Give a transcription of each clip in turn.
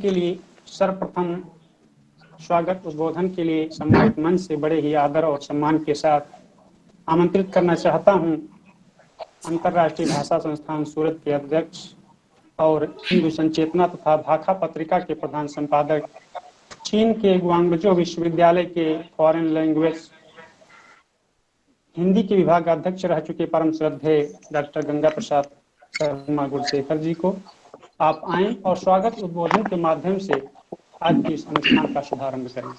के लिए सर्वप्रथम स्वागत उद्बोधन के लिए सम्मानित मंच से बड़े ही आदर और सम्मान के साथ आमंत्रित करना चाहता हूं अंतर्राष्ट्रीय भाषा संस्थान सूरत के अध्यक्ष और हिंदू संचेतना तथा भाखा पत्रिका के प्रधान संपादक, चीन के गुआंगझो विश्वविद्यालय के फॉरेन लैंग्वेज हिंदी के विभाग अध्यक्ष रह चुके परम श्रद्धेय डॉक्टर गंगा प्रसाद शर्मा गुणशेखर जी को आप आएं और स्वागत उद्बोधन के माध्यम से आज की इस अनुष्ठान का शुभारंभ करें।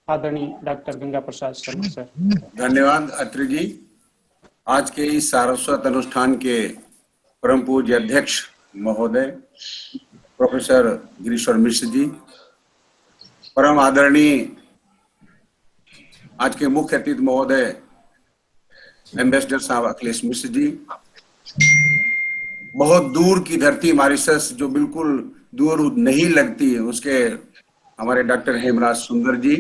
आदरणीय डॉक्टर गंगा प्रसाद शर्मा सर। धन्यवाद अत्रि जी। आज के इस सारस्वत अनुष्ठान के परम पूज्य अध्यक्ष महोदय प्रोफेसर गिरीश्वर मिश्र जी, परम आदरणीय आज के मुख्य अतिथि महोदय एम्बेसडर साहब अखिलेश मिश्र जी, बहुत दूर की धरती मॉरिशस जो बिल्कुल दूर नहीं लगती है उसके हमारे डॉक्टर हेमराज सुंदर जी,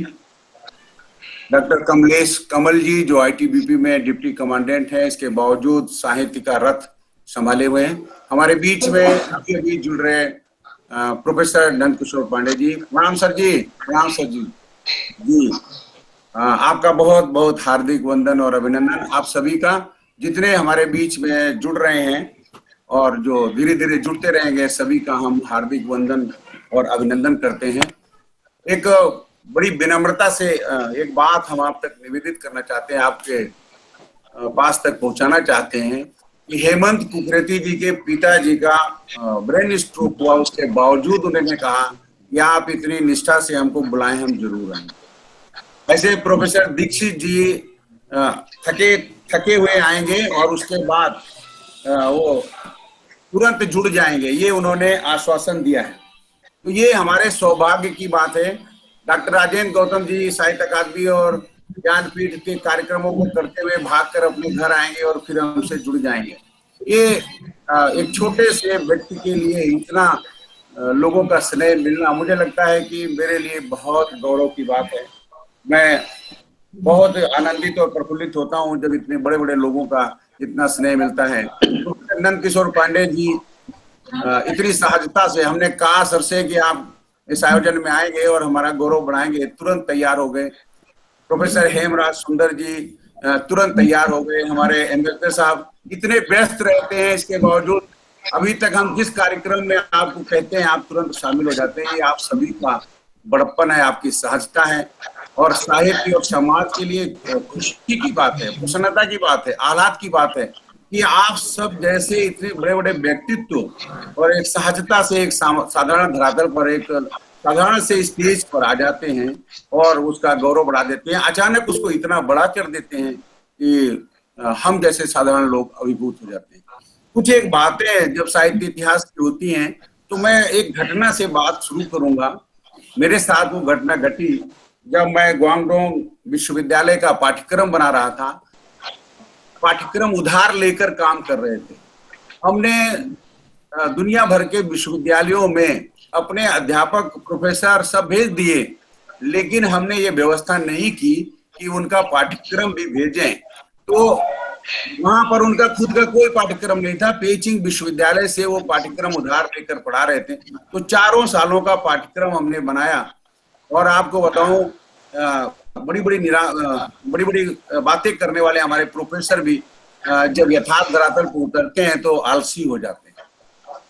डॉक्टर कमलेश कमल जी जो आईटीबीपी में डिप्टी कमांडेंट है, इसके बावजूद साहित्य का रथ संभाले हुए हैं। हमारे बीच में अभी जुड़ रहे प्रोफेसर नंद किशोर पांडे जी, प्रणाम सर जी। प्रणाम सर जी। जी आपका बहुत बहुत हार्दिक वंदन और अभिनंदन। आप सभी का जितने हमारे बीच में जुड़ रहे हैं और जो धीरे धीरे जुड़ते रहेंगे सभी का हम हार्दिक वंदन और अभिनंदन करते हैं। एक बड़ी विनम्रता से एक बात हम आप तक निवेदित करना चाहते हैं, आपके पास तक पहुंचाना चाहते हैं कि हेमंत कुकरेती जी के पिताजी का ब्रेन स्ट्रोक हुआ, उसके बावजूद उन्होंने कहा कि आप इतनी निष्ठा से हमको बुलाएं, हम जरूर आएंगे। ऐसे प्रोफेसर दीक्षित जी थके हुए आएंगे और उसके बाद वो तुरंत जुड़ जाएंगे, ये उन्होंने आश्वासन दिया है। तो ये हमारे सौभाग्य की बात है। डॉक्टर राजेंद्र गौतम जी साहित्य अकादमी और ज्ञानपीठ के कार्यक्रमों को करते हुए भागकर अपने घर आएंगे और फिर हमसे जुड़ जाएंगे। ये एक छोटे से व्यक्ति के लिए इतना लोगों का स्नेह मिलना मुझे लगता है कि मेरे लिए बहुत गौरव की बात है। मैं बहुत आनंदित और प्रफुल्लित होता हूँ जब इतने बड़े बड़े लोगों का इतना स्नेह मिलता है। तो नंद किशोर पांडे जी इतनी सहजता से, हमने कहा सर से कि आप इस आयोजन में आएंगे और हमारा गौरव बढ़ाएंगे, तुरंत तैयार हो गए। प्रोफेसर हेमराज सुंदर जी तुरंत तैयार हो गए। हमारे एम्बेसडर साहब इतने व्यस्त रहते हैं, इसके बावजूद अभी तक हम जिस कार्यक्रम में आपको कहते हैं आप तुरंत शामिल हो जाते हैं। ये आप सभी का बड़प्पन है, आपकी सहजता है और साहित्य और समाज के लिए खुशी की बात है, प्रसन्नता की बात है, आह्लाद की बात है कि आप सब जैसे इतने बड़े बड़े व्यक्तित्व और एक सहजता से एक साधारण धरातल पर एक साधारण से स्टेज पर आ जाते हैं और उसका गौरव बढ़ा देते हैं। अचानक उसको इतना बड़ा कर देते हैं कि हम जैसे साधारण लोग अभिभूत हो जाते हैं। कुछ एक बातें जब साहित्य इतिहास की होती हैं तो मैं एक घटना से बात शुरू करूंगा। मेरे साथ वो घटना घटी जब मैं गुआंगडोंग विश्वविद्यालय का पाठ्यक्रम बना रहा था। पाठ्यक्रम उधार लेकर काम कर रहे थे। हमने दुनिया भर के विश्वविद्यालयों में अपने अध्यापक प्रोफेसर सब भेज दिए, लेकिन हमने ये व्यवस्था नहीं की कि उनका पाठ्यक्रम भी भेजें। तो वहां पर उनका खुद का कोई पाठ्यक्रम नहीं था। पेचिंग विश्वविद्यालय से वो पाठ्यक्रम उधार लेकर पढ़ा रहे थे। तो 4 सालों का पाठ्यक्रम हमने बनाया और आपको बताऊं बड़ी बड़ी बातें करने वाले हमारे प्रोफेसर भी जब यथार्थ धरातल पर उतरते हैं तो आलसी हो जाते हैं।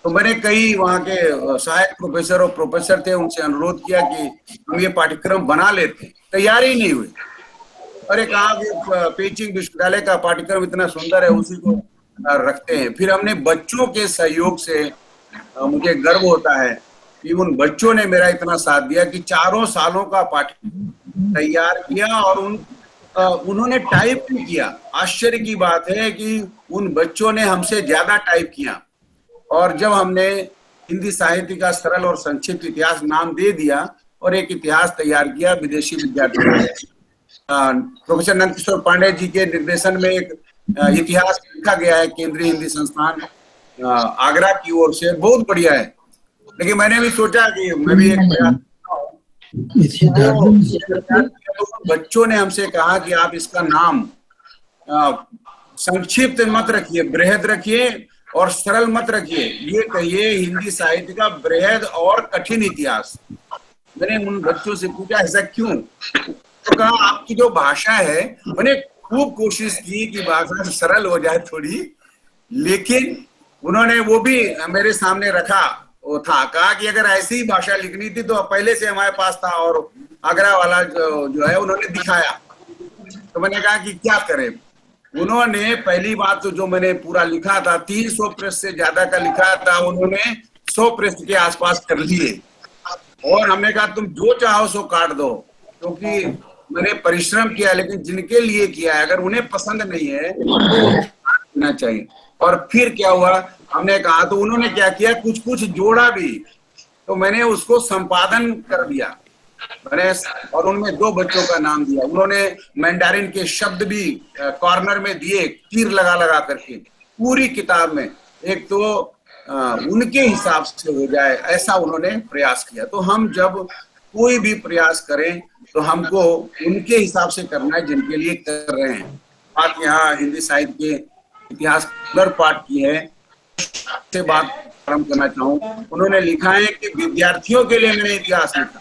तो मैंने कई वहाँ के सहायक प्रोफेसर और प्रोफेसर थे, उनसे अनुरोध किया कि हम ये पाठ्यक्रम बना लेते हैं। तैयार ही नहीं हुए। अरे कहा कि पेचिंग विश्वविद्यालय का पाठ्यक्रम इतना सुंदर है, उसी को रखते हैं। फिर हमने बच्चों के सहयोग से, मुझे गर्व होता है कि उन बच्चों ने मेरा इतना साथ दिया कि 4 सालों का पाठ्यक्रम तैयार किया और उन्होंने टाइप भी किया। आश्चर्य की बात है कि उन बच्चों ने हमसे ज्यादा टाइप किया। और जब हमने हिंदी साहित्य का सरल और संक्षिप्त इतिहास नाम दे दिया और एक इतिहास तैयार किया विदेशी विद्यार्थियों ने, प्रोफेसर नंद किशोर पांडे जी के निर्देशन में एक इतिहास लिखा गया है केंद्रीय हिंदी संस्थान आगरा की ओर से, बहुत बढ़िया है। लेकिन मैंने भी सोचा कि मैं भी एक तो बच्चों ने हमसे कहा कि आप इसका नाम संक्षिप्त मत रखिए, बृहद रखिए, और सरल मत रखिए, ये कहिए हिंदी साहित्य का बृहद और कठिन इतिहास। मैंने उन बच्चों से पूछा ऐसा क्यों, तो कहा आपकी जो भाषा है, मैंने खूब कोशिश की कि भाषा सरल हो जाए थोड़ी, लेकिन उन्होंने वो भी मेरे सामने रखा, वो था, कहा कि अगर ऐसी ही भाषा लिखनी थी तो पहले से हमारे पास था, और आगरा वाला जो है उन्होंने दिखाया। तो मैंने कहा कि क्या करें। उन्होंने पहली बात तो जो मैंने पूरा लिखा था 300 पृष्ठ से ज्यादा का लिखा था, उन्होंने 100 पृष्ठ के आसपास कर लिए, और हमने कहा तुम जो चाहो सो काट दो, क्योंकि मैंने परिश्रम किया, लेकिन जिनके लिए किया है अगर उन्हें पसंद नहीं है तो काटना चाहिए। और फिर क्या हुआ, हमने कहा तो उन्होंने क्या किया, कुछ कुछ जोड़ा भी, तो मैंने उसको संपादन कर दिया मैंने, और उनमें 2 बच्चों का नाम दिया। उन्होंने मैंडारिन के शब्द भी कॉर्नर में दिए, तीर लगा लगा करके पूरी किताब में, एक तो उनके हिसाब से हो जाए ऐसा उन्होंने प्रयास किया। तो हम जब कोई भी प्रयास करें तो हमको उनके हिसाब से करना है जिनके लिए कर रहे हैं। बात यहाँ हिंदी साहित्य के इतिहास पाठ की है, से बात प्रारंभ करना चाहूँ। उन्होंने लिखा है कि विद्यार्थियों के लिए मैंने इतिहास लिखा,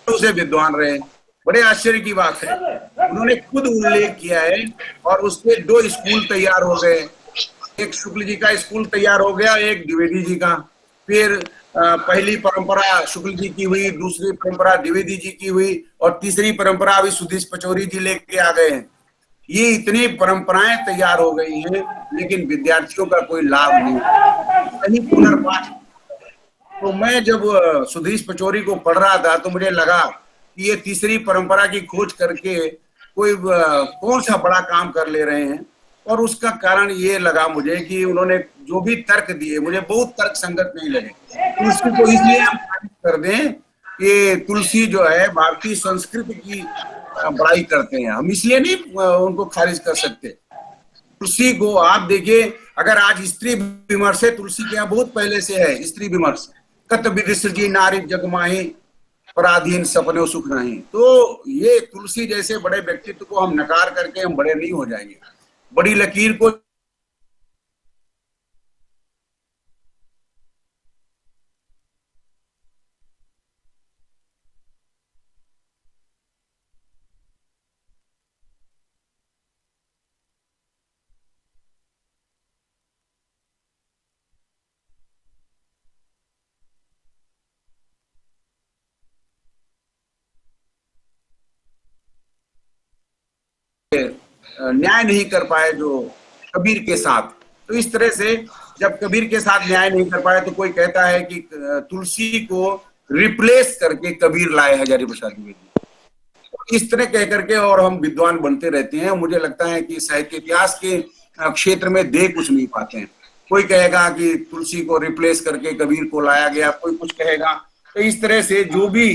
उसे विद्वान रहे। बड़े आश्चर्य की बात है, उन्होंने खुद उल्लेख किया है, और उसके 2 स्कूल तैयार हो गए। एक शुक्ल जी का स्कूल तैयार हो गया, एक द्विवेदी जी का। फिर पहली परंपरा शुक्ल जी की हुई, दूसरी परंपरा द्विवेदी जी की हुई, और तीसरी परंपरा अभी सुधीश पचौरी जी लेके आ गए हैं। ये इतनी परंपराएं तैयार हो गई हैं, लेकिन विद्यार्थियों का कोई लाभ नहीं, कहीं पुनर्पाठ। तो मैं जब सुधीश पचौरी को पढ़ रहा था तो मुझे लगा कि ये तीसरी परंपरा की खोज करके कोई कौन सा बड़ा काम कर ले रहे हैं। और उसका कारण ये लगा मुझे कि उन्होंने जो भी तर्क दिए मुझे बहुत तर्क संगत नहीं लगे। तुलसी को इसलिए हम खारिज कर दें कि तुलसी जो है भारतीय संस्कृति की बड़ाई करते हैं, हम इसलिए नहीं उनको खारिज कर सकते। तुलसी को आप देखिए, अगर आज स्त्री विमर्श है, तुलसी के यहाँ बहुत पहले से है स्त्री विमर्श, कत विधि सृजी नारी जगमाही पराधीन सपने सुख नहीं। तो ये तुलसी जैसे बड़े व्यक्तित्व को हम नकार करके हम बड़े नहीं हो जाएंगे। बड़ी लकीर को न्याय नहीं कर पाए जो कबीर के साथ। तो इस तरह से जब कबीर के साथ न्याय नहीं कर पाए तो कोई कहता है कि तुलसी को रिप्लेस करके कबीर लाए हजारी प्रसाद द्विवेदी। इस तरह कह करके और हम विद्वान बनते रहते हैं। मुझे लगता है कि साहित्य इतिहास के क्षेत्र में दे कुछ नहीं पाते हैं। कोई कहेगा कि तुलसी को रिप्लेस करके कबीर को लाया गया, कोई कुछ कहेगा। तो इस तरह से जो भी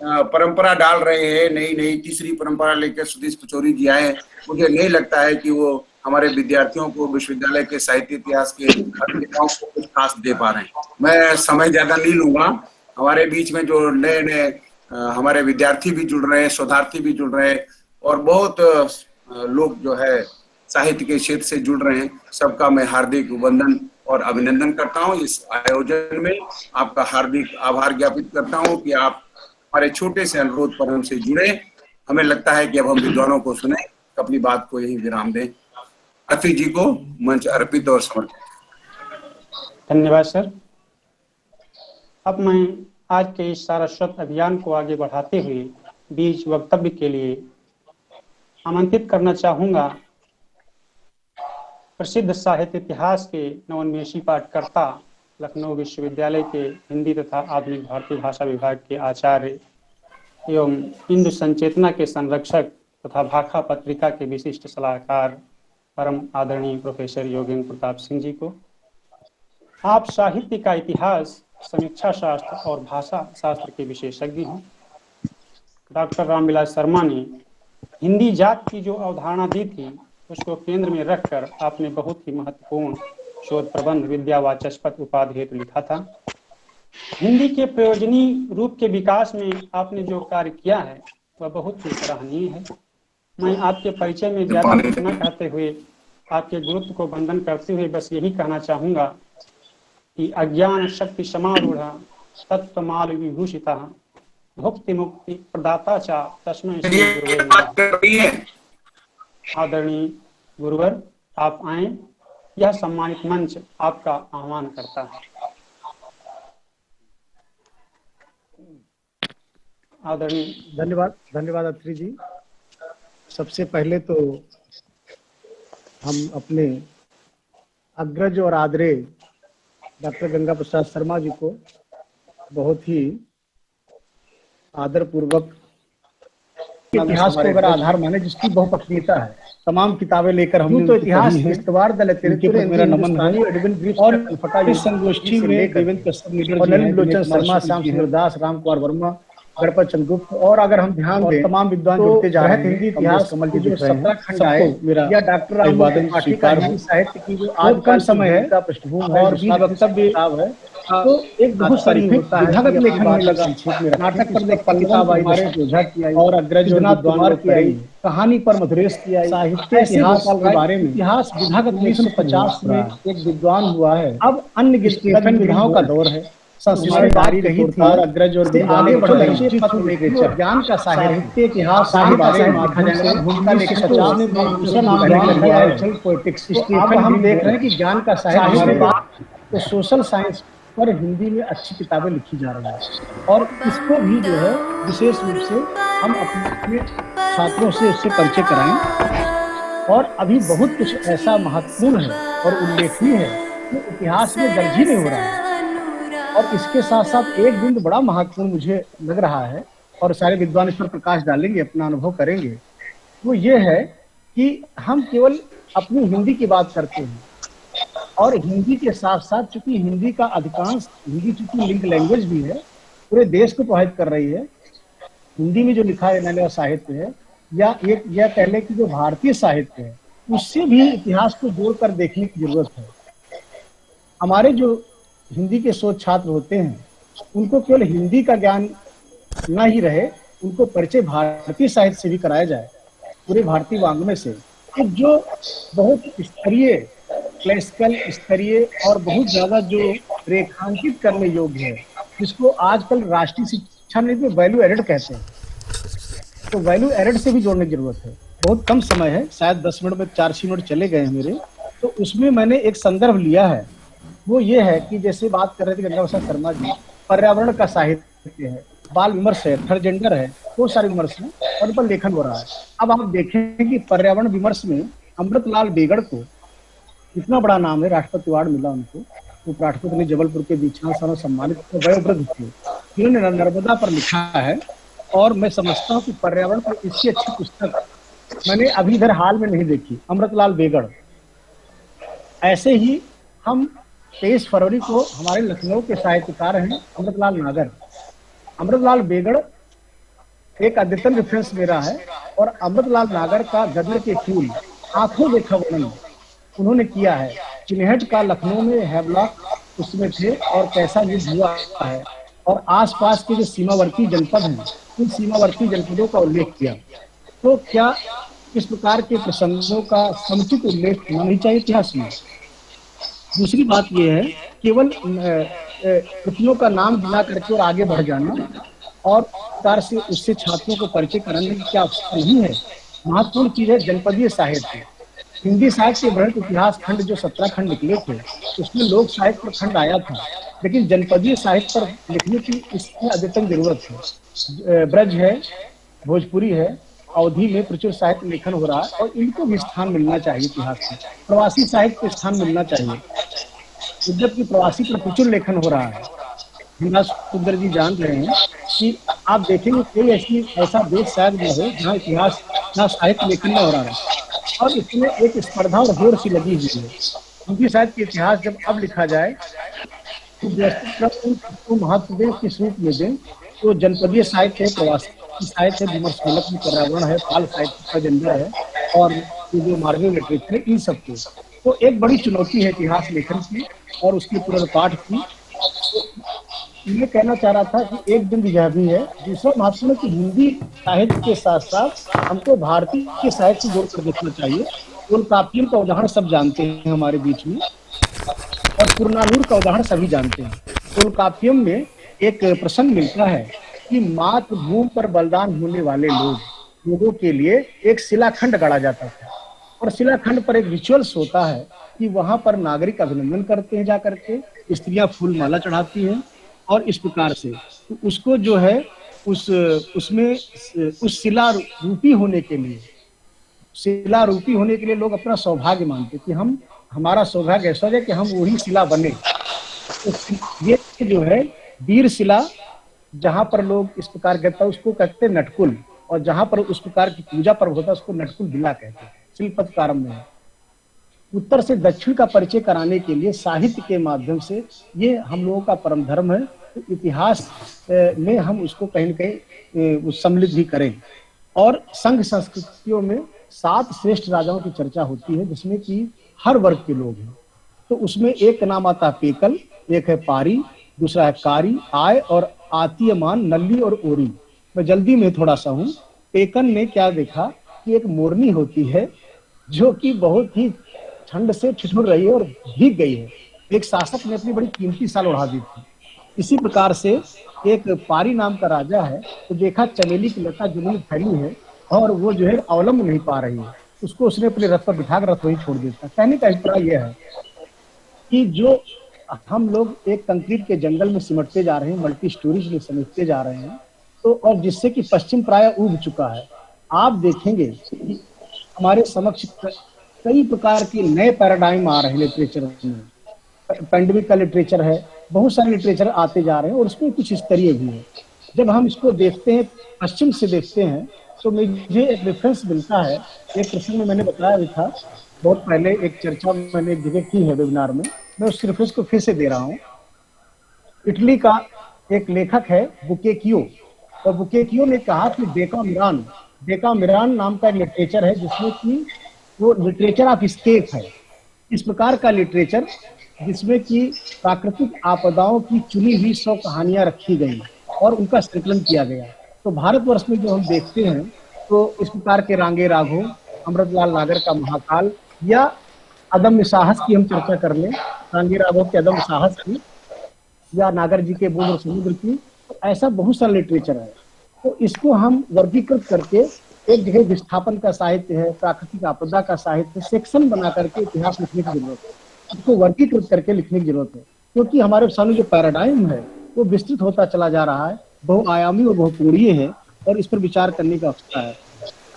परंपरा डाल रहे हैं, नई नई तीसरी परंपरा लेकर सुधीश पचौरी जी आए, मुझे नहीं लगता है कि वो हमारे विद्यार्थियों को विश्वविद्यालय के साहित्य इतिहास के अध्यापकों को कुछ खास दे पा रहे हैं। मैं समय ज्यादा नहीं लूंगा। हमारे बीच में जो नए नए हमारे विद्यार्थी भी जुड़ रहे हैं, शोधार्थी भी जुड़ रहे हैं, और बहुत लोग जो है साहित्य के क्षेत्र से जुड़ रहे हैं, सबका मैं हार्दिक वंदन और अभिनंदन करता हूँ। इस आयोजन में आपका हार्दिक आभार ज्ञापित करता हूँ कि आप हमारे छोटे से अनुरोध पर हमसे जुड़े। हमें लगता है कि अब हम विद्वानों को सुने, अपनी बात को यही विराम दें। अति जी को मंच अर्पित और समर्पित। धन्यवाद सर। अब मैं आज के इस सारस्वत अभियान को आगे बढ़ाते हुए बीच वक्तव्य के लिए आमंत्रित करना चाहूंगा प्रसिद्ध साहित्य इतिहास के नवोन्मेषी पाठकर्ता, लखनऊ विश्वविद्यालय के हिंदी तथा आधुनिक भारतीय भाषा विभाग के आचार्य एवं हिंदू संचेतना के संरक्षक तथा भाखा पत्रिका के विशिष्ट सलाहकार परम आदरणीय प्रोफेसर योगेंद्र प्रताप सिंह जी को। आप साहित्य का इतिहास, समीक्षा शास्त्र और भाषा शास्त्र के विशेषज्ञ हैं। डॉक्टर रामविलास शर्मा ने हिंदी जात की जो अवधारणा दी थी उसको केंद्र में रखकर आपने बहुत ही महत्वपूर्ण शोध प्रबंध विद्यावाचस्पति उपाधि हेतु लिखा था। हिंदी के प्रयोजनीय रूप के विकास में आपने जो कार्य किया है वह बहुत ही सराहनीय है। मैं आपके परिचय में ज्यादा कुछ न कहते हुए आपके गुरुत्व को वंदन करते हुए बस यही कहना चाहूंगा कि अज्ञान शक्ति समारूढ़ तत्वमाल विभूषिता भुक्ति मुक्ति प्रदाता चा तस्मै श्री गुरुवे नमः। आदरणीय गुरुवर, आप आए, यह सम्मानित मंच आपका आह्वान करता है। आदरणीय धन्यवाद अत्री जी। सबसे पहले तो हम अपने अग्रज और आदरे डॉक्टर गंगा प्रसाद शर्मा जी को बहुत ही आदर पूर्वक इतिहास को अगर आधार माने, जिसकी बहुपक्षीयता है, तमाम किताबें लेकर हम तो इतिहास विस्तवार दल मेरा नमन है। और इस संगोष्ठी में देवेंद्र कश्यप और ललित लोचन शर्मा, श्याम सुंदर दास, राम कुमार वर्मा, गणपत चंद्र गुप्त, और अगर हम ध्यान दें तमाम विद्वान जुड़ते जा रहे हैं। हिंदी इतिहास कमल की जो 17 खंड आए या डॉक्टर रामवादन पाठिका साहित्य की जो आज कम समय है का पृष्ठभूमि और बीज वक्तव्य है, तो एक बहुत सारी विधागत लेखन में लगा, नाटक पर किताब आई ओझा की आई, और अग्रज कुमार की आई, कहानी पर मधुरेश की आई, साहित्य इतिहास के बारे में इतिहास विधागत 1950 में एक विद्वान हुआ है। अब अन्य विधाओं का दौर है। संस्कृत कही थी और अग्रज और आगे बढ़े ज्ञान का साहित्य इतिहास के बारे में अब हम देख रहे हैं कि ज्ञान का साहित्य तो सोशल साइंस पर हिंदी में अच्छी किताबें लिखी जा रही हैं, और इसको भी जो है विशेष रूप से हम अपने छात्रों से उससे परिचय कराएं। और अभी बहुत कुछ ऐसा महत्वपूर्ण है और उल्लेखनीय है जो इतिहास में दर्ज ही नहीं हो रहा है। और इसके साथ साथ एक बिंदु बड़ा महत्वपूर्ण मुझे लग रहा है, और सारे विद्वान इस पर प्रकाश डालेंगे, अपना अनुभव करेंगे, वो ये है कि हम केवल अपनी हिंदी की बात करते हैं, और हिंदी के साथ साथ चूंकि हिंदी का अधिकांश चूंकि लिंक लैंग्वेज भी है, पूरे देश को प्रभावित कर रही है। हिंदी में जो लिखा है नया साहित्य है, या एक यह कह लें कि जो भारतीय साहित्य है, उससे भी इतिहास को जोड़कर देखने की जरूरत है। हमारे जो हिंदी के शोध छात्र होते हैं, उनको केवल हिंदी का ज्ञान न ही रहे, उनको परिचय भारतीय साहित्य से भी कराया जाए, पूरे भारतीय वाङ्मय से, एक जो बहुत स्तरीय, क्लासिकल स्तरीय और बहुत ज्यादा जो रेखांकित करने योग्य है, जिसको आजकल राष्ट्रीय शिक्षा नीति में वैल्यू एडेड कहते हैं, तो वैल्यू एडेड से भी जोड़ने की जरूरत है। बहुत कम समय है, शायद 10 मिनट में 4-6 मिनट चले गए हैं मेरे, तो उसमें मैंने एक संदर्भ लिया है। वो ये है कि जैसे बात कर रहे थे गंगा प्रसाद शर्मा जी, पर्यावरण का साहित्य है, बाल विमर्श है, थर्ड जेंडर है, बहुत सारे विमर्श हैं और उन पर लेखन हो रहा है। अब आप देखें कि पर्यावरण विमर्श में अमृतलाल बेगड़ को इतना बड़ा नाम है, राष्ट्रपति अवार्ड मिला उनको, उप राष्ट्रपति ने जबलपुर के दीक्षांत समारोह सम्मानित वयोवृद्ध थे, जिन्होंने नर्मदा पर लिखा है। और मैं समझता हूँ कि पर्यावरण पर इससे अच्छी पुस्तक मैंने अभी इधर हाल में नहीं देखी, अमृतलाल बेगड़। ऐसे ही हम 23 फरवरी को हमारे लखनऊ के साहित्यकार हैं अमृतलाल नागर। अमृतलाल बेगड़ एक अद्यतन रेफरेंस मेरा है, और अमृतलाल नागर का गदर के फूल आंखों देखा वर्णन उन्होंने किया है। चिन्हट का लखनऊ में हैवलॉक उसमें थे और कैसा युद्ध हुआ है, और आसपास के जो सीमावर्ती जनपद हैं, उन सीमावर्ती जनपदों का उल्लेख किया। तो क्या इस प्रकार के प्रसंगों का समुचित उल्लेख होना नहीं चाहिए इतिहास में? दूसरी बात यह है, केवल कृतियों का नाम गिना करके और आगे बढ़ जाना और प्रकार से उससे छात्रों को परिचय कराने की क्या आवश्यकता नहीं है। महत्वपूर्ण चीज है जनपदीय साहित्य। हिंदी साहित्य के बृहद इतिहास खंड जो 17 खंड निकले थे, उसमें लोक साहित्य पर खंड आया था, लेकिन जनपदीय साहित्य पर लिखने की इसमें अद्यतन जरूरत है। ब्रज है, भोजपुरी है, अवधि में प्रचुर साहित्य लेखन हो रहा है, और इनको भी स्थान मिलना चाहिए इतिहास में। प्रवासी साहित्य को स्थान मिलना चाहिए। जबकि प्रवासी पर प्रचुर लेखन हो रहा है। हिंदा सुंदर जी जान रहे हैं कि आप देखेंगे कोई ऐसा देश शायद न हो जहाँ इतिहास ना साहित्य लेखन न हो रहा है, और इसमें एक स्पर्धा और होड़ सी लगी हुई है। हिंदी साहित्य के इतिहास जब अब लिखा जाए तो महत्व दें, किस रूप में दें, तो जनपदीय साहित्य है, प्रवासी साहित्य है, विमर्शमूलक में पर्यावरण है, बाल साहित्य का जेंडर है, और जो मार्जिनल लिटरेचर है, इन सबको तो एक बड़ी चुनौती है इतिहास लेखन की और उसकी पुनर्पाठ की। मैं कहना चाह रहा था कि एक बिंदु यह भी है, दूसरा महत्वपूर्ण कि हिंदी साहित्य के साथ साथ हमको भारतीय साहित्य से जोड़कर देखना चाहिए। तोलकाप्पियम का उदाहरण सब जानते हैं हमारे बीच में, और पुरनानूर का उदाहरण सभी जानते हैं। तोलकाप्पियम में एक प्रसंग मिलता है कि मातृभूमि पर बलिदान होने वाले लोगों के लिए एक शिलाखंड गाड़ा जाता था, और शिलाखंड पर एक रिचुअल्स होता है कि वहां पर नागरिक अभिनंदन करते हैं, जाकर के स्त्रियां फूल माला चढ़ाती हैं, और इस प्रकार से तो उसको जो है उसमें उस शिला रूपी होने के लिए लोग अपना सौभाग्य मानते कि हमारा सौभाग्य ऐसा है कि हम वही शिला बने। तो ये जो है वीर शिला, जहां पर लोग इस प्रकार कहते हैं उसको कहते हैं नटकुल, और जहां पर उस प्रकार की पूजा पर्व होता है उसको नटकुल बिला कहते हैं। शिल्पकारम में उत्तर से दक्षिण का परिचय कराने के लिए साहित्य के माध्यम से ये हम लोगों का परम धर्म है। तो इतिहास में हम उसको कहीं न कहीं सम्मिलित भी करें। और संघ संस्कृतियों में 7 श्रेष्ठ राजाओं की चर्चा होती है, जिसमें कि हर वर्ग के लोग हैं। तो उसमें एक का नाम आता है पेकल, एक है पारी, दूसरा है कारी, आय और आतीयमान, नल्ली और ओरी। मैं जल्दी में थोड़ा सा हूँ। पेकन ने क्या देखा कि एक मोरनी होती है जो कि बहुत ही ठंड से ठिठुर रही है और भीग गई है। एक शासक ने अपनी बड़ी कीमती साल उड़ा दी थी। इसी प्रकार से एक पारी नाम का राजा है, तो देखा चमेली की लता जमीन फैली है और वो जो है अवलंब नहीं पा रही है, उसको उसने अपने रथ पर बिठा कर रथ वहीं छोड़ देता। कहने का अभिप्राय यह है कि जो हम लोग एक कंक्रीट के जंगल में सिमटते जा रहे हैं, मल्टी स्टोरीज में समेटते जा रहे हैं, तो और जिससे कि पश्चिम प्राय उग चुका है। आप देखेंगे कि हमारे समक्ष कई प्रकार के नए पैराडाइम आ रहे हैं लिटरेचर में। पेंडेमिक का लिटरेचर है, बहुत सारे लिटरेचर आते जा रहे हैं और उसमें कुछ स्तरीय भी है। जब हम इसको देखते हैं, पश्चिम से देखते हैं, तो मुझे एक रेफरेंस मिलता है। एक प्रसंग में मैंने बताया भी था बहुत पहले, एक चर्चा मैंने एक जगह की है वेबिनार में, मैं उस रेफरेंस को फिर से दे रहा हूँ। इटली का एक लेखक है बुकेकियो, और बुकेकियो ने कहा कि डेकामिरान नाम का एक लिटरेचर है, जिसमें कि वो लिटरेचर ऑफ स्केप है। इस प्रकार का लिटरेचर जिसमें कि प्राकृतिक आपदाओं की चुनी हुई 100 कहानियां रखी गई और उनका संकलन किया गया। तो भारतवर्ष में जो हम देखते हैं, तो इस प्रकार के रांगे राघो, अमृतलाल नागर का महाकाल, या अदम्य साहस की हम चर्चा कर लें, रांगे राघो के अदम्य साहस की, या नागर जी के बूंद और समुद्र की, तो ऐसा बहुत सारा लिटरेचर है। तो इसको हम वर्गीकृत करके एक जगह विस्थापन का साहित्य है, प्राकृतिक आपदा का साहित्य, सेक्शन बना करके इतिहास लिखने की जरूरत है। इसको वर्गीकृत करके लिखने की जरूरत है, क्योंकि हमारे सामने जो पैराडाइम है वो विस्तृत होता चला जा रहा है, बहुआयामी और बहुकोणीय है, और इस पर विचार करने की आवश्यकता है।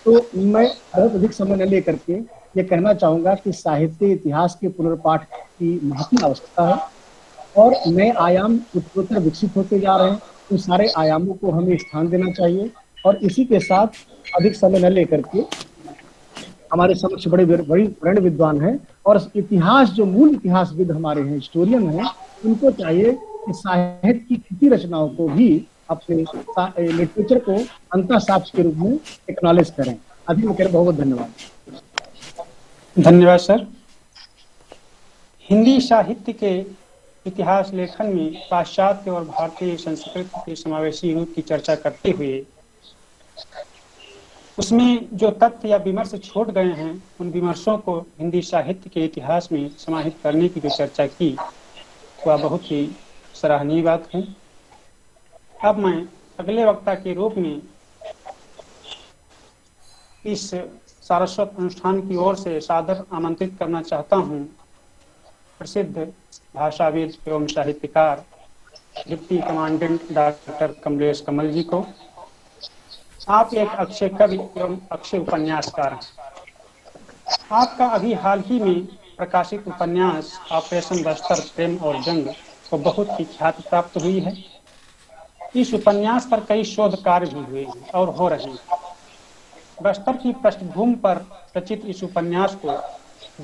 तो मैं बहुत अधिक समय न लेकर के ये कहना चाहूंगा कि साहित्य इतिहास के पुनर्पाठ की महत्वपूर्ण आवश्यकता है, और नए आयाम उत्तरोत्तर विकसित होते जा रहे हैं। उन सारे आयामों को हमें स्थान देना चाहिए, और इसी के साथ अधिक समय न लेकर के हमारे समक्ष बड़े वर्ण विद्वान हैं, और इतिहास जो मूल इतिहासविद हमारे हैं, हिस्टोरियन हैं, उनको चाहिए कि साहित्य की कृति रचनाओं को भी अपने लिटरेचर को अंतः साक्ष्य के रूप में एक्नॉलेज करें। अभी मैं बहुत धन्यवाद। धन्यवाद सर। हिंदी साहित्य के इतिहास लेखन में पाश्चात्य और भारतीय संस्कृति के समावेशी रूप की चर्चा करते हुए उसमें जो तथ्य या विमर्श छोड़ गए हैं, उन विमर्शों को हिंदी साहित्य के इतिहास में समाहित करने की जो चर्चा की, वह बहुत ही सराहनीय बात है। अब मैं अगले वक्ता के रूप में इस सारस्वत अनुष्ठान की ओर से सादर आमंत्रित करना चाहता हूं प्रसिद्ध भाषाविद एवं साहित्यकार डिप्टी कमांडेंट डॉक्टर कमलेश कमल जी को। आप एक अक्षय कवि एवं अक्षय उपन्यासकार हैं। आपका अभी हाल ही में प्रकाशित उपन्यास ऑपरेशन बस्तर प्रेम और जंग को बहुत ही ख्याति प्राप्त हुई है। इस उपन्यास पर कई शोध कार्य भी हुए हैं और हो रहे हैं। बस्तर की पृष्ठभूमि पर रचित इस उपन्यास को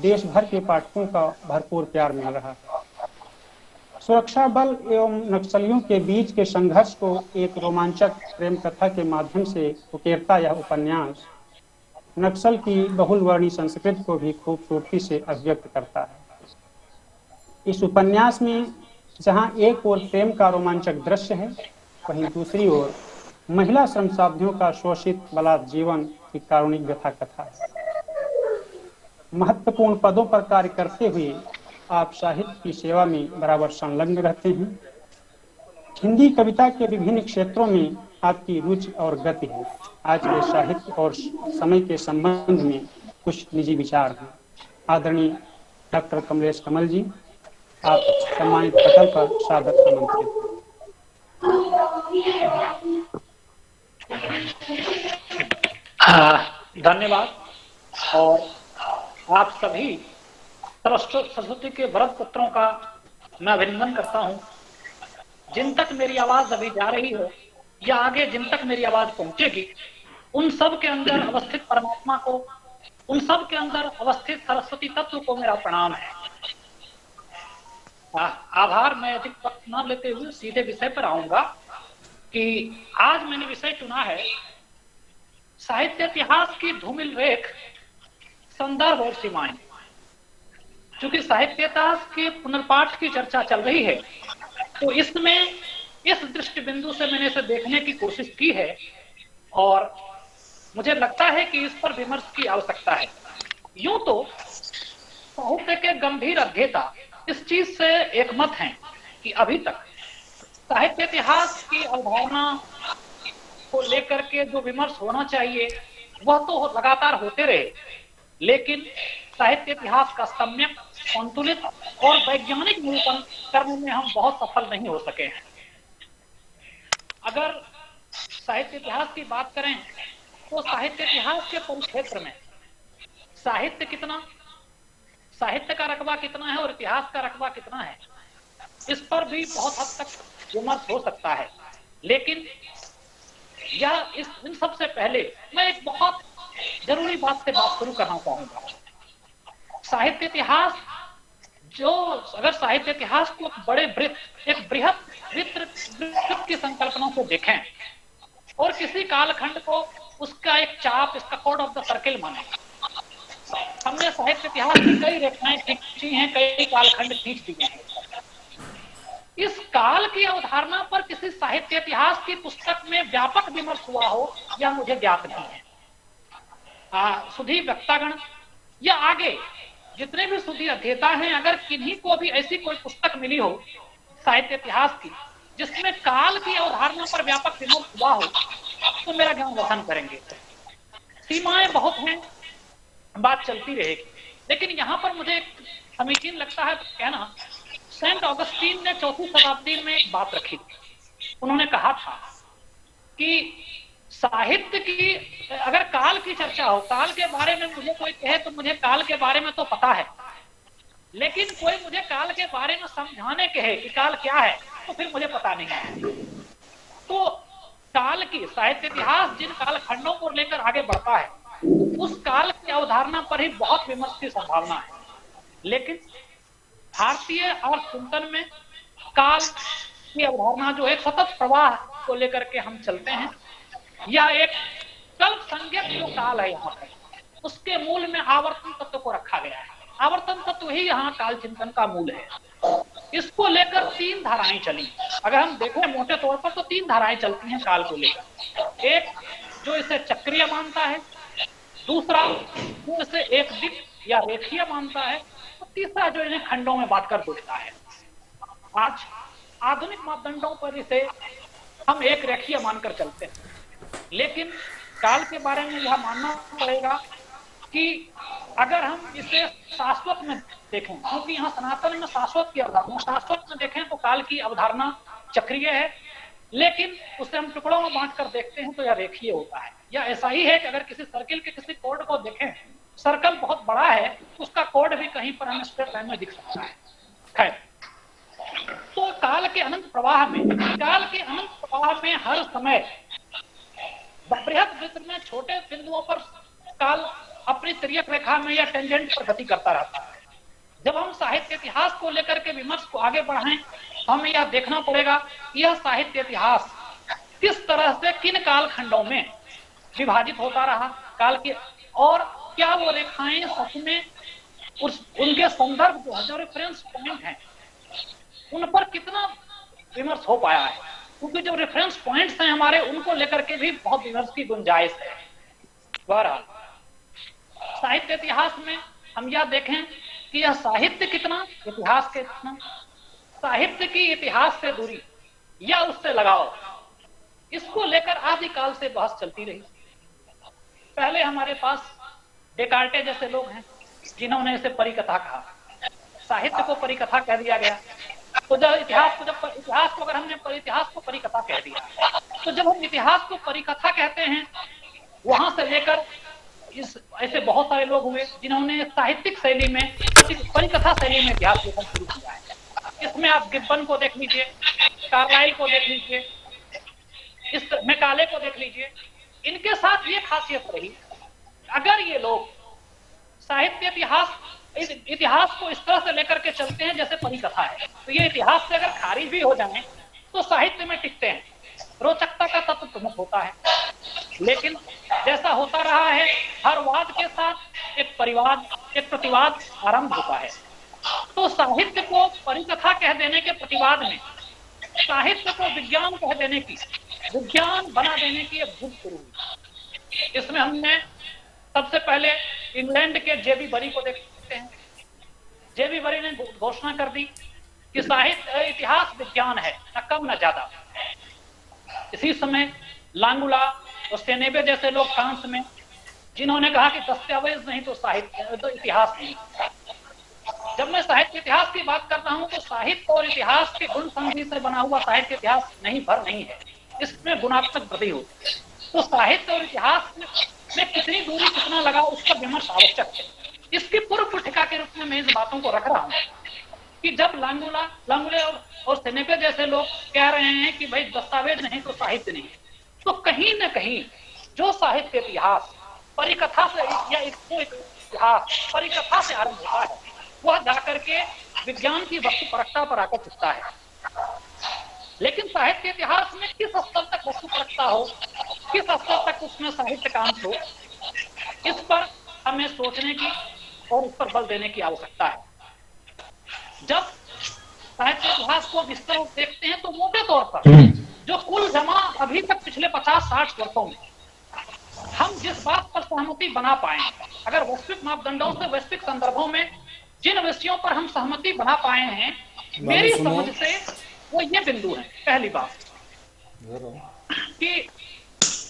देश भर के पाठकों का भरपूर प्यार मिल रहा है। सुरक्षा बल एवं नक्सलियों के बीच के संघर्ष को एक रोमांचक प्रेम कथा के माध्यम से उकेरता यह उपन्यास नक्सल की बहुलवर्णी संस्कृति को भी खूबसूरती से अभिव्यक्त करता है। इस उपन्यास में जहां एक ओर प्रेम का रोमांचक दृश्य है, वहीं दूसरी ओर महिला श्रमसाध्यों का शोषित बलात् जीवन की कारुणिक व्यथा कथा है। महत्वपूर्ण पदों पर कार्य करते हुए आप साहित्य की सेवा में बराबर संलग्न रहते हैं। हिंदी कविता के विभिन्न क्षेत्रों में आपकी रुचि और गति है। आज के साहित्य और समय के संबंध में कुछ निजी विचार हैं। आदरणीय डॉक्टर कमलेश कमल जी, आप सम्मानित पटल पर सादर आमंत्रित हैं। धन्यवाद। और आप सभी सरस्वती के वरद पुत्रों का मैं अभिनंदन करता हूं। जिन तक मेरी आवाज अभी जा रही हो या आगे जिन तक मेरी आवाज पहुंचेगी, उन सब के अंदर अवस्थित परमात्मा को, उन सब के अंदर अवस्थित सरस्वती तत्व को मेरा प्रणाम है। आभार। मैं अधिक वक्त न लेते हुए सीधे विषय पर आऊंगा कि आज मैंने विषय चुना है साहित्य इतिहास की धूमिल रेख, संदर्भ और सीमाएं। चूंकि साहित्य इतिहास के पुनर्पाठ की चर्चा चल रही है, तो इसमें इस दृष्टि बिंदु से मैंने इसे देखने की कोशिश की है और मुझे लगता है कि इस पर विमर्श की आवश्यकता है। यूं तो साहित्य के गंभीर अध्येता इस चीज से एकमत हैं कि अभी तक साहित्य इतिहास की अवधारणा को लेकर के जो विमर्श होना चाहिए वह तो लगातार होते रहे, लेकिन साहित्य इतिहास का सम्यक, संतुलित और वैज्ञानिक निरूपण करने में हम बहुत सफल नहीं हो सके हैं। अगर साहित्य इतिहास की बात करें तो साहित्य इतिहास के परिक्षेत्र में साहित्य कितना, साहित्य का रकबा कितना है और इतिहास का रकबा कितना है, इस पर भी बहुत हद तक विमर्श हो सकता है। लेकिन यह इन सबसे पहले मैं एक बहुत जरूरी बात से बात शुरू करना चाहूंगा। साहित्य इतिहास जो, अगर साहित्य इतिहास को बड़े वृत्त, एक बृहद वृत्त की संकल्पना से देखें और किसी कालखंड को उसका एक चाप, इसका कोड ऑफ द सर्किल माने। हमने साहित्य इतिहास की कई रेखाएं खींची हैं, कई कालखंड खींच दिए हैं। इस काल की अवधारणा पर किसी साहित्य इतिहास की पुस्तक में व्यापक विमर्श हुआ हो यह मुझे ज्ञात नहीं है। सुधी वक्तागण या आगे जितने भी सुधी अध्येता हैं, अगर किन्हीं को भी ऐसी कोई पुस्तक मिली हो साहित्य इतिहास की जिसमें काल की अवधारणा पर व्यापक विमर्श हुआ हो, तो मेरा ज्ञान वर्धन करेंगे। सीमाएं बहुत हैं, बात चलती रहेगी, लेकिन यहाँ पर मुझे समीचीन लगता है कहना, सेंट ऑगस्टीन ने 4वीं शताब्दी में एक बात रखी थी। उन्होंने कहा था कि साहित्य की अगर काल की चर्चा हो, काल के बारे में मुझे कोई कहे तो मुझे काल के बारे में तो पता है, लेकिन कोई मुझे काल के बारे में समझाने कहे कि काल क्या है तो फिर मुझे पता नहीं है। तो काल की साहित्य इतिहास जिन काल खंडों को लेकर आगे बढ़ता है उस काल की अवधारणा पर ही बहुत विमर्श की संभावना है। लेकिन भारतीय अर्थ चिंतन में काल की अवधारणा जो एक सतत प्रवाह को लेकर के हम चलते हैं, या एक कल्प संज्ञक जो काल है यहाँ पर, उसके मूल में आवर्तन तत्व को रखा गया है। आवर्तन तत्व ही यहाँ काल चिंतन का मूल है। इसको लेकर 3 धाराएं चली। अगर हम देखें मोटे तौर पर तो 3 धाराएं चलती हैं काल को लेकर। एक जो इसे चक्रीय मानता है, दूसरा जो इसे एक दिक या रेखीय मानता है, और तीसरा जो इन्हें खंडों में बांटकर देखता है। आज आधुनिक मापदंडों पर इसे हम एक रेखीय मानकर चलते हैं, लेकिन काल के बारे में यह मानना पड़ेगा कि अगर हम इसे शाश्वत में देखें, क्योंकि यहाँ सनातन में शाश्वत की अवधारणा, शाश्वत में देखें तो काल की अवधारणा चक्रीय है, लेकिन उसे हम टुकड़ों में बांटकर देखते हैं तो यह रेखीय होता है। या ऐसा ही है कि अगर किसी सर्किल के किसी कोड को देखें, सर्कल बहुत बड़ा है, उसका कोड भी कहीं पर हमें स्ट्रेट लाइन में दिख सकता है। खैर, तो काल के अनंत प्रवाह में हर समय बृहद वृत्त में छोटे बिंदुओं पर काल अपनी तिर्यक रेखा में या टेंजेंट पर गति करता रहता है। जब हम साहित्य इतिहास को लेकर के विमर्श को आगे बढ़ाएं, हमें यह देखना पड़ेगा कि यह साहित्य इतिहास किस तरह से किन काल खंडों में विभाजित होता रहा काल के, और क्या वो रेखाएं सच में उनके संदर्भ जो रेफरेंस पॉइंट हैं उन पर कितना विमर्श हो पाया है। क्योंकि जो रेफरेंस पॉइंट्स हैं हमारे, उनको लेकर के भी बहुत विमर्श की गुंजाइश है। बहरहाल साहित्य इतिहास में हम यह देखें कि यह साहित्य कितना, इतिहास के कितना। साहित्य की इतिहास से दूरी या उससे लगाव, इसको लेकर आदिकाल से बहस चलती रही। पहले हमारे पास डेकार्टे जैसे लोग हैं जिन्होंने इसे परिकथा कहा, साहित्य को परिकथा कह दिया गया। तो जब इतिहास को अगर हमने इतिहास को परिकथा कह दिया, तो जब हम इतिहास को परिकथा कहते हैं, वहां से लेकर ऐसे बहुत सारे लोग हुए जिन्होंने साहित्यिक शैली में, परिकथा शैली में इतिहास लेखन शुरू किया है। इसमें आप गिब्बन को देख लीजिए, कार्लाइल को देख लीजिए, इस मैकाले को देख लीजिए। इनके साथ ये खासियत रही, अगर ये लोग साहित्य इतिहास को इस तरह से लेकर के चलते हैं जैसे परिकथा है, तो ये इतिहास से अगर खारिज भी हो जाए तो साहित्य में टिकते हैं, रोचकता का तत्व प्रमुख होता है। लेकिन जैसा होता रहा है, हर वाद के साथ एक प्रतिवाद आरंभ होता है। तो साहित्य को परिकथा कह देने के प्रतिवाद में साहित्य को विज्ञान कह देने की, विज्ञान बना देने की एक भूल शुरू हुई। इसमें हमने सबसे पहले इंग्लैंड के जेबी बरी को देखते हैं। जेबी बरी ने घोषणा कर दी कि साहित्य इतिहास विज्ञान है, न कम न ज्यादा। इसी समय लांगुला और सेनेबे जैसे लोग फ्रांस में, जिन्होंने कहा कि दस्तावेज नहीं तो साहित्य, तो इतिहास नहीं। जब मैं साहित्य इतिहास की बात कर रहा हूं तो साहित्य और इतिहास के गुण संधि से बना हुआ साहित्य इतिहास नहीं है, इसमें गुणात्मक वृद्धि होती है। तो साहित्य और इतिहास में कितनी दूरी, कितना लगाव, उसका विमर्श आवश्यक है। इसकी पूर्व पीठिका के रूप में मैं इस बातों को रख रहा हूं कि जब लांगुले और सेनेबे जैसे लोग कह रहे हैं कि भाई दस्तावेज नहीं तो साहित्य नहीं, तो कहीं न कहीं जो साहित्य इतिहास परिकथा से या इतिहास परिकथा से आरंभ होता है, वह जाकर के विज्ञान की वस्तुपरकता पर आकर टिकता है। लेकिन साहित्य इतिहास में किस स्तर तक वस्तुपरकता हो, किस स्तर तक उसमें साहित्य का अंश हो, इस पर हमें सोचने की और उस पर बल देने की आवश्यकता है। जब साहित्य इतिहास को विस्तार देखते हैं तो मोटे तौर पर जो कुल जमा अभी तक पिछले 50-60 वर्षों में हम जिस बात पर सहमति बना पाए, अगर वैश्विक मापदंडों से, वैश्विक संदर्भों में जिन विषयों पर हम सहमति बना पाए हैं, मेरी समझ से वो ये बिंदु है। पहली बात कि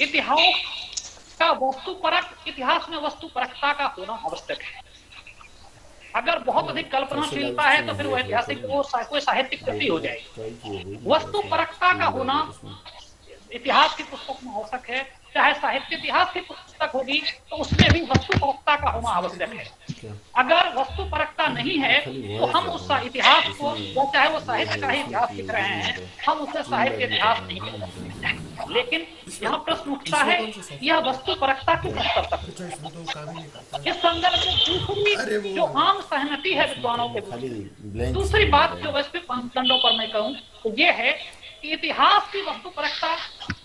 इतिहास का वस्तुपरक, इतिहास में वस्तुपरकता का होना आवश्यक है। अगर बहुत अधिक कल्पनाशीलता है तो फिर वो ऐतिहासिक, वो कोई साहित्यिक कृति हो जाएगी। वस्तुपरकता का होना इतिहास की पुस्तक में आवश्यक है, चाहे साहित्य इतिहास की पुस्तक होगी तो उसमें भी वस्तुपरकता का होना आवश्यक है। अगर वस्तुपरकता नहीं है तो हम उस इतिहास को, या चाहे वो साहित्य का ही इतिहास लिख रहे हैं, हम उसे साहित्य इतिहास नहीं कह सकते। लेकिन यहाँ प्रश्न उठता है यह वस्तुपरकता किस स्तर तक। इस संदर्भ में दूसरी जो आम सहमति है विद्वानों के बीच, दूसरी बात जो वैश्विक मानदंडों पर मैं कहूँ तो ये है कि इतिहास की वस्तुपरकता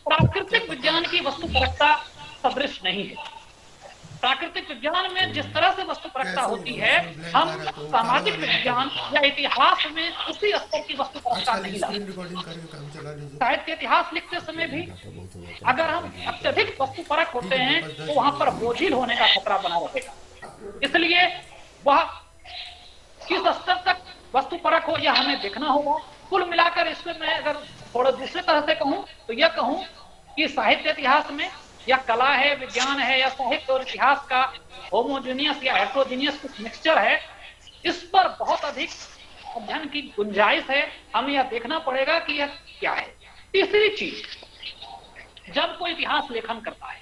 प्राकृतिक विज्ञान की वस्तुपरकता सदृश नहीं है। प्राकृतिक विज्ञान में जिस तरह से वस्तुपरकता होती है, हम सामाजिक विज्ञान या इतिहास में उसी स्तर की वस्तुपरकता नहीं लाते। साहित्य इतिहास लिखते समय भी अगर हम अत्यधिक वस्तुपरक होते हैं तो वहां पर बोझिल होने का खतरा बना रहेगा। इसलिए वह किस स्तर तक वस्तुपरक हो यह हमें देखना होगा। कुल मिलाकर इसमें मैं अगर थोड़ा दूसरे तरह से कहूं तो यह कहूं कि साहित्य इतिहास में या कला है, विज्ञान है, या साहित्य और इतिहास का होमोजेनियस या हेट्रोजेनियस कुछ मिक्सचर है, इस पर बहुत अधिक अध्ययन की गुंजाइश है। हमें यह देखना पड़ेगा कि यह क्या है। तीसरी चीज, जब कोई इतिहास लेखन करता है,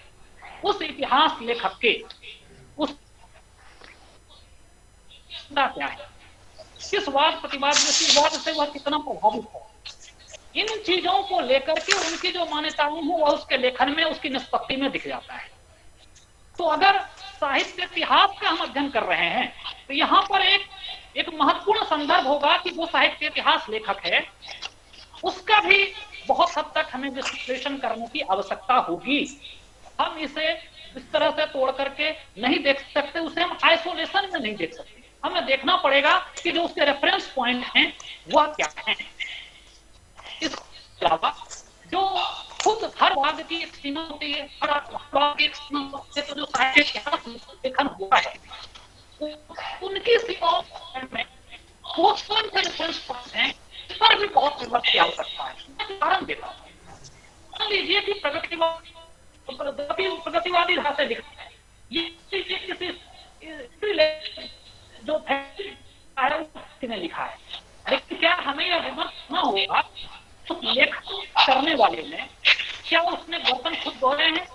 उस इतिहास लेखक के उस क्या है, किस वाद प्रतिवाद से वह कितना प्रभावित है, इन चीजों को लेकर के उनकी जो मान्यताएं हैं वह उसके लेखन में, उसकी निष्पत्ति में दिख जाता है। तो अगर साहित्य इतिहास का हम अध्ययन कर रहे हैं तो यहाँ पर एक महत्वपूर्ण संदर्भ होगा कि जो साहित्य इतिहास लेखक है उसका भी बहुत हद तक हमें विश्लेषण करने की आवश्यकता होगी। हम इसे इस तरह से तोड़ करके नहीं देख सकते, उसे हम आइसोलेशन में नहीं देख सकते। हमें देखना पड़ेगा कि जो उसके रेफरेंस पॉइंट हैं वह क्या हैं। इसके अलावा जो खुद हर वाद की एक सीमा होती है, हर वाद की एक सीमा होती है, तो जो साहित्य इतिहास लेखन हुआ है उनकी सीमाओं में वो स्वयं से रेफरेंस पॉइंट हैं, इस पर भी बहुत विमर्श की आवश्यकता है। मैं उदाहरण देता हूँ। मान लीजिए कि प्रगतिवादी धारा लिखते हैं, ये किसी जो ने लिखा है, लेकिन क्या हमें यह विमर्श न होगा तो लेखन करने वाले ने क्या उसने बर्तन खुद धोए हैं,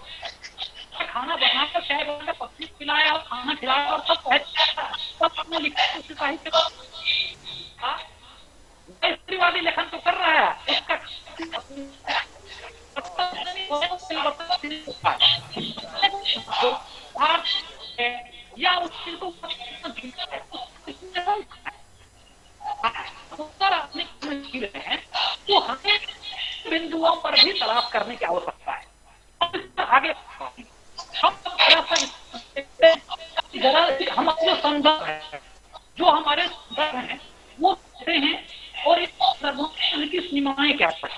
खाना बनाकर चाय बनाकर पत्नी पिलाया और खाना खिलाया और सब अपने लिखा उस साहित्य को स्त्रीवादी लेखन तो कर रहा है, उसका या उस चीज को हैं, तो हमें बिंदुओं पर भी तलाश करने की आवश्यकता है। आगे हम जरा हमारे जो संदर्भ है, जो हमारे संदर्भ हैं वो कहते हैं और इस संदर्भों की सीमाएं क्या है।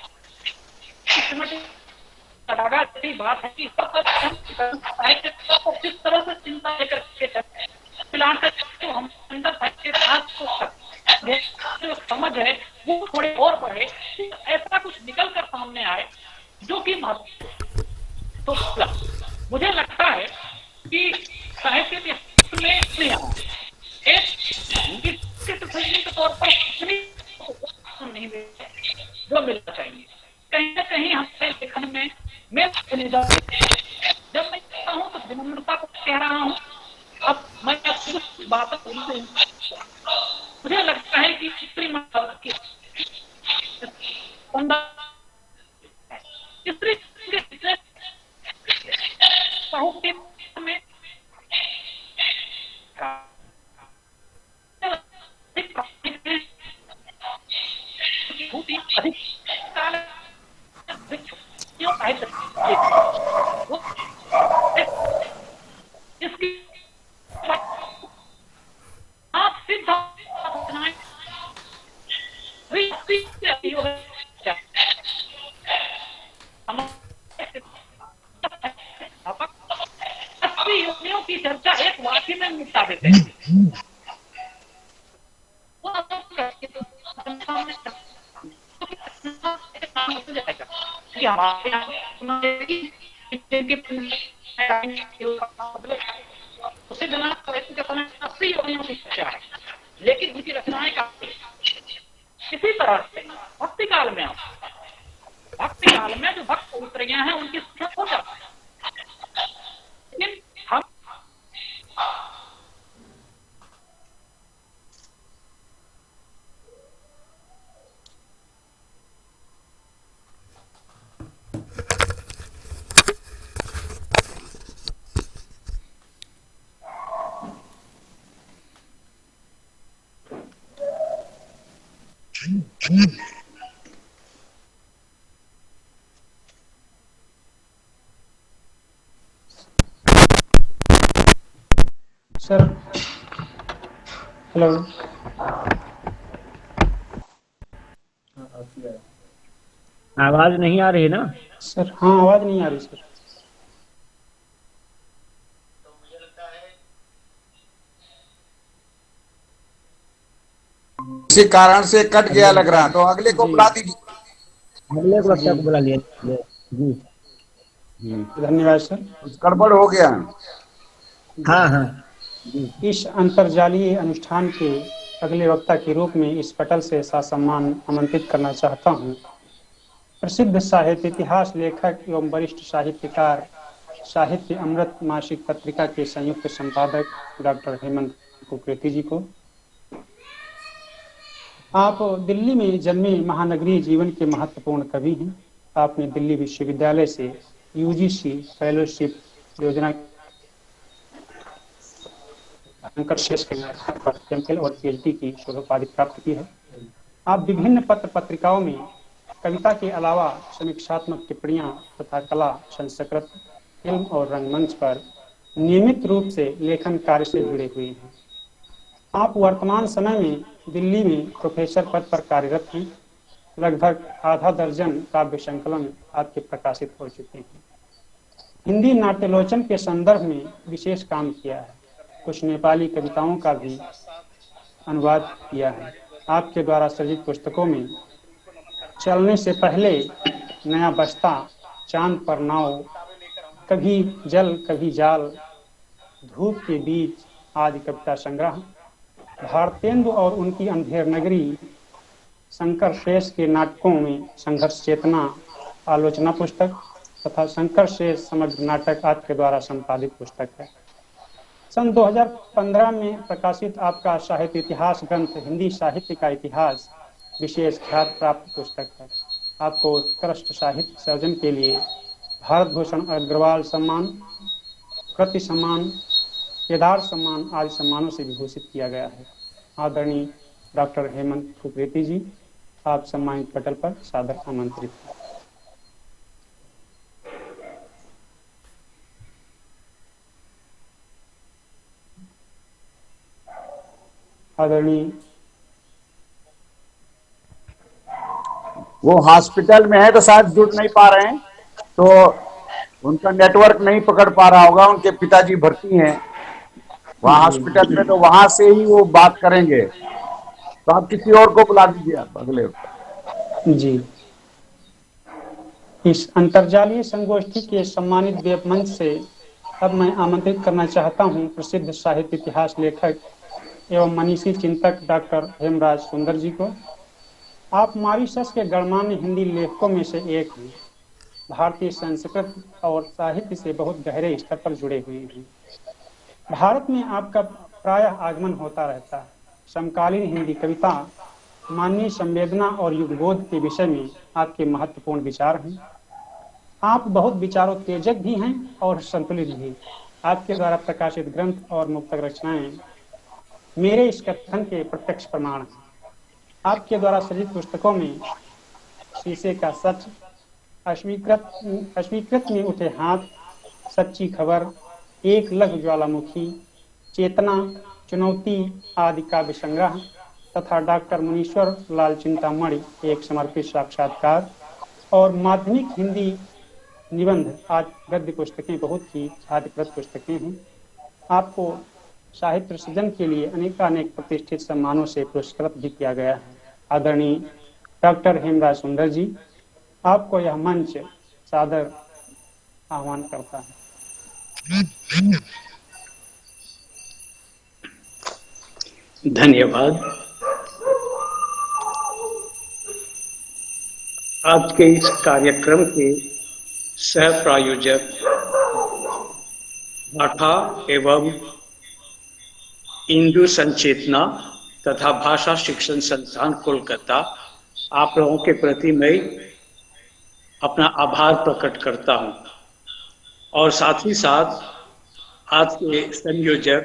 बात है कि साहित्य को किस तरह से चिंता लेकर के चलते तो हम अंदर साहित्य जो समझ है वो थोड़े और बढ़े, ऐसा कुछ निकल कर सामने आए जो कि महत्व। तो मुझे लगता है कि साहित्य में के तौर पर नहीं जो मिलना चाहिए, कहीं न कहीं हमारे लेखन में मैं जब मैं कहता हूँ तो विनम्रता को कह रहा हूँ। अब मैं बात मुझे लगता है कि स्त्री साहित्य में इसकी आप सिद्ध योजनाओं की चर्चा एक वाक्य में निपटा देते हैं। हमारे है, लेकिन उनकी रचनाएं काफी इसी तरह से भक्ति काल में जो भक्त पवित्रियां हैं उनकी संख्या हो जाती है। लेकिन हम सर हेलो, आवाज नहीं आ रही ना सर? हाँ, आवाज नहीं आ रही सर। किसी कारण से कट गया लग रहा, तो अगले को बुला दीजिए। अगले को बच्चा को बुला लिया जी। धन्यवाद सर। कुछ गड़बड़ हो गया। हाँ हाँ इस अंतरजालीय अनुष्ठान के अगले वक्ता के रूप में इस पटल से ससम्मान आमंत्रित करना चाहता हूँ प्रसिद्ध साहित्य इतिहास लेखक एवं वरिष्ठ साहित्यकार, साहित्य अमृत मासिक पत्रिका के संयुक्त संपादक डॉक्टर हेमंत कुकरेती जी को। आप दिल्ली में जन्मे महानगरीय जीवन के महत्वपूर्ण कवि हैं। आपने दिल्ली विश्वविद्यालय से यूजीसी फेलोशिप योजना शेष के पर एमफिल और पीएचडी की शोधोपाधि प्राप्त की है। आप विभिन्न पत्र पत्रिकाओं में कविता के अलावा समीक्षात्मक टिप्पणियां तथा कला, संस्कृत, फिल्म और रंगमंच पर नियमित रूप से लेखन कार्य से जुड़े हुए हैं। आप वर्तमान समय में दिल्ली में प्रोफेसर पद पर कार्यरत हैं। लगभग आधा दर्जन काव्य संकलन आपके प्रकाशित हो चुके हैं। हिंदी नाट्यलोचन के संदर्भ में विशेष काम किया है। कुछ नेपाली कविताओं का भी अनुवाद किया है। आपके द्वारा सृजित पुस्तकों में चलने से पहले, नया बस्ता, चांद पर नाव, कभी जल कभी जाल, धूप के बीच आदि कविता संग्रह, भारतेंदु और उनकी अंधेर नगरी, शंकर शेष के नाटकों में संघर्ष चेतना आलोचना पुस्तक तथा शंकर शेष समग्र नाटक आपके द्वारा संपादित पुस्तक है। सन 2015 में प्रकाशित आपका साहित्य इतिहास ग्रंथ हिंदी साहित्य का इतिहास विशेष ख्याति प्राप्त पुस्तक है। आपको उत्कृष्ट साहित्य सर्जन के लिए भारत भूषण अग्रवाल सम्मान, कृति सम्मान, केदार सम्मान आदि सम्मानों से विभूषित किया गया है। आदरणीय डॉक्टर हेमंत कुकरेती जी, आप सम्मानित पटल पर सादर आमंत्रित हैं। आदरणीय वो हॉस्पिटल में है तो शायद जुड़ नहीं पा रहे हैं, तो उनका नेटवर्क नहीं पकड़ पा रहा होगा। उनके पिताजी भर्ती हैं वहाँ हॉस्पिटल में, तो वहां से ही वो बात करेंगे। तो आप किसी और को बुला दीजिए आप अगले। जी, इस अंतर्जालीय संगोष्ठी के सम्मानित वेब मंच से अब मैं आमंत्रित करना चाहता हूं प्रसिद्ध साहित्य इतिहास लेखक एवं मनीषी चिंतक डॉक्टर हेमराज सुंदर जी को। आप मॉरिशस के गणमान्य हिंदी लेखकों में से एक हैं। भारतीय संस्कृत और साहित्य से बहुत गहरे स्तर पर जुड़े हुए हैं। भारत में आपका प्रायः आगमन होता रहता है। समकालीन हिंदी कविता, मानवीय संवेदना और युगबोध के विषय में आपके महत्वपूर्ण विचार हैं। आप बहुत विचारोत्तेजक भी हैं और संतुलित भी। आपके द्वारा प्रकाशित ग्रंथ और मुक्तक रचनाएं मेरे इस कथन के प्रत्यक्ष प्रमाण हैं। आपके द्वारा सृजित पुस्तकों में शीशे का सच, अश्वीकृत में उठे हाथ, सच्ची खबर, एक लघु ज्वालामुखी, चेतना, चुनौती आदि काव्य संग्रह तथा डॉक्टर मुनीश्वर लाल चिंतामणि एक समर्पित साक्षात्कार और माध्यमिक हिंदी निबंध आज गद्य पुस्तकें बहुत ही ख्यातिप्रद पुस्तकें हैं। आपको साहित्य सृजन के लिए अनेक प्रतिष्ठित सम्मानों से पुरस्कृत भी किया गया है। आदरणीय डॉक्टर हेमराज सुंदर जी, आपको यह मंच सादर आह्वान करता है। धन्यवाद। आज के इस कार्यक्रम के सह प्रायोजक भाठा एवं इंदु संचेतना तथा भाषा शिक्षण संस्थान कोलकाता, आप लोगों के प्रति मैं अपना आभार प्रकट करता हूं। और साथ ही साथ आज के संयोजक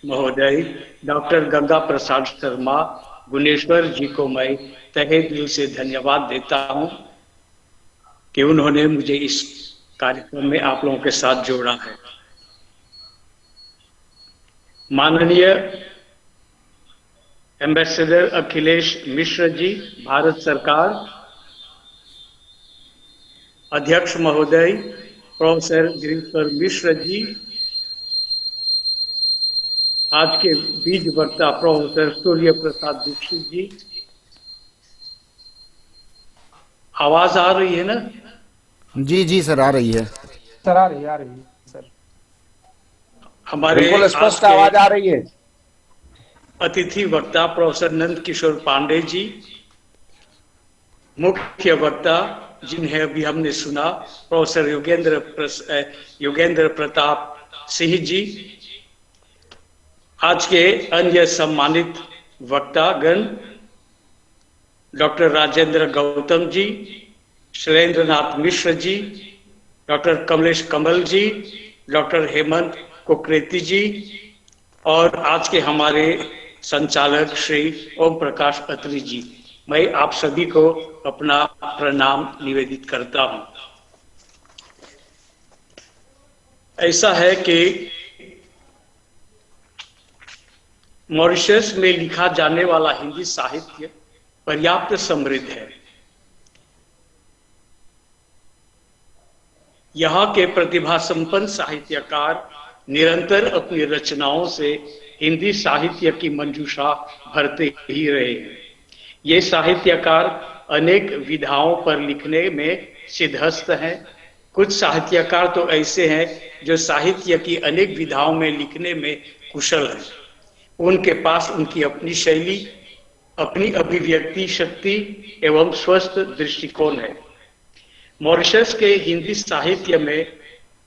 महोदय डॉक्टर गंगा प्रसाद शर्मा गुनेश्वर जी को मैं तहे दिल से धन्यवाद देता हूं कि उन्होंने मुझे इस कार्यक्रम में आप लोगों के साथ जोड़ा है। माननीय एम्बेसडर अखिलेश मिश्र जी, भारत सरकार, अध्यक्ष महोदय प्रोफेसर गिरीश्वर मिश्र जी, आज के बीज वक्ता प्रोफेसर सूर्य प्रसाद दीक्षित जी। आवाज आ रही है ना? जी सर, आ रही है सर, आ रही है सर। हमारे बिल्कुल स्पष्ट आवाज आ रही है। अतिथि वक्ता प्रोफेसर नंद किशोर पांडे जी, मुख्य वक्ता जिन्हें अभी हमने सुना प्रोफेसर योगेंद्र प्रताप सिंह जी, आज के अन्य सम्मानित वक्तागण डॉक्टर राजेंद्र गौतम जी, शैलेंद्रनाथ मिश्र जी, डॉक्टर कमलेश कमल जी, डॉक्टर हेमंत कुकरेती जी और आज के हमारे संचालक श्री ओम प्रकाश अत्री जी, मैं आप सभी को अपना प्रणाम निवेदित करता हूं। ऐसा है कि मॉरिशस में लिखा जाने वाला हिंदी साहित्य पर्याप्त समृद्ध है। यहाँ के प्रतिभा संपन्न साहित्यकार निरंतर अपनी रचनाओं से हिंदी साहित्य की मंजूषा भरते ही रहे हैं। ये साहित्यकार अनेक विधाओं पर लिखने में सिद्धहस्त हैं। कुछ साहित्यकार तो ऐसे हैं जो साहित्य की अनेक विधाओं में लिखने में कुशल हैं। उनके पास उनकी अपनी शैली, अपनी अभिव्यक्ति शक्ति एवं स्वस्थ दृष्टिकोण है। मॉरिशस के हिंदी साहित्य में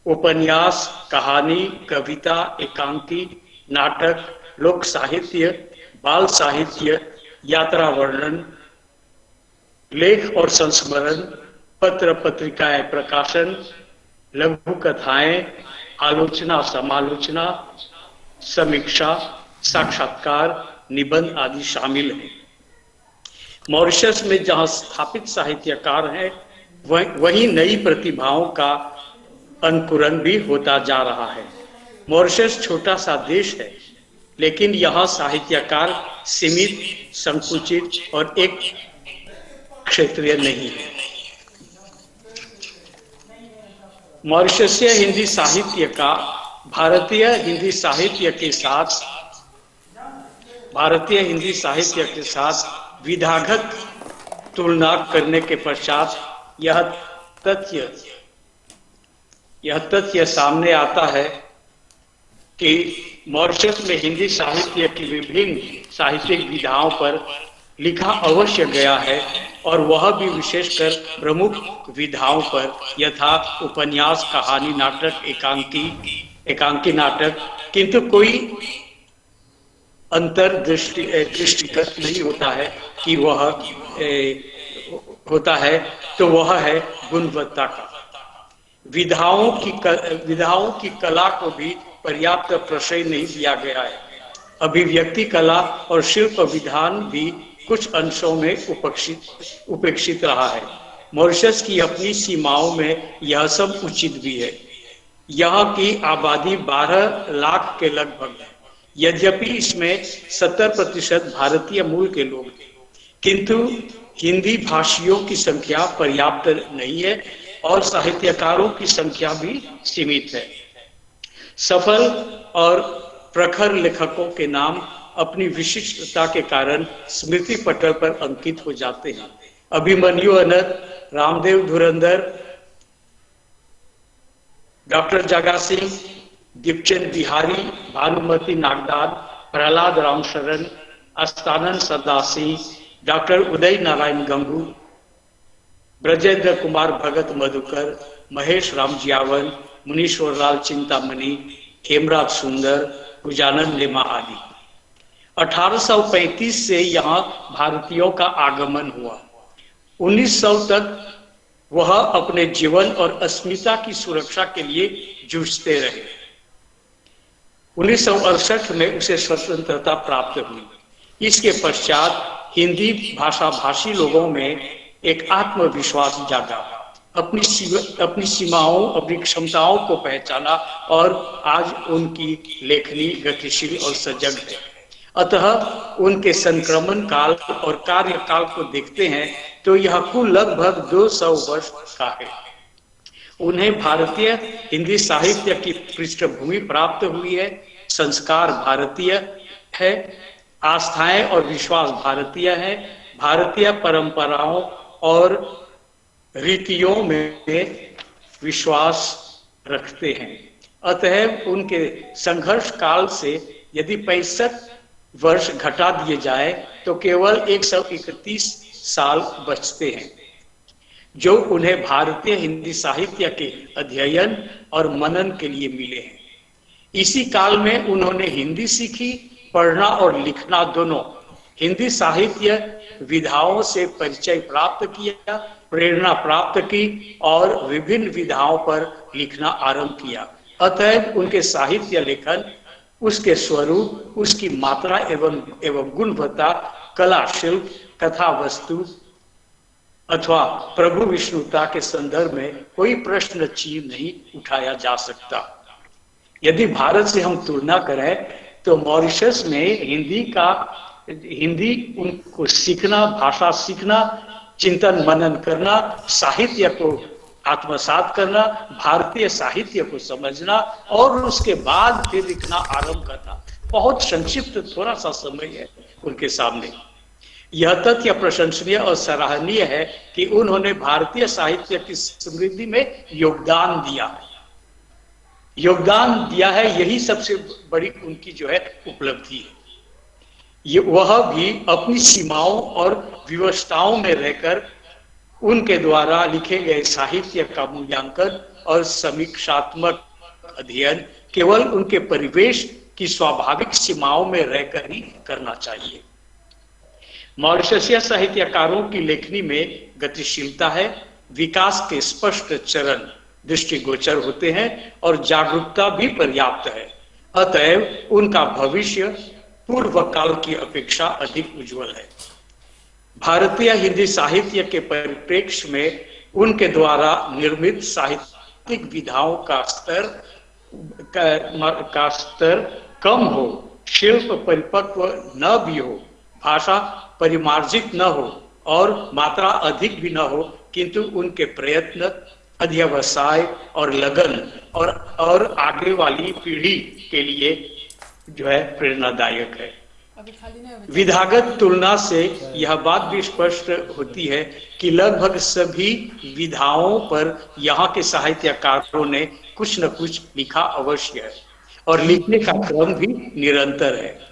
उपन्यास, कहानी, कविता, एकांकी, नाटक, लोक साहित्य, बाल साहित्य, यात्रा वर्णन, लेख और संस्मरण, पत्र पत्रिकाएं प्रकाशन, लघु कथाएं, आलोचना समालोचना, समीक्षा, साक्षात्कार, निबंध आदि शामिल हैं। मॉरिशस में जहां स्थापित साहित्यकार हैं, वहीं नई प्रतिभाओं का अंकुरन भी होता जा रहा है। मॉरिशस छोटा सा देश है, लेकिन यहाँ साहित्यकार सीमित, संकुचित और एक क्षेत्रीय नहीं है। मॉरिशसीय हिंदी साहित्य का भारतीय हिंदी साहित्य के साथ विधागत तुलना करने के पश्चात यह तथ्य सामने आता है कि मॉरिशस में हिंदी साहित्य की विभिन्न साहित्यिक विधाओं पर लिखा अवश्य गया है, और वह भी विशेषकर प्रमुख विधाओं पर, यथा उपन्यास, कहानी, नाटक, एकांकी नाटक, किंतु कोई दृष्टिगत नहीं होता है कि वह होता है, तो वह है गुणवत्ता का। विधाओं की कला को भी पर्याप्त प्रश्रय नहीं दिया गया है। अभिव्यक्ति कला और शिल्प विधान भी कुछ अंशों में उपेक्षित रहा है। मॉरिशस की अपनी सीमाओं में यह सब उचित भी है। यहाँ की आबादी 12 लाख के लगभग है। यद्यपि इसमें 70% भारतीय मूल के लोग हैं, किंतु हिंदी भाषियों की संख्या पर्याप्त नहीं है और साहित्यकारों की संख्या भी सीमित है। सफल और प्रखर लेखकों के नाम अपनी विशिष्टता के कारण स्मृति पटल पर अंकित हो जाते हैं। अभिमन्यु अनंत, रामदेव धुरंधर, डॉक्टर जगा सिंह, दीपचंद बिहारी, भानुमति नागदान, प्रहलाद रामशरण, अस्तानंद सदासिंह, डॉक्टर उदय नारायण गंगू, ब्रजेंद्र कुमार भगत मधुकर, महेश राम जियावन, मुनीश्वर लाल चिंतामणि, हेमराज सुंदर, गुजानंद लेमा आदि। 1835 से यहाँ भारतीयों का आगमन हुआ। 1900 तक वह अपने जीवन और अस्मिता की सुरक्षा के लिए जूझते रहे। 1968 में उसे स्वतंत्रता प्राप्त हुई। इसके पश्चात हिंदी भाषा भाषी लोगों में एक आत्मविश्वास जागा, अपनी सीमाओं, अपनी क्षमताओं को पहचाना और आज उनकी लेखनी गतिशील और सजग है। अतः उनके संक्रमण काल और कार्यकाल को देखते हैं तो यह कुल लगभग 200 वर्ष का है। उन्हें भारतीय हिंदी साहित्य की पृष्ठभूमि प्राप्त हुई है। संस्कार भारतीय है, आस्थाएं और विश्वास भारतीय है, भारतीय परंपराओं और रीतियों में विश्वास रखते हैं। अतः उनके संघर्ष काल से यदि 65 वर्ष घटा दिए जाए तो केवल 131 साल बचते हैं, जो उन्हें भारतीय हिंदी साहित्य के अध्ययन और मनन के लिए मिले हैं। इसी काल में उन्होंने हिंदी सीखी, पढ़ना और लिखना दोनों, हिंदी साहित्य विधाओं से परिचय प्राप्त किया, प्रेरणा प्राप्त की और विभिन्न विधाओं पर लिखना आरंभ किया। अतः उनके साहित्य लेखन, उसके स्वरूप, उसकी मात्रा एवं गुणवत्ता, कला शिल्प, कथा वस्तु अथवा प्रभु विष्णुता के संदर्भ में कोई प्रश्न चिन्ह नहीं उठाया जा सकता। यदि भारत से हम तुलना करें तो मॉरिशस में हिंदी उनको सीखना, भाषा सीखना, चिंतन मनन करना, साहित्य को आत्मसात करना, भारतीय साहित्य को समझना और उसके बाद फिर लिखना आरंभ करना। बहुत संक्षिप्त थोड़ा सा समय है उनके सामने। यह तथ्य प्रशंसनीय और सराहनीय है कि उन्होंने भारतीय साहित्य की समृद्धि में योगदान दिया है। यही सबसे बड़ी उनकी जो है उपलब्धि है। ये वह भी अपनी सीमाओं और विवशताओं में रहकर उनके द्वारा लिखे गए साहित्य का मूल्यांकन और समीक्षात्मक अध्ययन केवल उनके परिवेश की स्वाभाविक सीमाओं में रहकर ही करना चाहिए। मॉरिशसीय साहित्यकारों की लेखनी में गतिशीलता है, विकास के स्पष्ट चरण दृष्टिगोचर होते हैं और जागरूकता भी पर्याप्त है। अतएव उनका भविष्य पूर्व काल की अपेक्षा अधिक उज्जवल है। भारतीय हिंदी साहित्य के परिप्रेक्ष्य में उनके द्वारा निर्मित साहित्यिक विधाओं का स्तर कम हो, शिल्प परिपक्व न भी हो, भाषा परिमार्जित न हो और मात्रा अधिक भी न हो, किंतु उनके प्रयत्न, अध्यवसाय और लगन और आगे वाली पीढ़ी के लिए जो है प्रेरणादायक है। विधागत तुलना से यह बात भी स्पष्ट होती है कि लगभग सभी विधाओं पर यहाँ के साहित्यकारों ने कुछ न कुछ लिखा अवश्य है और लिखने का क्रम भी निरंतर है।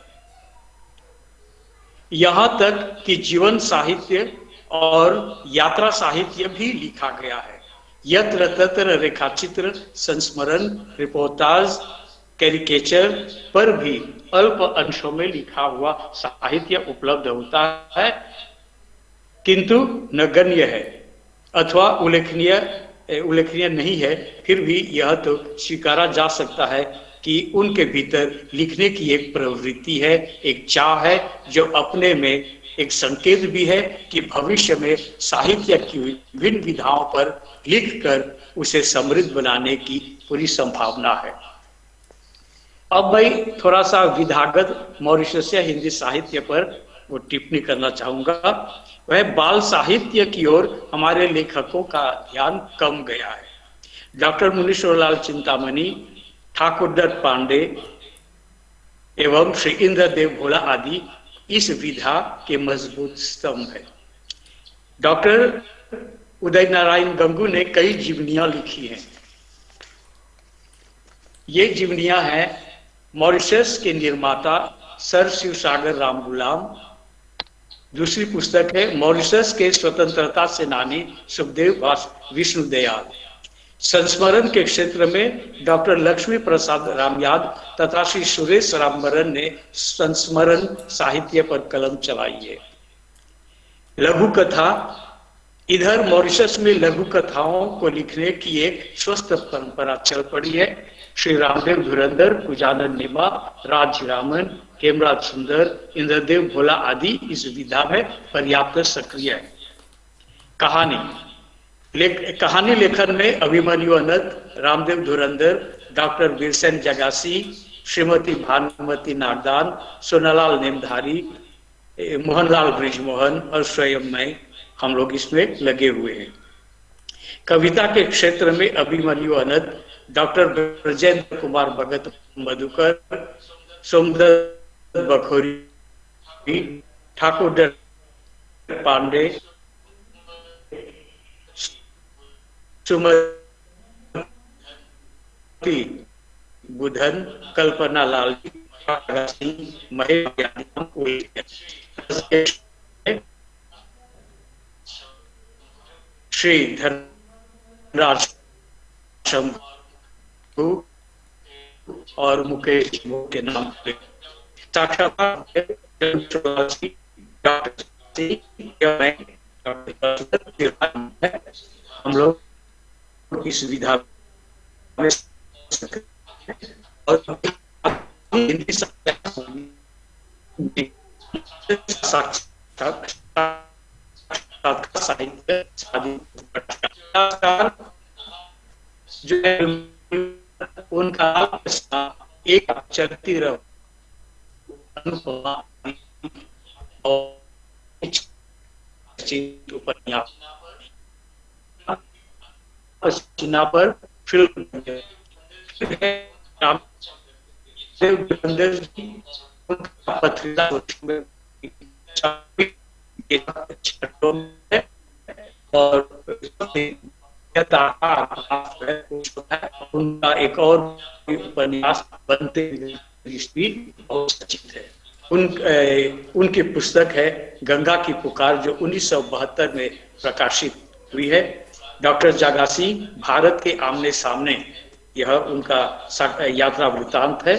यहाँ तक कि जीवन साहित्य और यात्रा साहित्य भी लिखा गया है। यत्र तत्र रेखाचित्र, संस्मरण, रिपोर्टाज, कैरिकेचर पर भी अल्प अंशों में लिखा हुआ साहित्य उपलब्ध होता है, किंतु नगण्य है अथवा उल्लेखनीय नहीं है। फिर भी यह तो स्वीकारा जा सकता है कि उनके भीतर लिखने की एक प्रवृत्ति है, एक चाह है, जो अपने में एक संकेत भी है कि भविष्य में साहित्य की विभिन्न विधाओं पर लिखकर उसे समृद्ध बनाने की पूरी संभावना है। अब मैं थोड़ा सा विधागत मॉरिशसीय हिंदी साहित्य पर वो टिप्पणी करना चाहूंगा। वह बाल साहित्य की ओर हमारे लेखकों का ध्यान कम गया है। डॉक्टर मुनीश्वरलाल चिंतामणि, ठाकुर दत्त पांडे एवं श्री इंद्रदेव भोला आदि इस विधा के मजबूत स्तंभ है। डॉक्टर उदय नारायण गंगू ने कई जीवनियां लिखी हैं। ये जीवनियां हैं मॉरिशस के निर्माता सर शिवसागर राम गुलाम। दूसरी पुस्तक है मॉरिशस के स्वतंत्रता सेनानी सुखदेव विष्णु दयाल। संस्मरण के क्षेत्र में डॉक्टर लक्ष्मी प्रसाद रामयाद तथा श्री सुरेश रामबरन ने संस्मरण साहित्य पर कलम चलाई है। लघु कथा, इधर मॉरिशस में लघु कथाओं को लिखने की एक स्वस्थ परंपरा चल पड़ी है। श्री रामदेव धुरंधर, कुजानंद निमा, राज रामन, हेमराज सुंदर, इंद्रदेव भोला आदि इस विधा में पर्याप्त सक्रिय है। कहानी लेखन में अभिमन्यु अनंत, रामदेव धुरंधर, डॉक्टर वीरसेन जगासी, श्रीमती भानुमती नागदान, सोनालाल नेमधारी, मोहनलाल ब्रिजमोहन और स्वयं मैं, हम लोग इसमें लगे हुए हैं। कविता के क्षेत्र में अभिमन्यु अनंत, डॉक्टर ब्रजेंद्र कुमार भगत मधुकर, सोमदत्त बखोरी, ठाकुर दत्त पांडे, सुमति बुधन, कल्पना लाल, श्री धनराज शंभू और मुकेश के नाम पे साक्षात्कार हम लोग इस विधा में और हिंदी साहित्य जो है उनका एक चलती अनुपमा और उपन्यास पसीना पर फिल्म पथरीला और उनका एक और उपन्यास बनते बहुत सचित है। उनकी पुस्तक है गंगा की पुकार, जो 1972 में प्रकाशित हुई है। डॉक्टर जागासी भारत के आमने सामने, यह उनका यात्रा वृत्तांत है।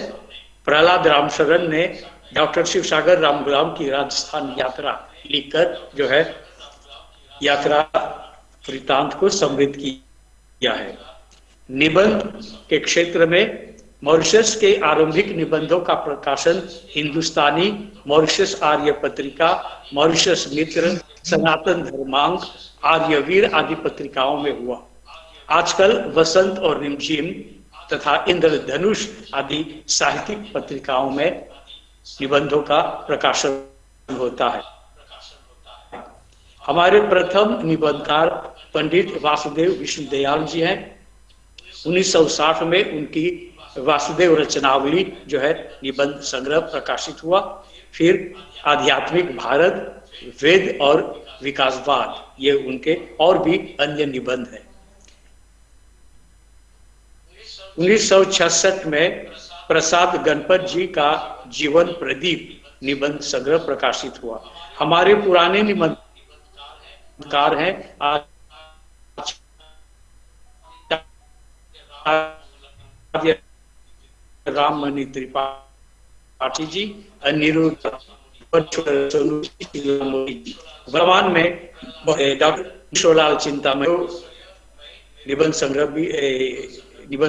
प्रहलाद रामशरण ने डॉक्टर शिवसागर रामगुलाम की राजस्थान यात्रा लिखकर जो है यात्रा वृत्तांत को समृद्ध किया है। निबंध के क्षेत्र में मॉरिशस के आरंभिक निबंधों का प्रकाशन हिंदुस्तानी, मॉरिशस आर्य पत्रिका, मॉरिशस मित्र, सनातन धर्मांक, आर्यवीर आदि पत्रिकाओं में हुआ। आजकल वसंत और रिमझिम तथा इंद्रधनुष आदि साहित्यिक पत्रिकाओं में निबंधों का प्रकाशन होता है। हमारे प्रथम निबंधकार पंडित वासुदेव विष्णुदयाल जी हैं। 1960 में उनकी वासुदेव रचनावली जो है निबंध संग्रह प्रकाशित हुआ। फिर आध्यात्मिक भारत, वेद और विकासवाद, ये उनके और भी अन्य निबंध हैं। 1966 में प्रसाद गणपत जी का जीवन प्रदीप निबंध संग्रह प्रकाशित हुआ। हमारे पुराने निबंधकार हैं राममणि त्रिपाठी जी, अनिरुद्ध वर्तमान में डॉक्टर किशोरलाल चिंतामणि निबंध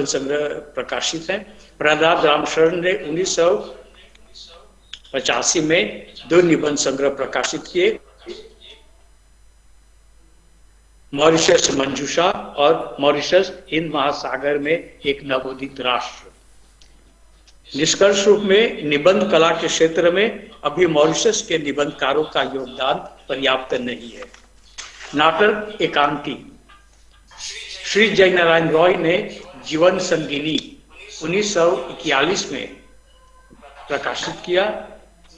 संग्रह प्रकाशित है। प्रहलाद रामशरण ने 1985 में 2 निबंध संग्रह प्रकाशित किए, मॉरिशस मंजूषा और मॉरिशस हिंद महासागर में एक नवोदित राष्ट्र। निष्कर्ष रूप में निबंध कला के क्षेत्र में अभी मॉरिशस के निबंधकारों का योगदान पर्याप्त नहीं है। नाटक एकांकी, श्री जयनारायण रॉय ने जीवन संगिनी 1941 में प्रकाशित किया,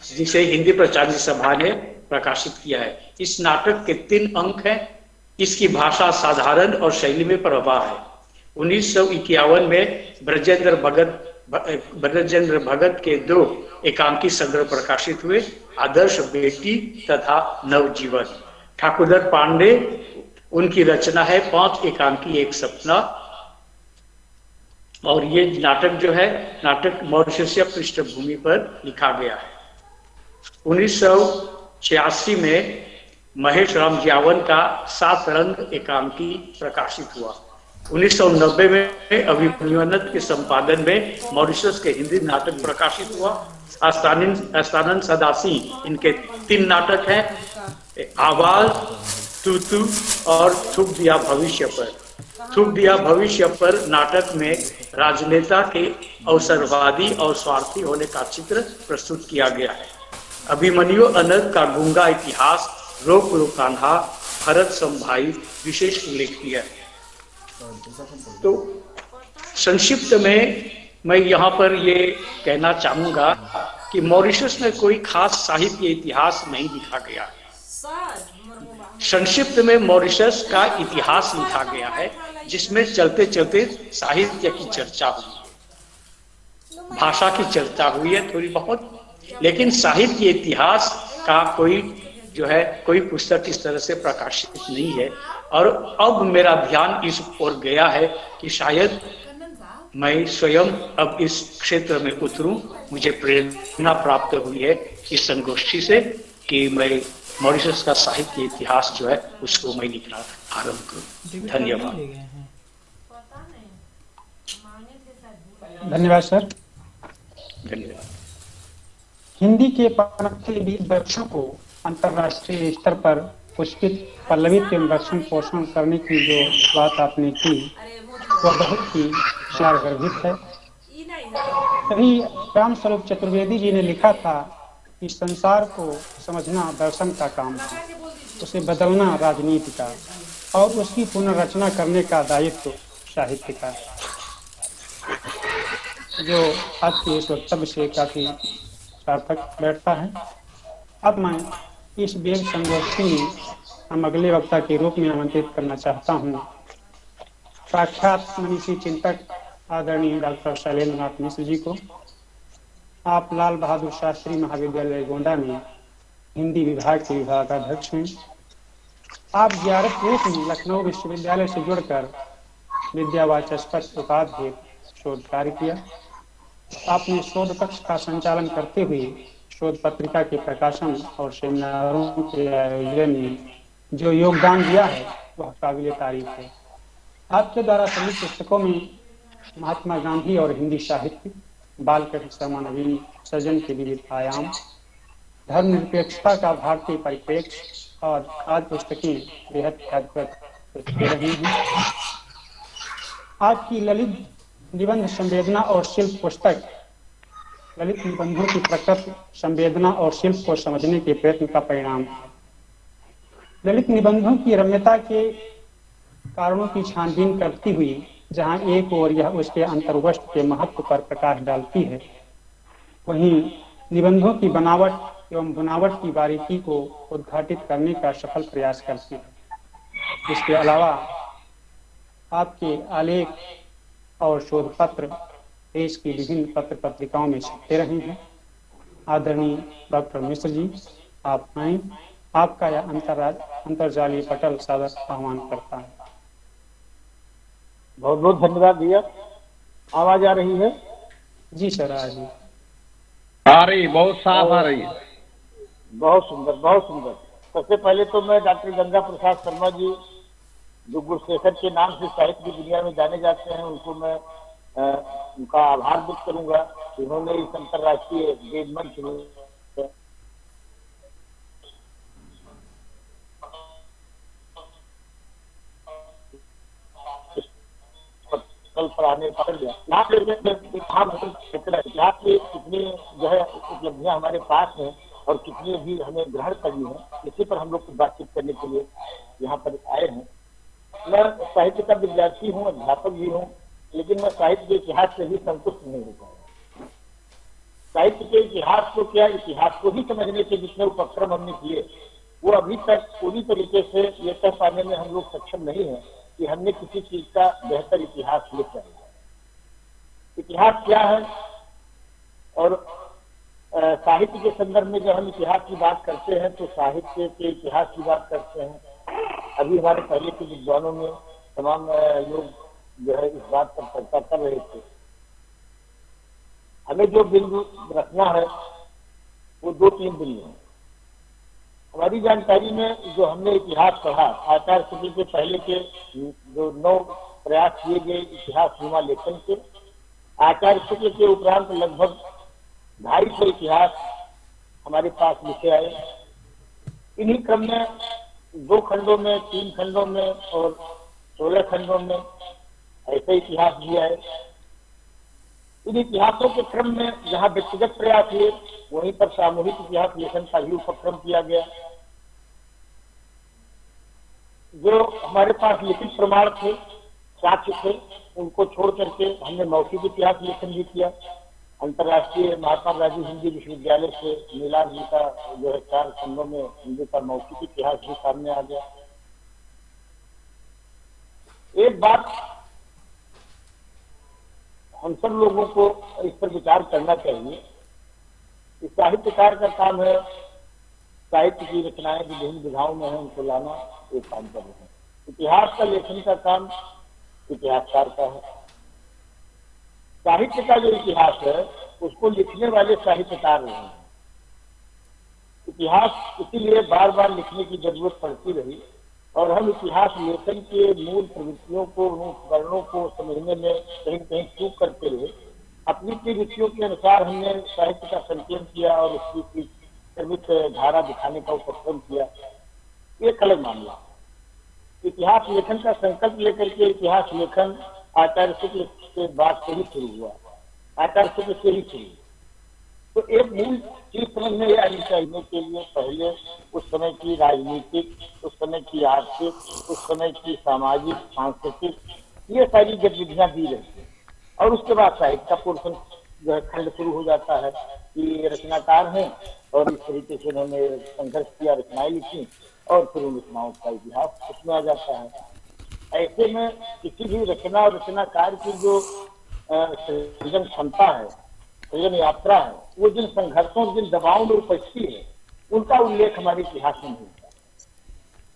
जिसे हिंदी प्रचारित सभा ने प्रकाशित किया है। इस नाटक के 3 अंक हैं। इसकी भाषा साधारण और शैली में प्रवाह है। 1951 में ब्रजेंद्र भगत के 2 एकांकी संग्रह प्रकाशित हुए, आदर्श बेटी तथा नवजीवन। ठाकुरदत्त पांडे, उनकी रचना है 5 एकांकी एक सपना, और ये नाटक जो है नाटक मॉरिशसीय पृष्ठभूमि पर लिखा गया है। 1986 में महेश राम जावन का 7 रंग एकांकी प्रकाशित हुआ। 1990 में अभिमन्युनंद के संपादन में मॉरिशस के हिंदी नाटक प्रकाशित हुआ। आस्थानंद सदासी, इनके 3 नाटक हैं, आवाज, तूतू और थूक दिया भविष्य पर। थूक दिया भविष्य पर नाटक में राजनेता के अवसरवादी और स्वार्थी होने का चित्र प्रस्तुत किया गया है। अभिमन्यु अनंत का गूंगा इतिहास, रोक रो कान्हा, भरत संभाई विशेष उल्लेख किया है। तो संक्षिप्त में मैं यहाँ पर ये कहना चाहूंगा कि मॉरिशस में कोई खास साहित्य इतिहास नहीं लिखा गया है। संक्षिप्त में मॉरिशस का इतिहास लिखा गया है, जिसमें चलते चलते साहित्य की चर्चा हुई है, भाषा की चर्चा हुई है थोड़ी बहुत, लेकिन साहित्य इतिहास का कोई पुस्तक इस तरह से प्रकाशित नहीं है। और अब मेरा ध्यान इस ओर गया है कि शायद मैं स्वयं अब इस क्षेत्र में उतरूं। मुझे प्रेरणा प्राप्त हुई है इस संगोष्ठी से कि मैं मॉरिशस का साहित्य इतिहास जो है उसको मैं लिखना आरंभ करूं। धन्यवाद। धन्यवाद सर। धन्यवाद। हिंदी के पनपते वीर वृक्षों को अंतर्राष्ट्रीय स्तर पर पुष्पित पल्लवित एवं रक्षण पोषण करने की जो बात आपने की वह बहुत ही श्लाघ्यगर्भित है। तभी रामस्वरूप चतुर्वेदी जी ने लिखा था कि संसार को समझना दर्शन का काम है, उसे बदलना राजनीति का। और उसकी पुनर्रचना करने का दायित्व साहित्य का है, जो आपके इस वक्तव्य से काफी सार्थक बैठता है। अब मैं इस वेब संगोष्ठी में हम अगले वक्ता के रूप में आमंत्रित करना चाहता हूँ प्रख्यात मनीषी चिंतक आदरणीय डॉक्टर शैलेंद्र नाथ मिश्र जी को। आप लाल बहादुर शास्त्री महाविद्यालय गोंडा में हिंदी विभाग के विभागाध्यक्ष हैं। आप जियारत रूप में लखनऊ विश्वविद्यालय से जुड़कर विद्यावाचस्पति उपाधि शोध कार्य किया। आपने शोध कक्ष का संचालन करते हुए शोध पत्रिका के प्रकाशन और सेमिनारों के आयोजन में जो योगदान दिया है वह काबिल तारीफ है। आपके द्वारा सभी पुस्तकों में महात्मा गांधी और हिंदी साहित्य, बाल कवि समानवीन सृजन के विविध आयाम, धर्मनिरपेक्षता का भारतीय परिप्रेक्ष्य और आज पुस्तकें बेहद ख्यातप्रद दे रही हैं। आपकी ललित निबंध संवेदना और शिल्प पुस्तक ललित निबंधों की प्रकृति, संवेदना और शिल्प को समझने के प्रयत्न का परिणाम है। ललित निबंधों की रम्यता के कारणों की छानबीन करती हुई जहां एक ओर यह उसके अंतर्वस्त्र के महत्व पर प्रकाश डालती है, वहीं निबंधों की बनावट एवं बुनावट की बारीकी को उद्घाटित करने का सफल प्रयास करती है। इसके अलावा आपके आलेख और शोध पत्र देश की विभिन्न पत्र पत्रिकाओं में छपते रहे हैं। आदरणीय डॉक्टर मिश्र जी, आप आए, आपका यह अंतरजालीय पटल सादर आह्वान करता है। बहुत बहुत धन्यवाद भैया। आवाज आ रही है? जी सर, आ रही है। आ रही, बहुत साफ आ रही है। बहुत सुंदर, बहुत सुंदर। सबसे पहले तो मैं डॉक्टर गंगा प्रसाद शर्मा जी, जो गुरशेखर के नाम से साहित्य की दुनिया में जाने जाते हैं, उनको मैं उनका आभार व्यक्त करूंगा। इन्होंने इस अंतर्राष्ट्रीय वेद मंच में कल पढ़ाने पकड़ लिया। इतिहास की कितनी जो है उपलब्धियां हमारे पास हैं और कितनी भी हमें ग्रहण करनी है, इसी पर हम लोग बातचीत करने के लिए यहाँ पर आए हैं। मैं साहित्य का विद्यार्थी हूँ, अध्यापक भी हूँ, लेकिन मैं साहित्य के इतिहास से भी संतुष्ट नहीं हो पाया। साहित्य के इतिहास को क्या, इतिहास को ही समझने के जितने उपक्रम हमने किए, वो अभी तक पूरी तरीके से ये कह पाने में हम लोग सक्षम नहीं है कि हमने किसी चीज का बेहतर इतिहास लिखा है। इतिहास क्या है और साहित्य के संदर्भ में जब हम इतिहास की बात करते हैं तो साहित्य के इतिहास की बात करते हैं। अभी हमारे पहले के विद्वानों में तमाम लोग जो है इस बात पर चर्चा कर रहे थे। हमें जो बिंदु रखना है वो 2-3 बिंदु हैं। हमारी जानकारी में जो हमने इतिहास पढ़ा, आचार्य शुक्ल के पहले के जो 9 प्रयास किए गए इतिहास सीमा लेखन के, आचार्य शुक्ल के उपरांत लगभग 250 इतिहास हमारे पास लिखे आए। इन्हीं क्रम में 2 खंडों में, 3 खंडों में और 16 खंडों में ऐसे इतिहास भी आए। इन इतिहासों के क्रम में जहाँ व्यक्तिगत प्रयास हुए, वहीं पर सामूहिक इतिहास लेखन का भी उपक्रम किया गया। जो हमारे पास लिखित प्रमाण थे, साक्ष्य थे, उनको छोड़ करके हमने मौखिक इतिहास लेखन भी किया। अंतर्राष्ट्रीय महात्मा गांधी हिंदी विश्वविद्यालय से मिलान जी का जो है 4 खंडों में हिंदी का मौखिक इतिहास भी सामने आ गया। एक बात हम सब लोगों को इस पर विचार करना चाहिए कि साहित्यकार का काम है साहित्य की रचनाएं विभिन्न विधाओं में है उनको लाना, एक काम कर रहे हैं। इतिहास का लेखन का काम इतिहासकार का है। साहित्य का जो इतिहास है उसको लिखने वाले साहित्यकार रहे हैं। इतिहास इसीलिए बार बार लिखने की जरूरत पड़ती रही और हम इतिहास लेखन के मूल प्रवृत्तियों को, उपकरणों को समझने में कहीं कहीं चूक करते रहे। अपनी रुचियों के अनुसार हमने साहित्य का संचयन किया और उसकी क्रमिक धारा दिखाने का उपक्रम किया, एक अलग मामला। इतिहास लेखन का संकल्प लेकर के इतिहास लेखन आचार्य शुक्ल के बाद से ही शुरू हुआ, आचार्य शुक्ल से ही शुरू। तो एक मूल चीज समझ में आनी चाहिए के लिए पहले उस समय की राजनीतिक, उस समय की आर्थिक, उस समय की सामाजिक, सांस्कृतिक, ये सारी गतिविधियां दी रहती है। और उसके बाद साहित्य का पोर्शन जो है खंड शुरू हो जाता है कि ये रचनाकार हैं और इस तरीके से उन्होंने संघर्ष किया, रचनाएं लिखी, और फिर उन रचनाओं का इतिहास उसमें आ जाता है। ऐसे में किसी भी रचना और रचनाकार की जो सृजन क्षमता है, सृजन यात्रा है, वो जिन संघर्षों, जिन दबावों में उपस्थित है, उनका उल्लेख हमारे इतिहास में नहीं होता।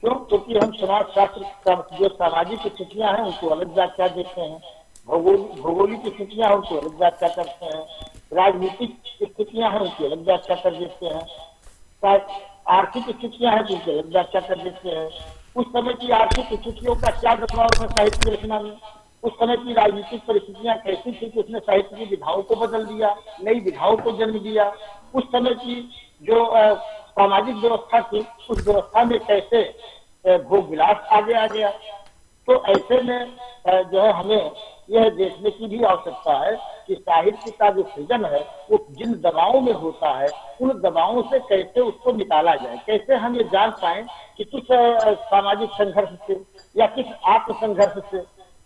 क्यों? क्योंकि हम समाज शास्त्र जो सामाजिक स्थितियां हैं उनको अलग व्याख्या देते हैं, भौगोलिक स्थितियां हैं उनको अलग व्याख्या करते हैं, राजनीतिक स्थितियां हैं उनकी अलग व्याख्या कर देते हैं, आर्थिक स्थितियां हैं उनकी अलग व्याख्या कर देते हैं। उस समय की आर्थिक स्थितियों का क्या बदलाव है साहित्य रचना में, उस समय की राजनीतिक परिस्थितियां कैसी थी कि उसने साहित्य की विधाओं को बदल दिया, नई विधाओं को जन्म दिया। उस समय की जो सामाजिक व्यवस्था थी, उस व्यवस्था में कैसे भोग विलास आगे आ गया। तो ऐसे में जो है हमें यह देखने की भी आवश्यकता है कि साहित्य का जो सृजन है वो जिन दबावों में होता है, उन दबावों से कैसे उसको निकाला जाए, कैसे हम ये जान पाए कि किस सामाजिक संघर्ष से या किस आत्म संघर्ष से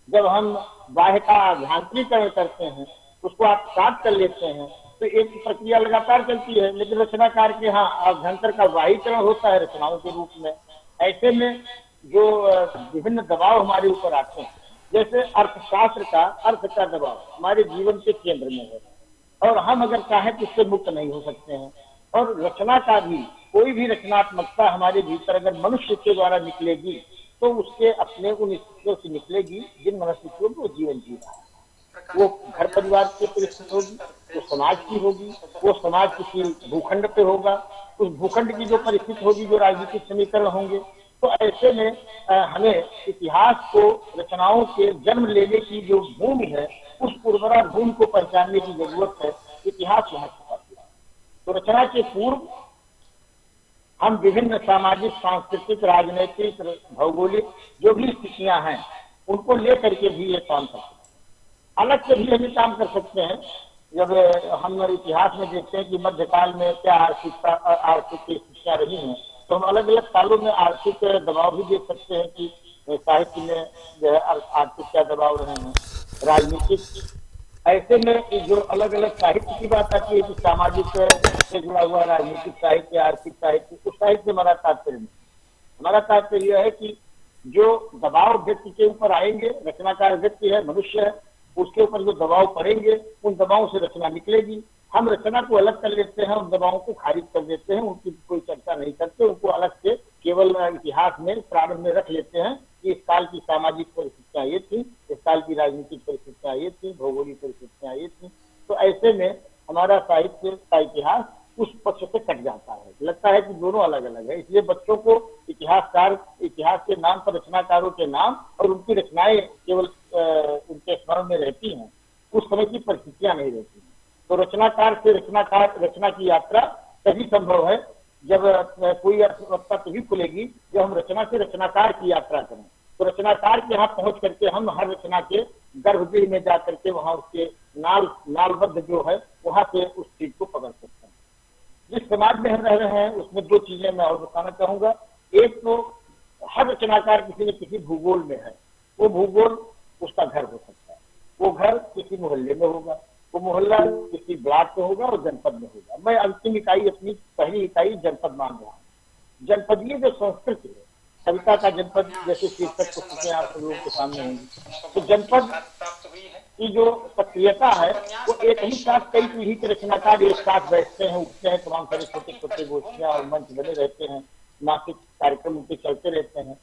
जब हम बाह्य का आभ्यंतरीकरण करते हैं, उसको आत्मसात कर लेते हैं, तो एक प्रक्रिया लगातार चलती है। लेकिन रचनाकार के यहाँ आभ्यंतर का बाह्यकरण होता है रचनाओं के रूप में। ऐसे में जो विभिन्न दबाव हमारे ऊपर आते हैं, जैसे अर्थशास्त्र का, अर्थ का दबाव हमारे जीवन के केंद्र में है और हम अगर चाहें तो उससे मुक्त नहीं हो सकते हैं। और रचना का भी, कोई भी रचनात्मकता हमारे भीतर अगर मनुष्य के द्वारा निकलेगी तो उसके अपने उन स्थितियों से निकलेगी जिन मनस्थितियों में वो जीवन जी रहा है। वो घर परिवार की परिस्थिति होगी, वो समाज की होगी, वो समाज किसी भूखंड पे होगा, उस भूखंड की जो परिस्थिति होगी, जो राजनीतिक समीकरण होंगे। तो ऐसे में हमें इतिहास को, रचनाओं के जन्म लेने की जो भूमि है, उस उर्वरा भूमि को पहचानने की जरूरत है। इतिहास वहां छुपा है। तो रचना के पूर्व हम विभिन्न सामाजिक, सांस्कृतिक, राजनीतिक, भौगोलिक जो भी स्थितियां हैं उनको लेकर के भी ये काम कर सकते हैं। अलग से भी हम काम कर सकते हैं। जब हम इतिहास में देखते हैं कि मध्यकाल में क्या आर्थिक स्थितियां रही हैं, तो हम अलग अलग कालों में आर्थिक दबाव भी देख सकते हैं कि साहित्य में जो है आर्थिक क्या दबाव रहे हैं, राजनीतिक। ऐसे में जो अलग अलग साहित्य की बात आती है कि सामाजिक से जुड़ा हुआ राजनीतिक साहित्य, आर्थिक साहित्य, उस साहित्य से हमारा तात्पर्य नहीं। हमारा तात्पर्य यह है कि जो दबाव व्यक्ति के ऊपर आएंगे, रचनाकार व्यक्ति है, मनुष्य है, उसके ऊपर जो दबाव पड़ेंगे उन दबावों से रचना निकलेगी। हम रचना को अलग कर लेते हैं, उन दबावों को खारिज कर देते हैं, उनकी कोई चर्चा नहीं करते, उनको अलग से केवल इतिहास में प्रारंभ में रख लेते हैं कि इस काल की सामाजिक परिस्थितियां ये थी, इस काल की राजनीतिक परिस्थितियां ये थी, भौगोलिक परिस्थितियां ये थी। तो ऐसे में हमारा साहित्य का इतिहास उस पक्ष से कट जाता है, लगता है कि दोनों अलग अलग है। इसलिए बच्चों को इतिहासकार, इतिहास के नाम पर रचनाकारों के नाम और उनकी रचनाएं केवल उनके स्मरण में रहती हैं, उस समय की परिस्थितियां नहीं रहती। तो रचनाकार से रचना की यात्रा तभी संभव है जब कोई अर्थव्यवस्था तभी खुलेगी जब हम रचना से रचनाकार की यात्रा करें। तो रचनाकार के यहाँ पहुंच करके हम हर रचना के गर्भगृह में जा करके वहां उसके नालबद्ध जो है वहां से उस चीज को पकड़ सकते हैं। जिस समाज में हम रह रहे हैं उसमें दो चीजें मैं और बताना चाहूंगा। एक तो हर रचनाकार किसी न किसी भूगोल में है। वो भूगोल उसका घर हो सकता है, वो घर किसी मोहल्ले में होगा, वो मोहल्ला किसी ब्लॉक में होगा और जनपद में होगा। मैं अंतिम इकाई, अपनी पहली इकाई जनपद मान रहा हूँ। जनपदीय जो संस्कृति है, कविता का जनपद जैसे शीर्षक पुस्तकें आप लोगों के सामने होंगी, तो जनपद की जो सक्रियता है वो एक ही साथ कई पीढ़ी के रचनाकार एक साथ बैठते हैं, उठते हैं, तमाम सारे छोटे छोटे गोष्ठियां और मंच बने रहते हैं, मासिक कार्यक्रम उनके चलते रहते हैं।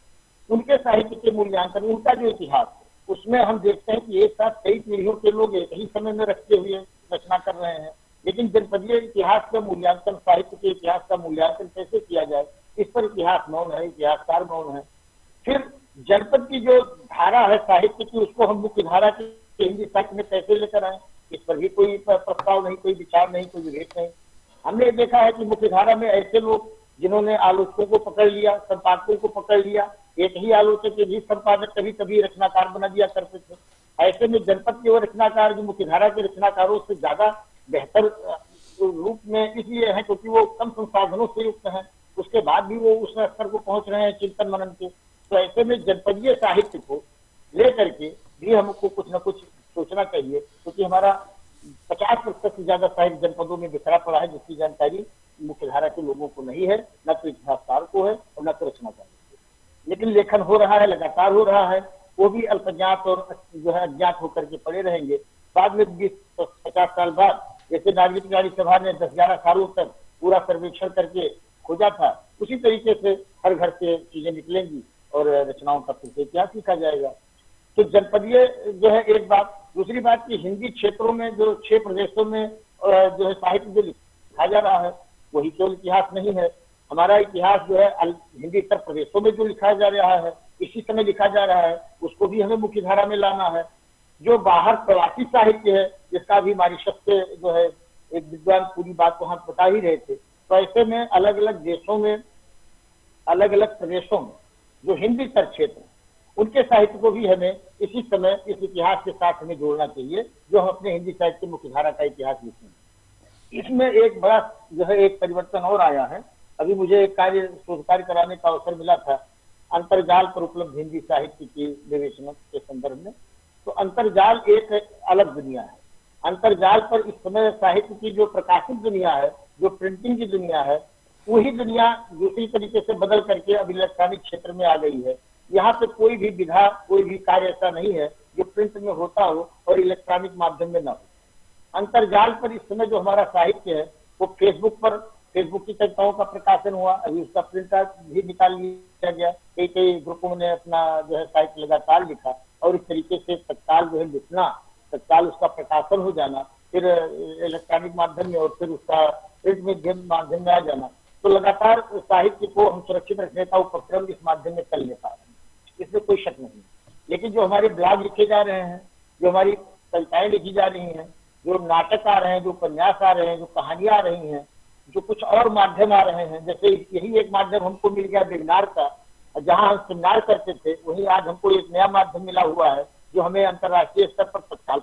उनके साहित्य के मूल्यांकन, उनका जो इतिहास है उसमें हम देखते हैं कि एक साथ कई पीढ़ियों के लोग एक ही समय में रखते हुए रचना कर रहे हैं। लेकिन जनपदीय इतिहास का मूल्यांकन, साहित्य के इतिहास का मूल्यांकन कैसे किया जाए, इस पर इतिहास मौन है, इतिहासकार मौन है। फिर जनपद की जो धारा है साहित्य की, उसको हम मुख्य धारा के हिंदी साहित्य में कैसे लेकर आए, इस पर भी कोई प्रस्ताव नहीं, कोई विचार नहीं, कोई विवेक नहीं। हमने देखा है कि मुख्य धारा में ऐसे लोग जिन्होंने आलोचकों को पकड़ लिया, संपादकों को पकड़ लिया, एक ही आलोचक के भी संपादक कभी कभी रचनाकार बना दिया करते थे। ऐसे में जनपद के वो रचनाकार जो मुख्य धारा के रचनाकारों से ज्यादा बेहतर रूप में इसलिए है क्योंकि वो कम संसाधनों से युक्त हैं, उसके बाद भी वो उस स्तर को पहुंच रहे हैं चिंतन मनन के। तो ऐसे में जनपदीय साहित्य को लेकर के भी हमको कुछ न कुछ सोचना चाहिए, क्योंकि हमारा 50% से ज्यादा साहित्य जनपदों में बिखरा पड़ा है, जिसकी जानकारी मुख्यधारा के लोगों को नहीं है, न तो इतिहासकार को है और न तो रचनाकार को। लेकिन लेखन हो रहा है, लगातार हो रहा है, वो भी अल्पज्ञात और जो है अज्ञात होकर के पड़े रहेंगे। बाद में 20-50 साल बाद, जैसे नागरिक गाड़ी सभा ने 10-11 सालों तक पूरा सर्वेक्षण करके खोजा था, उसी तरीके से हर घर से चीजें निकलेंगी और रचनाओं का फिर से इतिहास लिखा जाएगा। तो जनपदीय जो है एक बात। दूसरी बात की हिंदी क्षेत्रों में जो 6 प्रदेशों में जो है साहित्य जो लिखा जा रहा है वही केवल इतिहास नहीं है। हमारा इतिहास जो है हिंदी उत्तर प्रदेशों में जो लिखा जा रहा है, इसी समय लिखा जा रहा है, उसको भी हमें मुख्य धारा में लाना है। जो बाहर प्रवासी साहित्य है, जिसका भी मॉरिशस से जो है एक विद्वान पूरी बात वहां बता ही रहे थे, तो ऐसे में अलग अलग देशों में, अलग अलग प्रदेशों में जो हिंदी तर क्षेत्र, उनके साहित्य को भी हमें इसी समय इस इतिहास के साथ हमें जोड़ना चाहिए, जो हम अपने हिंदी साहित्य की मुख्य धारा का इतिहास लिखते हैं। इसमें एक बड़ा जो है एक परिवर्तन और आया है। अभी मुझे एक शोध कार्य कराने का अवसर मिला था अंतर्जाल पर उपलब्ध हिंदी साहित्य की विवेचना के संदर्भ में। तो अंतर्जाल एक अलग दुनिया है। अंतर्जाल पर इस समय साहित्य की जो प्रकाशित दुनिया है, जो प्रिंटिंग की दुनिया है, वही दुनिया दूसरी तरीके से बदल करके अब इलेक्ट्रॉनिक क्षेत्र में आ गई है। यहाँ पे कोई भी विधा, कोई भी कार्य ऐसा नहीं है जो प्रिंट में होता हो और इलेक्ट्रॉनिक माध्यम में न हो। अंतर्जाल पर इस समय जो हमारा साहित्य है वो फेसबुक की कविताओं का प्रकाशन हुआ, अभी उसका प्रिंट भी निकाल लिया गया। कई ग्रुपों ने अपना जो है साहित्य लगातार लिखा और इस तरीके से तत्काल जो है लिखना, तत्काल उसका प्रकाशन हो जाना, फिर इलेक्ट्रॉनिक माध्यम में और फिर उसका प्रिंट माध्यम में आ जाना। तो लगातार साहित्य को हम सुरक्षित रखने का उपक्रम इस माध्यम में कर ले पा रहे हैं, इसमें कोई शक नहीं। लेकिन जो हमारे ब्लॉग लिखे जा रहे हैं, जो हमारी कविताएं लिखी जा रही हैं, जो नाटक आ रहे हैं, जो उपन्यास आ रहे हैं, जो कहानियां आ रही हैं, जो कुछ और माध्यम आ रहे हैं, जैसे यही एक माध्यम हमको मिल गया वेबिनार का, जहां हम सेमिनार करते थे, वहीं आज हमको एक नया माध्यम मिला हुआ है जो हमें अंतर्राष्ट्रीय स्तर पर तत्काल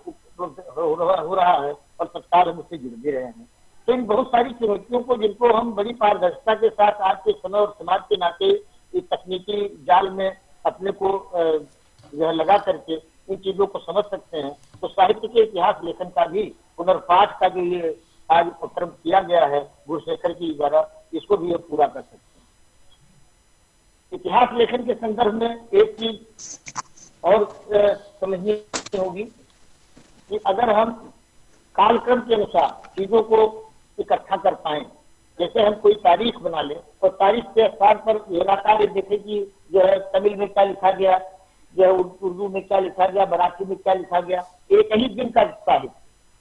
हो रहा है और तत्काल हम उससे जुड़ भी रहे हैं। तो इन बहुत सारी चुनौतियों को, जिनको हम बड़ी पारदर्शिता के साथ आज के समय और समाज के नाते इस तकनीकी जाल में अपने को जो है लगा करके इन चीजों को समझ सकते हैं, तो साहित्य के इतिहास लेखन का भी पुनर्पाठ का जो ये आज उपक्रम किया गया है गुरशेखर जी द्वारा, इसको भी हम पूरा कर सकते हैं। इतिहास लेखन के संदर्भ में एक चीज और समझनी होगी कि अगर हम कालक्रम के अनुसार चीजों को इकट्ठा कर पाए, जैसे हम कोई तारीख बना ले और तारीख के आधार पर लगातार देखें कि जो है तमिल में क्या लिखा गया, जो है उर्दू में क्या लिखा गया, मराठी में क्या लिखा गया, एक ही दिन का साहित्य,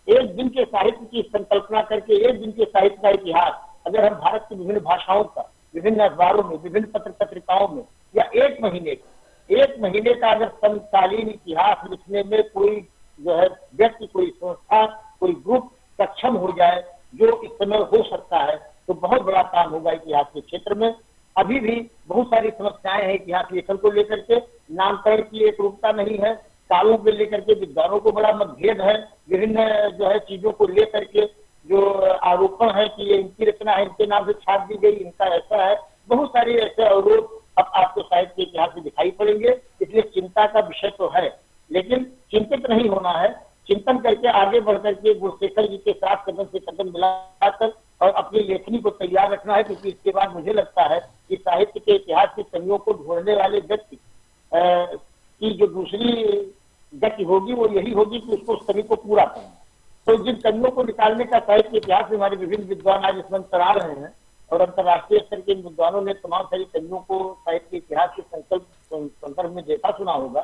एक दिन के साहित्य की संकल्पना करके एक दिन के साहित्य का इतिहास अगर हम भारत की विभिन्न भाषाओं का, विभिन्न अखबारों में, विभिन्न पत्र पत्रिकाओं में, या एक महीने का अगर समकालीन इतिहास लिखने में कोई जो है व्यक्ति, कोई संस्था, कोई ग्रुप सक्षम हो जाए, जो इस समय हो सकता है, तो बहुत बड़ा काम होगा इतिहास के क्षेत्र में। अभी भी बहुत सारी समस्याएं हैं इतिहास लेखन को लेकर के, नामकरण की एक रूपता नहीं है, कालों को लेकर के विद्वानों को बड़ा मतभेद है, विभिन्न जो है चीजों को लेकर के जो आरोपण है कि ये इनकी रचना है, इनके नाम से छाप दी गई, इनका ऐसा है, बहुत सारे ऐसे अवरोध अब आपको साहित्य के इतिहास में दिखाई पड़ेंगे। इसलिए चिंता का विषय तो है, लेकिन चिंतित नहीं होना है, चिंतन करके आगे बढ़ करके गुरशेखर जी के साथ कदम से कदम मिलाकर और अपनी लेखनी को तैयार रखना है, क्योंकि इसके बाद मुझे लगता है कि साहित्य के इतिहास की कमियों को ढूंढने वाले व्यक्ति की जो दूसरी गति होगी वो यही होगी कि उसको उस कमी को पूरा करना। तो जिन कमियों को निकालने का साहित्य के इतिहास में हमारे विभिन्न विद्वान आज इसमें करा रहे हैं और अंतर्राष्ट्रीय स्तर के विद्वानों ने तमाम सारी कमियों को साहित्य के इतिहास के संदर्भ में देखा सुना होगा।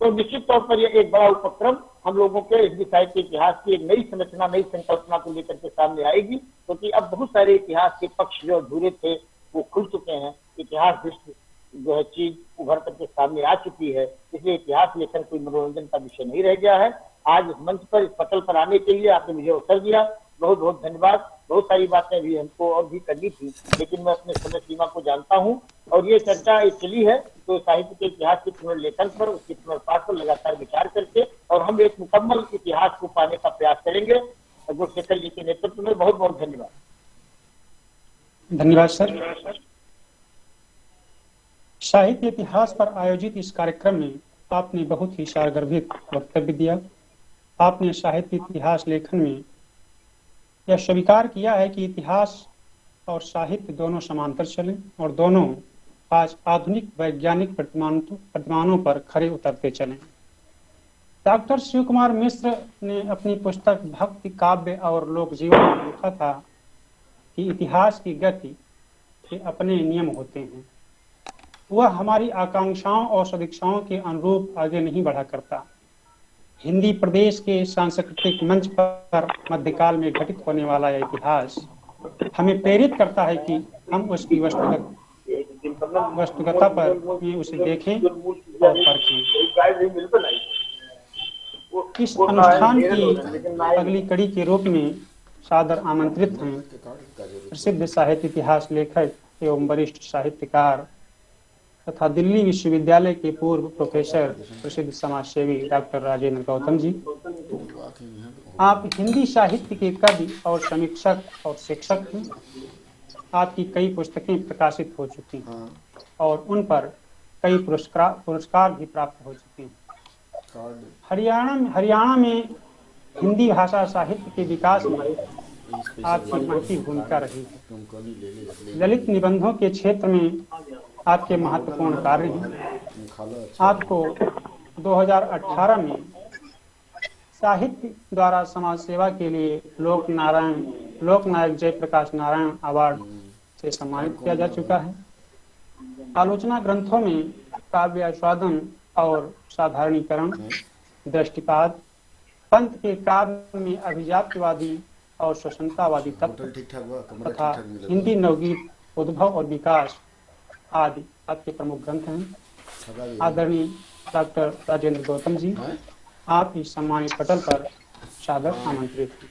तो निश्चित तौर पर यह एक बड़ा उपक्रम हम लोगों के हिंदी साहित्य के इतिहास की एक नई संरचना, नई संकल्पना को लेकर के सामने आएगी, क्योंकि अब बहुत सारे इतिहास के पक्ष जो अधूरे थे वो खुल चुके हैं, इतिहास दृष्टि जो है चीज उभर करके सामने आ चुकी है। इसलिए इतिहास लेखन कोई मनोरंजन का विषय नहीं रह गया है। आज इस मंच पर, इस पटल पर आने के लिए आपने मुझे अवसर दिया, बहुत बहुत धन्यवाद। बहुत सारी बातें भी हमको और भी करनी थी, लेकिन मैं अपने समय सीमा को जानता हूँ और ये चर्चा चली है तो साहित्य के इतिहास के पुनर्लेखन पर, उसके पुनर्पाठ पर लगातार विचार करके और हम एक मुकम्मल इतिहास को पाने का प्रयास करेंगे। गुरशेखर जी के नेतृत्व में। बहुत बहुत धन्यवाद। धन्यवाद सर। साहित्य इतिहास पर आयोजित इस कार्यक्रम में आपने बहुत ही सारगर्भित वक्तव्य दिया। आपने साहित्य इतिहास लेखन में यह स्वीकार किया है कि इतिहास और साहित्य दोनों समांतर चलें और दोनों आज आधुनिक वैज्ञानिक प्रतिमानों पर खरे उतरते चलें। डॉक्टर शिव कुमार मिश्र ने अपनी पुस्तक भक्ति काव्य और लोक जीवन में लिखा था कि इतिहास की गति के अपने नियम होते हैं, वह हमारी आकांक्षाओं और सदिक्षाओं के अनुरूप आगे नहीं बढ़ा करता। हिंदी प्रदेश के सांस्कृतिक मंच पर मध्यकाल में घटित होने वाला यह इतिहास हमें प्रेरित करता है कि हम उसकी वस्तुगता पर भी उसे देखें और परखें। इस अनुष्ठान की अगली कड़ी के रूप में सादर आमंत्रित हैं प्रसिद्ध साहित्य इतिहास लेखक एवं वरिष्ठ साहित्यकार तथा दिल्ली विश्वविद्यालय के पूर्व प्रोफेसर प्रसिद्ध समाजसेवी डॉक्टर राजेंद्र गौतम जी। आप हिंदी साहित्य के कवि और समीक्षक और शिक्षक हैं। आपकी कई पुस्तकें प्रकाशित हो चुकी हैं और उन पर कई पुरस्कार भी प्राप्त हो चुके हैं। हरियाणा में हिंदी भाषा साहित्य के विकास में आपकी महती भूमिका रही है। ललित निबंधों के क्षेत्र में आपके महत्वपूर्ण कार्य हैं। आपको 2018 में साहित्य द्वारा समाज सेवा के लिए लोकनायक जयप्रकाश नारायण अवार्ड से सम्मानित किया जा चुका है। आलोचना ग्रंथों में काव्य आस्वादन और साधारणीकरण, दृष्टिपात, पंथ के काव्य में अभिजात्यवादी और स्वतंत्रतावादी तत्व तथा हिंदी नवगीत, उद्भव और विकास आदि आपके प्रमुख ग्रंथ हैं। आदरणीय डॉक्टर राजेंद्र गौतम जी, आप इस सम्मानित पटल पर सादर आमंत्रित हैं।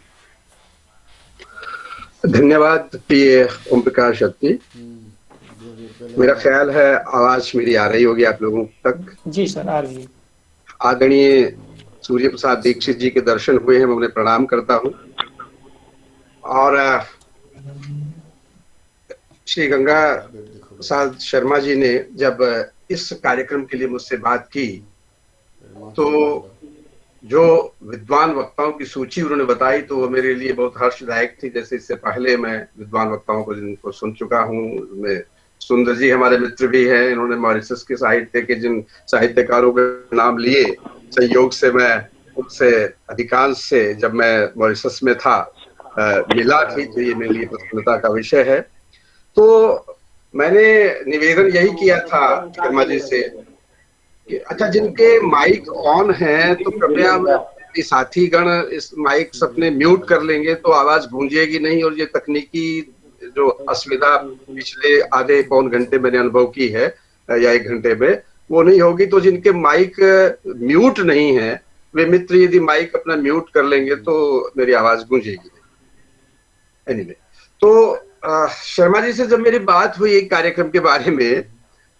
धन्यवाद प्रिय ओम प्रकाश शक्ति। मेरा ख्याल है आवाज मेरी आ रही होगी आप लोगों तक। जी सर, आ रही है। आदरणीय सूर्य प्रसाद दीक्षित जी के दर्शन हुए हैं, मैं उन्हें प्रणाम करता हूं। और श्री गंगा प्रसाद शर्मा जी ने जब इस कार्यक्रम के लिए मुझसे बात की तो जो विद्वान वक्ताओं की सूची उन्होंने बताई तो वो मेरे लिए बहुत हर्षदायक थी। जैसे इससे पहले मैं विद्वान वक्ताओं को जिनको सुन चुका हूँ, मैं सुंदर जी हमारे मित्र भी हैं, इन्होंने मॉरिशस के साहित्य के जिन साहित्यकारों के नाम लिए, संयोग से मैं उनसे अधिकांश से जब मैं मॉरिशस में था मिला थी, तो ये मेरे लिए प्रसन्नता का विषय है। तो मैंने निवेदन यही किया था शर्मा जी से कि अच्छा, जिनके माइक ऑन है तो कृपया साथी गण इस माइक अपने म्यूट कर लेंगे तो आवाज गूंजेगी नहीं, और ये तकनीकी जो असुविधा पिछले आधे पौन घंटे मैंने अनुभव की है या 1 घंटे में, वो नहीं होगी। तो जिनके माइक म्यूट नहीं है वे मित्र यदि माइक अपना म्यूट कर लेंगे तो मेरी आवाज गूंजेगी। एनीवे, तो शर्मा जी से जब मेरी बात हुई एक कार्यक्रम के बारे में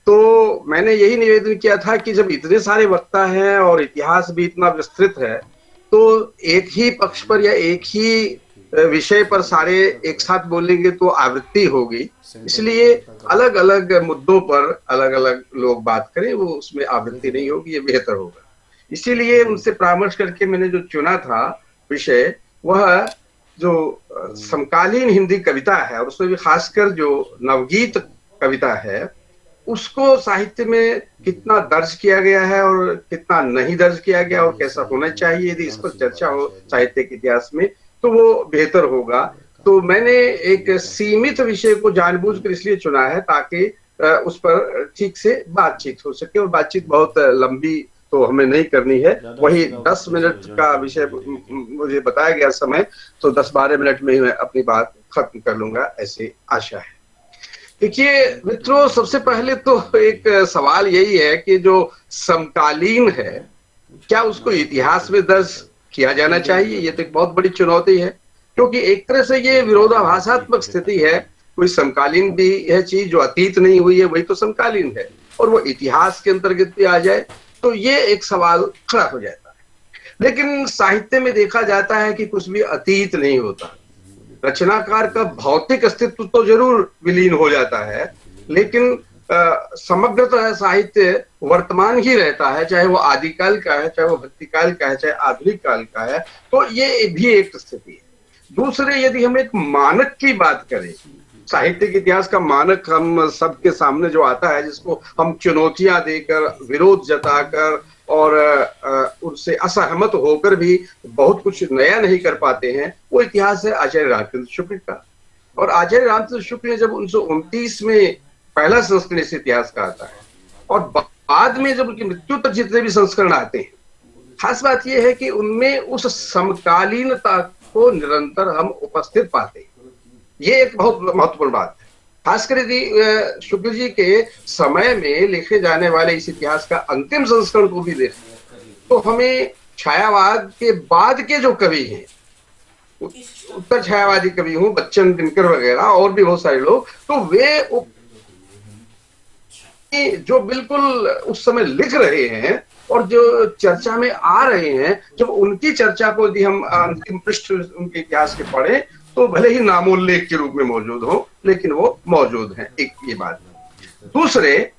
तो मैंने यही निवेदन किया था कि जब इतने सारे वक्ता हैं और इतिहास भी इतना विस्तृत है तो एक ही पक्ष पर या एक ही विषय पर सारे एक साथ बोलेंगे तो आवृत्ति होगी, इसलिए अलग अलग मुद्दों पर अलग अलग लोग बात करें, वो उसमें आवृत्ति नहीं होगी, ये बेहतर होगा। इसीलिए उनसे परामर्श करके मैंने जो चुना था विषय, वह जो समकालीन हिंदी कविता है और उसमें भी खासकर जो नवगीत कविता है उसको साहित्य में कितना दर्ज किया गया है और कितना नहीं दर्ज किया गया और कैसा होना चाहिए, यदि इस पर चर्चा हो साहित्य के इतिहास में तो वो बेहतर होगा। तो मैंने एक सीमित विषय को जानबूझकर इसलिए चुना है ताकि उस पर ठीक से बातचीत हो सके, और बातचीत बहुत लंबी तो हमें नहीं करनी है। वही 10 मिनट का विषय मुझे बताया गया समय, तो 10-12 मिनट में ही मैं अपनी बात खत्म कर लूंगा, ऐसी आशा है। देखिए मित्रों, सबसे पहले तो एक सवाल यही है कि जो समकालीन है क्या उसको इतिहास में दर्ज किया जाना चाहिए? ये तो एक बहुत बड़ी चुनौती है, क्योंकि एक तरह से ये विरोधाभासात्मक स्थिति है। कोई समकालीन भी है चीज जो अतीत नहीं हुई है, वही तो समकालीन है, और वो इतिहास के अंतर्गत भी आ जाए तो ये एक सवाल खड़ा हो जाता है। लेकिन साहित्य में देखा जाता है कि कुछ भी अतीत नहीं होता। रचनाकार का भौतिक अस्तित्व तो जरूर विलीन हो जाता है, लेकिन समग्रतः साहित्य वर्तमान ही रहता है, चाहे वो आदिकाल का है, चाहे वो भक्तिकाल का है, चाहे आधुनिक काल का है। तो ये भी एक स्थिति है। दूसरे, यदि हम एक मानक की बात करें, साहित्यिक इतिहास का मानक हम सबके सामने जो आता है, जिसको हम चुनौतियां देकर, विरोध जताकर और उनसे असहमत होकर भी बहुत कुछ नया नहीं कर पाते हैं, वो इतिहास है आचार्य रामचंद्र शुक्ल का। और आचार्य रामचंद्र शुक्ल ने जब 1929 में पहला संस्करण इस इतिहास का आता है, और बाद में जब उनकी मृत्यु तक जितने भी संस्करण आते हैं, खास बात यह है कि उनमें उस समकालीनता को निरंतर हम उपस्थित पाते हैं। ये एक बहुत महत्वपूर्ण बात है। खासकर यदि शुक्ल जी के समय में लिखे जाने वाले इस इतिहास का अंतिम संस्करण को भी देखें, तो हमें छायावाद के बाद के जो कवि हैं, उत्तर छायावादी कवि हों, बच्चन, दिनकर वगैरह और भी बहुत सारे लोग, तो वे जो बिल्कुल उस समय लिख रहे हैं और जो चर्चा में आ रहे हैं, जब उनकी चर्चा को यदि हम अंतिम पृष्ठ उनके इतिहास के पढ़े, तो भले ही नामोल्लेख के रूप में मौजूद हो, लेकिन वो मौजूद हैं। एक ये बात। दूसरे,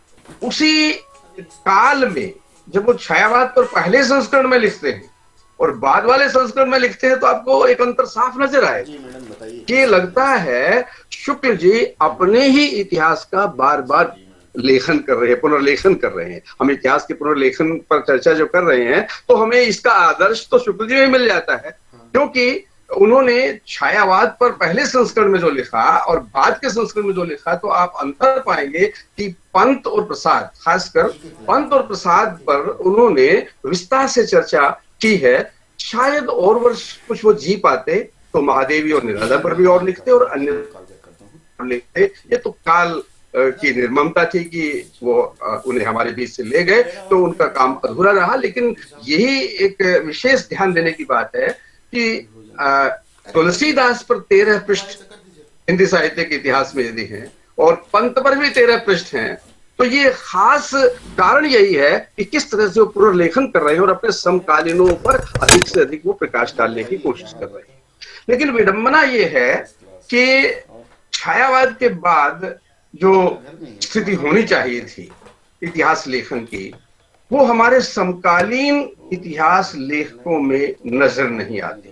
उसी काल में जब वो छायावाद पर पहले संस्करण में लिखते हैं और बाद वाले संस्करण में लिखते हैं, तो आपको एक अंतर साफ नजर आए कि लगता है शुक्ल जी अपने ही इतिहास का बार बार लेखन कर रहे हैं, पुनर्लेखन कर रहे हैं। हम इतिहास के पुनर्लेखन पर चर्चा जो कर रहे हैं, तो हमें इसका आदर्श तो शुक्ल जी में मिल जाता है, क्योंकि उन्होंने छायावाद पर पहले संस्करण में जो लिखा और बाद के संस्करण में जो लिखा, तो आप अंतर पाएंगे कि पंत और प्रसाद, खासकर पंत और प्रसाद पर उन्होंने विस्तार से चर्चा की है। शायद और वर्ष कुछ वो जी पाते तो महादेवी और निराला पर भी और लिखते और अन्य लिखते। ये तो काल की निर्ममता थी कि वो उन्हें हमारे बीच से ले गए, तो उनका काम अधूरा रहा। लेकिन यही एक विशेष ध्यान देने की बात है कि तुलसीदास पर 13 पृष्ठ हिंदी साहित्य के इतिहास में यदि हैं और पंत पर भी 13 पृष्ठ हैं, तो ये खास कारण यही है कि किस तरह से वो पुनर्लेखन कर रहे हैं और अपने समकालीनों पर अधिक से अधिक वो प्रकाश डालने की कोशिश कर रहे हैं। लेकिन विडंबना ये है कि छायावाद के बाद जो स्थिति होनी चाहिए थी इतिहास लेखन की, वो हमारे समकालीन इतिहास लेखकों में नजर नहीं आती।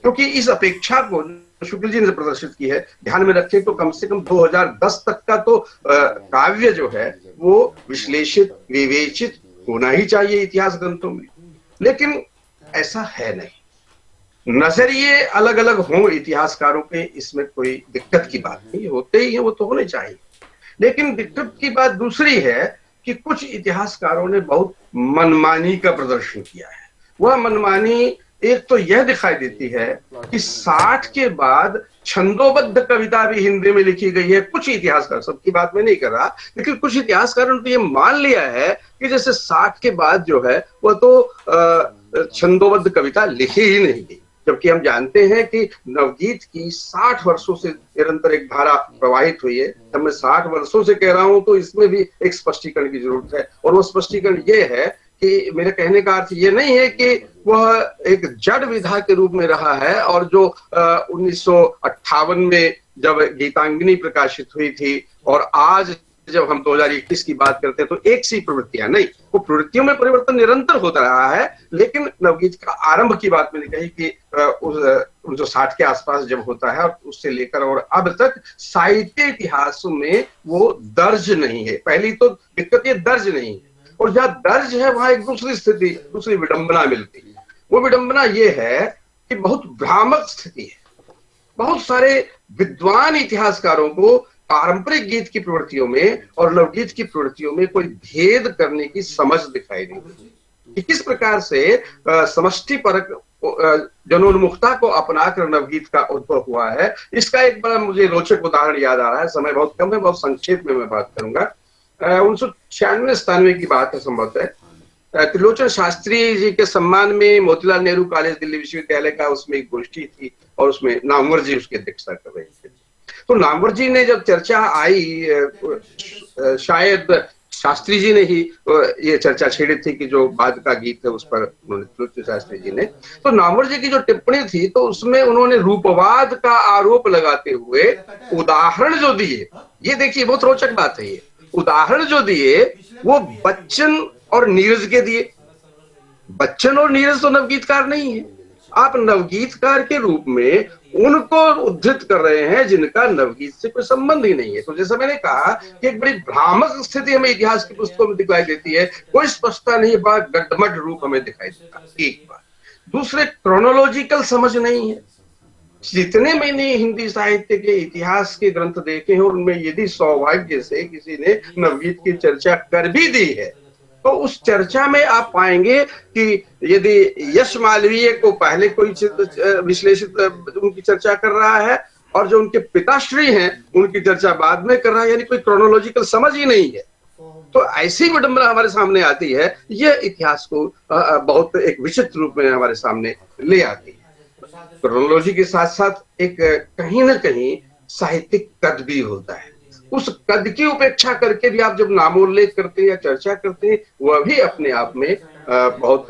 क्योंकि इस अपेक्षा को शुक्ल जी ने प्रदर्शित की है, ध्यान में रखें तो कम से कम 2010 तक का तो काव्य जो है वो विश्लेषित, विवेचित होना ही चाहिए इतिहास ग्रंथों में, लेकिन ऐसा है नहीं। नजरिए अलग अलग हों इतिहासकारों के, इसमें कोई दिक्कत की बात नहीं, होते ही है, वो तो होने चाहिए। लेकिन दिक्कत की बात दूसरी है कि कुछ इतिहासकारों ने बहुत मनमानी का प्रदर्शन किया है। वह मनमानी एक तो यह दिखाई देती है कि 60 के बाद छंदोबद्ध कविता भी हिंदी में लिखी गई है। कुछ इतिहासकार, सबकी बात मैं नहीं कर रहा, लेकिन कुछ इतिहासकारों ने तो ये मान लिया है कि जैसे 60 के बाद जो है वह तो छंदोबद्ध कविता लिखी ही नहीं गई, जबकि हम जानते हैं कि नवगीत की 60 वर्षों से निरंतर एक धारा प्रवाहित हुई है। जब मैं 60 वर्षों से कह रहा हूं तो इसमें भी एक स्पष्टीकरण की जरूरत है, और वो स्पष्टीकरण ये है कि मेरे कहने का अर्थ ये नहीं है कि वह एक जड़ विधा के रूप में रहा है, और जो 1958 में जब गीतांगिनी प्रकाशित हुई थी और आज जब हम 2021 की बात करते हैं तो एक सी प्रवृत्तियां नहीं, वो प्रवृत्तियों में परिवर्तन निरंतर होता रहा है। लेकिन नवगीत का आरंभ की बात मैंने कही कि 1960 के आसपास जब होता है और उससे लेकर और अब तक साहित्य इतिहास में वो दर्ज नहीं है। पहली तो दिक्कत ये दर्ज नहीं है, और जहां दर्ज है वहां एक दूसरी स्थिति, दूसरी विडंबना मिलती है। वो विडंबना ये है कि बहुत भ्रामक स्थिति है। बहुत सारे विद्वान इतिहासकारों को पारंपरिक गीत की प्रवृत्तियों में और नवगीत की प्रवृत्तियों में कोई भेद करने की समझ दिखाई नहीं देती। किस प्रकार से समष्टि परक जनोन्मुखता को अपनाकर नवगीत का उद्भव हुआ है, इसका एक बड़ा मुझे रोचक उदाहरण याद आ रहा है। समय बहुत कम है, बहुत संक्षेप में मैं बात करूंगा। 1996-97 की बात है संभवतः। त्रिलोचन शास्त्री जी के सम्मान में मोतीलाल नेहरू कॉलेज दिल्ली विश्वविद्यालय का उसमें एक गोष्ठी थी और उसमें नामवर जी उसकी अध्यक्षता कर रहे थे। तो नामवर जी ने जब चर्चा आई शायद शास्त्री जी ने ही ये चर्चा छेड़ी थी कि जो बाद का गीत है उस पर उन्होंने पृथ्वी शास्त्री जी ने, तो नामवर जी की जो टिप्पणी थी तो उसमें उन्होंने रूपवाद का आरोप लगाते हुए उदाहरण जो दिए, ये देखिए बहुत रोचक बात है, ये उदाहरण जो दिए वो बच्चन और नीरज के दिए। बच्चन और नीरज तो नवगीतकार नहीं है, आप नवगीतकार के रूप में उनको उद्धृत कर रहे हैं जिनका नवगीत से कोई संबंध ही नहीं है। तो जैसा मैंने कहा कि एक बड़ी भ्रामक स्थिति हमें इतिहास की पुस्तकों में दिखाई देती है, कोई स्पष्टता नहीं, बड़ा गड्ढमड रूप हमें दिखाई देता है। एक बात, दूसरे क्रोनोलॉजिकल समझ नहीं है। जितने मैंने हिंदी साहित्य के इतिहास के ग्रंथ देखे हैं उनमें यदि सौभाग्य से किसी ने नवगीत की चर्चा कर भी दी है तो उस चर्चा में आप पाएंगे कि यदि यश मालवीय को पहले कोई विश्लेषित उनकी चर्चा कर रहा है और जो उनके पिताश्री हैं उनकी चर्चा बाद में कर रहा है, यानी कोई क्रोनोलॉजिकल समझ ही नहीं है। तो ऐसी विडंबना हमारे सामने आती है, यह इतिहास को बहुत एक विचित्र रूप में हमारे सामने ले आती है। क्रोनोलॉजी के साथ साथ एक कहीं ना कहीं साहित्यिक कद भी होता है, उस कद की उपेक्षा करके भी आप जब नामोल्लेख करते हैं या चर्चा करते हैं वह भी अपने आप में बहुत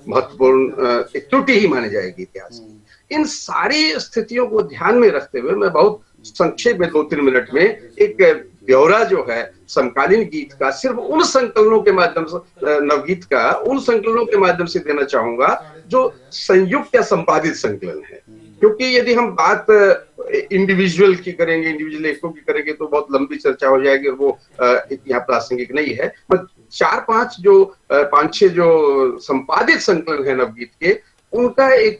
महत्वपूर्ण एक त्रुटि ही मानी जाएगी इतिहास की। इन सारी स्थितियों को ध्यान में रखते हुए मैं बहुत संक्षेप में 2-3 मिनट में एक ब्यौरा जो है समकालीन गीत का सिर्फ उन संकलनों के माध्यम से, नवगीत का उन संकलनों के माध्यम से देना चाहूंगा जो संयुक्त या संपादित संकलन है। क्योंकि यदि हम बात इंडिविजुअल की करेंगे, इंडिविजुअल लेखकों की करेंगे तो बहुत लंबी चर्चा हो जाएगी और वो यहाँ प्रासंगिक नहीं है। 5-6 जो संपादित संकलन है नवगीत के, उनका एक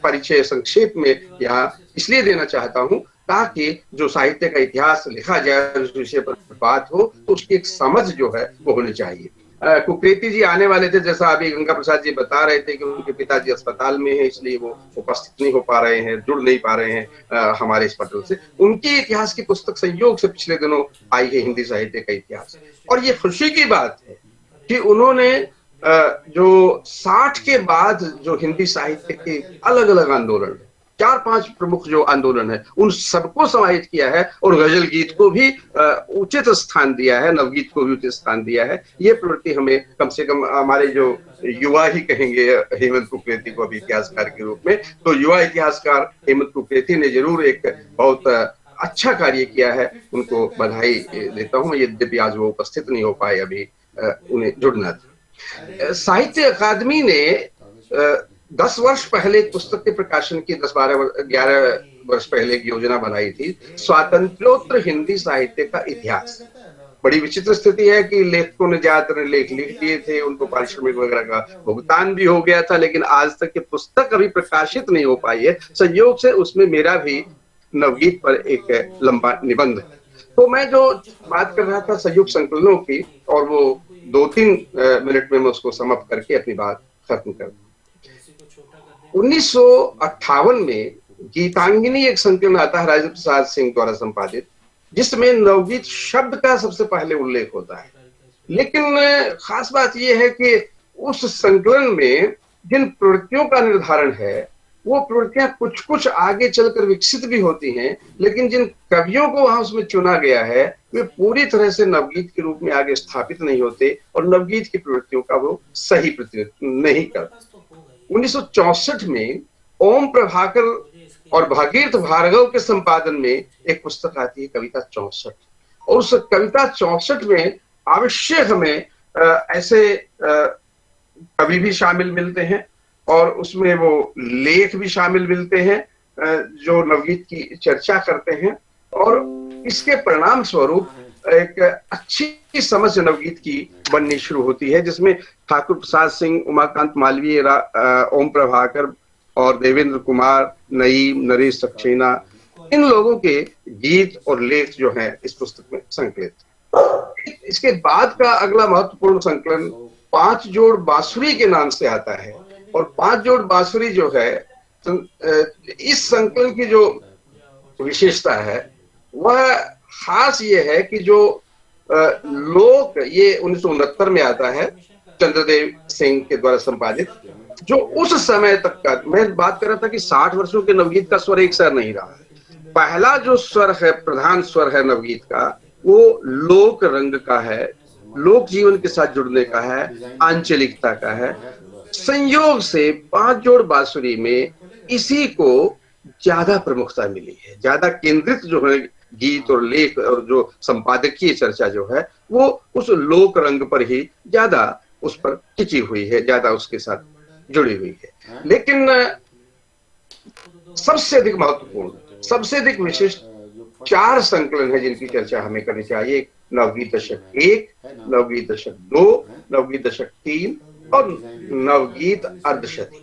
परिचय संक्षेप में यहाँ इसलिए देना चाहता हूँ ताकि जो साहित्य का इतिहास लिखा जाए उस विषय पर बात हो तो उसकी एक समझ जो है वो होनी चाहिए। कुकरेती जी आने वाले थे, जैसा अभी गंगा प्रसाद जी बता रहे थे कि उनके पिताजी अस्पताल में हैं इसलिए वो उपस्थित नहीं हो पा रहे हैं, जुड़ नहीं पा रहे हैं हमारे इस पटल से। उनकी इतिहास की पुस्तक संयोग से पिछले दिनों आई है, हिंदी साहित्य का इतिहास, और ये खुशी की बात है कि उन्होंने जो 60 के बाद जो हिंदी साहित्य के अलग अलग आंदोलन, 4-5 प्रमुख जो आंदोलन है उन सबको समाहित किया है और गजल गीत को भी उचित स्थान दिया है, नवगीत को भी उचित स्थान दिया है। ये प्रवृत्ति हमें कम से कम हमारे जो युवा ही कहेंगे हेमंत कुकरेती को अभी इतिहासकार के रूप में, तो युवा इतिहासकार हेमंत कुकरेती ने जरूर एक बहुत अच्छा कार्य किया है, उनको बधाई देता हूँ। यद्यपि आज वो उपस्थित नहीं हो पाए, अभी उन्हें जुड़ना था। साहित्य अकादमी ने 10 वर्ष पहले एक पुस्तक के प्रकाशन की 11 वर्ष पहले एक योजना बनाई थी, स्वातंत्र्योत्तर हिंदी साहित्य का इतिहास। बड़ी विचित्र स्थिति है कि लेखकों ने ज्यादातर लेख लिख दिए थे, उनको पारिश्रमिक वगैरह का भुगतान भी हो गया था, लेकिन आज तक ये पुस्तक अभी प्रकाशित नहीं हो पाई है। संयोग से उसमें मेरा भी नवगीत पर एक लंबा निबंध है। तो मैं जो बात कर रहा था संयुक्त संकलनों की, और वो 2-3 मिनट में मैं उसको समाप्त करके अपनी बात खत्म कर दूं। 1958 में गीतांगिनी एक संकलन आता है राजेंद्र प्रसाद सिंह द्वारा संपादित, जिसमें नवगीत शब्द का सबसे पहले उल्लेख होता है। लेकिन खास बात यह है कि उस संकलन में जिन प्रवृत्तियों का निर्धारण है वो प्रवृत्तियां कुछ कुछ आगे चलकर विकसित भी होती हैं, लेकिन जिन कवियों को वहां उसमें चुना गया है वे पूरी तरह से नवगीत के रूप में आगे स्थापित नहीं होते और नवगीत की प्रवृत्तियों का वो सही प्रतिनिधित्व नहीं करते। 1964 में ओम प्रभाकर और भागीरथ भार्गव के संपादन में एक पुस्तक आती है, कविता 64, और उस कविता 64 में आवश्यक हमें ऐसे कवि भी शामिल मिलते हैं और उसमें वो लेख भी शामिल मिलते हैं जो नवगीत की चर्चा करते हैं, और इसके परिणाम स्वरूप एक अच्छी समझ नवगीत की बननी शुरू होती है, जिसमें ठाकुर प्रसाद सिंह, उमाकांत मालवीय, ओम प्रभाकर और देवेंद्र कुमार, नईम, नरेश सक्सेना, इन लोगों के गीत और लेख जो हैं इस पुस्तक में संकलित। इसके बाद का अगला महत्वपूर्ण संकलन 5 जोड़ बांसुरी के नाम से आता है, और 5 जोड़ बांसुरी जो है इस संकलन की जो विशेषता है वह खास ये है कि जो लोक, ये 1969 में आता है चंद्रदेव सिंह के द्वारा संपादित, जो उस समय तक का, मैं बात कर रहा था कि 60 वर्षों के नवगीत का स्वर एक स्वर नहीं रहा है। पहला जो स्वर है, प्रधान स्वर है नवगीत का, वो लोक रंग का है, लोक जीवन के साथ जुड़ने का है, आंचलिकता का है। संयोग से 5 जोड़ बांसुरी में इसी को ज्यादा प्रमुखता मिली है, ज्यादा केंद्रित जो है गीत और लेख और जो संपादकीय चर्चा जो है वो उस लोक रंग पर ही ज्यादा उस पर टिकी हुई है, ज्यादा उसके साथ जुड़ी हुई है। लेकिन सबसे अधिक महत्वपूर्ण, सबसे अधिक विशिष्ट 4 संकलन है जिनकी चर्चा हमें करनी चाहिए। एक नवगीत दशक 1, नवगीत दशक 2, नवगीत दशक 3 और नवगीत अर्धशती।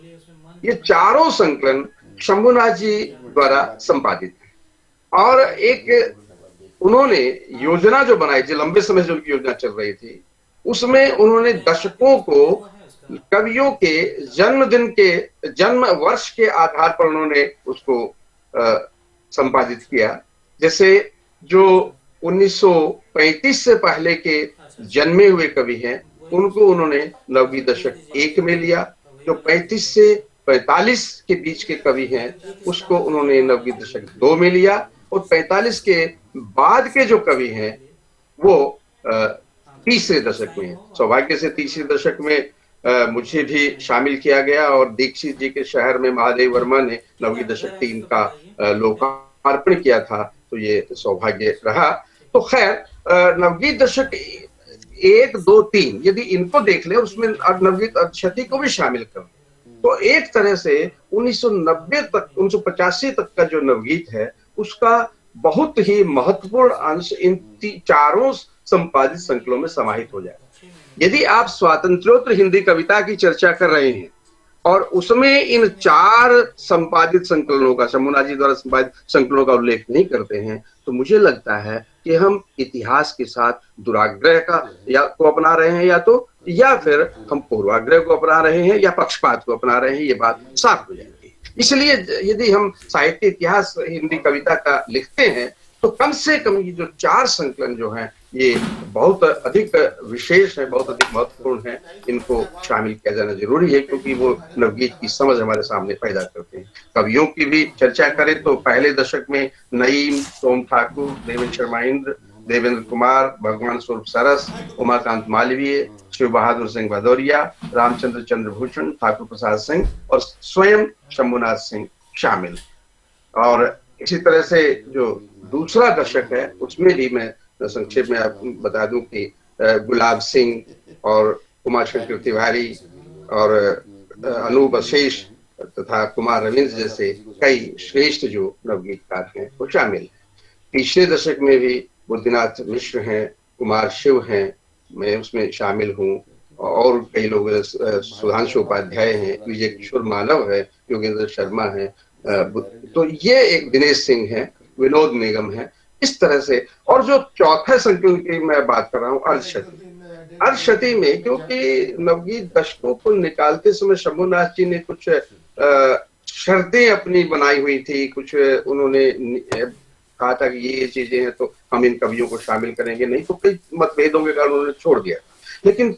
ये चारों संकलन शंभुनाथ जी द्वारा संपादित है और एक उन्होंने योजना जो बनाई थी, लंबे समय से उनकी योजना चल रही थी, उसमें उन्होंने दशकों को कवियों के जन्मदिन के जन्म वर्ष के आधार पर उन्होंने उसको संपादित किया। जैसे जो 1935 से पहले के जन्मे हुए कवि हैं उनको उन्होंने नवगीत दशक 1 में लिया, जो 35 से 45 के बीच के कवि हैं उसको उन्होंने नवगीत दशक 2 में लिया और 45 के बाद के जो कवि हैं वो तीसरे दशक में है। सौभाग्य से तीसरे दशक में मुझे भी शामिल किया गया और दीक्षित जी के शहर में महादेव वर्मा ने नवगीत दशक 3 का लोकार्पण किया था, तो ये सौभाग्य रहा। तो खैर नवगीत दशक 1, 2, 3 यदि इनको देख ले, उसमें नवगीत अर्धशती को भी शामिल कर, तो एक तरह से 1990 तक 1985 तक का जो नवगीत है उसका बहुत ही महत्वपूर्ण अंश इन चारों संपादित संकलों में समाहित हो जाए। यदि आप स्वातंत्र्योत्तर हिंदी कविता की चर्चा कर रहे हैं और उसमें इन 4 संपादित संकलनों का, शंभुनाथ जी द्वारा संपादित संकलनों का उल्लेख नहीं करते हैं, तो मुझे लगता है कि हम इतिहास के साथ दुराग्रह का को अपना रहे हैं या फिर हम पूर्वाग्रह को अपना रहे हैं या पक्षपात को अपना रहे हैं, ये बात साफ हो जाएगी। इसलिए यदि हम साहित्य इतिहास हिंदी कविता का लिखते हैं तो कम से कम ये जो 4 संकलन जो हैं ये बहुत अधिक विशेष है, बहुत अधिक महत्वपूर्ण है, इनको शामिल किया जाना जरूरी है क्योंकि वो नवगीत की समझ हमारे सामने पैदा करते हैं। कवियों की भी चर्चा करें तो पहले दशक में नईम, सोम ठाकुर, देवेंद्र शर्मा इंद्र, देवेंद्र कुमार, भगवान स्वरूप सरस, उमाकांत मालवीय, शिव बहादुर सिंह भदौरिया, रामचंद्र चंद्रभूषण, ठाकुर प्रसाद सिंह और स्वयं शंभुनाथ सिंह शामिल। और इसी तरह से जो दूसरा दशक है उसमें भी मैं संक्षेप में आपको बता दूं कि गुलाब सिंह और उमाशंकर तिवारी और अनूप अशेष तथा कुमार रविंद्र जैसे कई श्रेष्ठ जो नवगीतकार हैं वो शामिल हैं। तीसरे दशक में भी बुद्धिनाथ मिश्र हैं, कुमार शिव हैं, मैं उसमें शामिल हूँ और कई लोग, सुधांशु उपाध्याय हैं, विजय किशोर मानव है, योगेंद्र शर्मा है, तो ये एक दिनेश सिंह है, विनोद निगम है, इस तरह से। और जो चौथा संकलन की मैं बात कर रहा हूँ अर्धशती, अर्धशती में क्योंकि नवगीत दशकों को निकालते समय शंभुनाथ जी ने कुछ शर्तें अपनी बनाई हुई थी, कुछ उन्होंने कहा था कि ये चीजें हैं तो हम इन कवियों को शामिल करेंगे, नहीं तो कई मतभेदों के कारण उन्होंने छोड़ दिया। लेकिन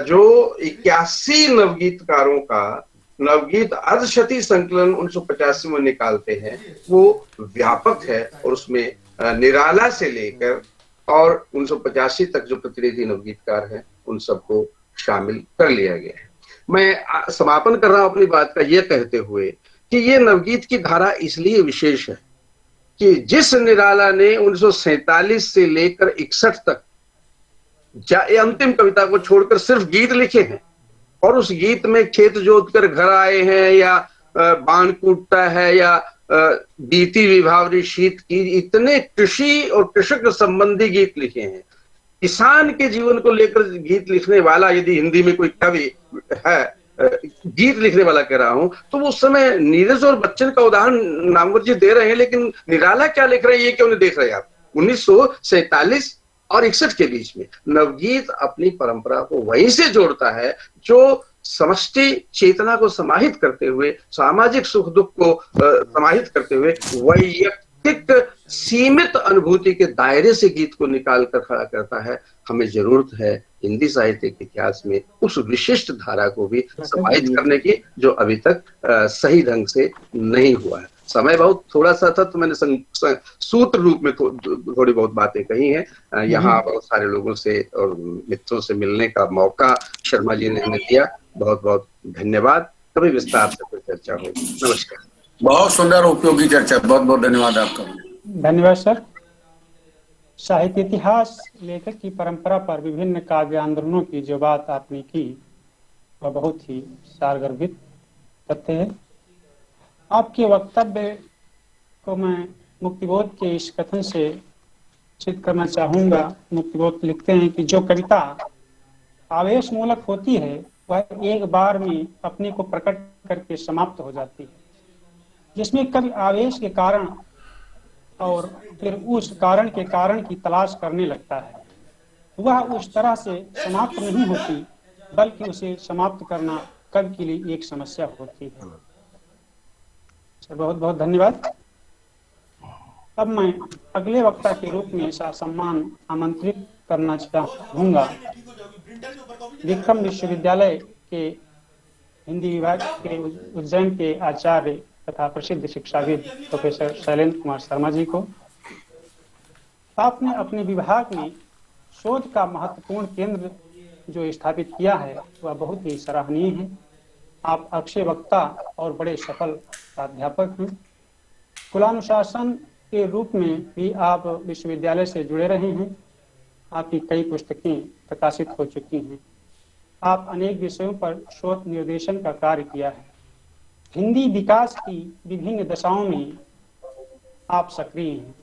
जो 81 नवगीतकारों का नवगीत अर्धशती संकलन 1985 में निकालते हैं वो व्यापक है और उसमें निराला से लेकर और 1985 तक जो प्रतिनिधि नवगीतकार हैं उन सबको शामिल कर लिया गया है। मैं समापन कर रहा हूं अपनी बात का यह कहते हुए कि ये नवगीत की धारा इसलिए विशेष है कि जिस निराला ने 1947 से लेकर 61 तक अंतिम कविता को छोड़कर सिर्फ गीत लिखे हैं और उस गीत में खेत जोत कर घर आए हैं या बाण कूटता है या बीती विभावरी शीत की, इतने कृषि और कृषक संबंधी गीत लिखे हैं। किसान के जीवन को लेकर गीत लिखने वाला यदि हिंदी में कोई कवि है, गीत लिखने वाला कह रहा हूं, तो उस समय नीरज और बच्चन का उदाहरण नामवर जी दे रहे हैं, लेकिन निराला क्या लिख रहे हैं ये क्यों नहीं देख रहे आप। 1947 और 61 के बीच में नवगीत अपनी परंपरा को वहीं से जोड़ता है जो समष्टि चेतना को समाहित करते हुए, सामाजिक सुख दुख को समाहित करते हुए वैयक्तिक सीमित अनुभूति के दायरे से गीत को निकाल कर खड़ा करता है। हमें जरूरत है हिंदी साहित्य के इतिहास में उस विशिष्ट धारा को भी समाहित करने की जो अभी तक सही ढंग से नहीं हुआ है। समय बहुत थोड़ा सा था तो मैंने सूत्र रूप में थोड़ी बहुत बातें कही हैं। यहाँ बहुत सारे लोगों से और मित्रों से मिलने का मौका शर्मा जी ने हमें दिया, बहुत बहुत धन्यवाद। कभी विस्तार से कोई चर्चा होगी। नमस्कार। बहुत सुंदर उपयोगी चर्चा, बहुत बहुत धन्यवाद आपका। धन्यवाद सर। साहित्य इतिहास लेखक की परंपरा पर विभिन्न काव्य आंदोलनों की जो बात आपने की वह बहुत ही सारगर्भित तथ्य है। आपके वक्तव्य को मैं मुक्तिबोध के इस कथन से सिद्ध करना चाहूंगा। मुक्तिबोध लिखते हैं कि जो कविता आवेश मूलक होती है वह एक बार में अपने को प्रकट करके समाप्त हो जाती है। जिसमें कवि आवेश के कारण और फिर उस कारण के कारण की तलाश करने लगता है, वह उस तरह से समाप्त नहीं होती, बल्कि उसे समाप्त करना कवि के लिए एक समस्या होती है। बहुत बहुत धन्यवाद। अब मैं अगले वक्ता के रूप में सम्मान आमंत्रित करना चाहूंगा विक्रम विश्वविद्यालय के हिंदी विभाग के उज्जैन के आचार्य तथा प्रसिद्ध शिक्षाविद प्रोफेसर शैलेंद्र कुमार शर्मा जी को। आपने अपने विभाग में शोध का महत्वपूर्ण केंद्र जो स्थापित किया है वह बहुत ही सराहनीय है। आप अक्षय वक्ता और बड़े सफल प्राध्यापक हैं। कुलानुशासन के रूप में भी आप विश्वविद्यालय से जुड़े रहे हैं। आपकी कई पुस्तकें प्रकाशित हो चुकी हैं। आप अनेक विषयों पर शोध निर्देशन का कार्य किया है। हिंदी विकास की विभिन्न दशाओं में आप सक्रिय हैं।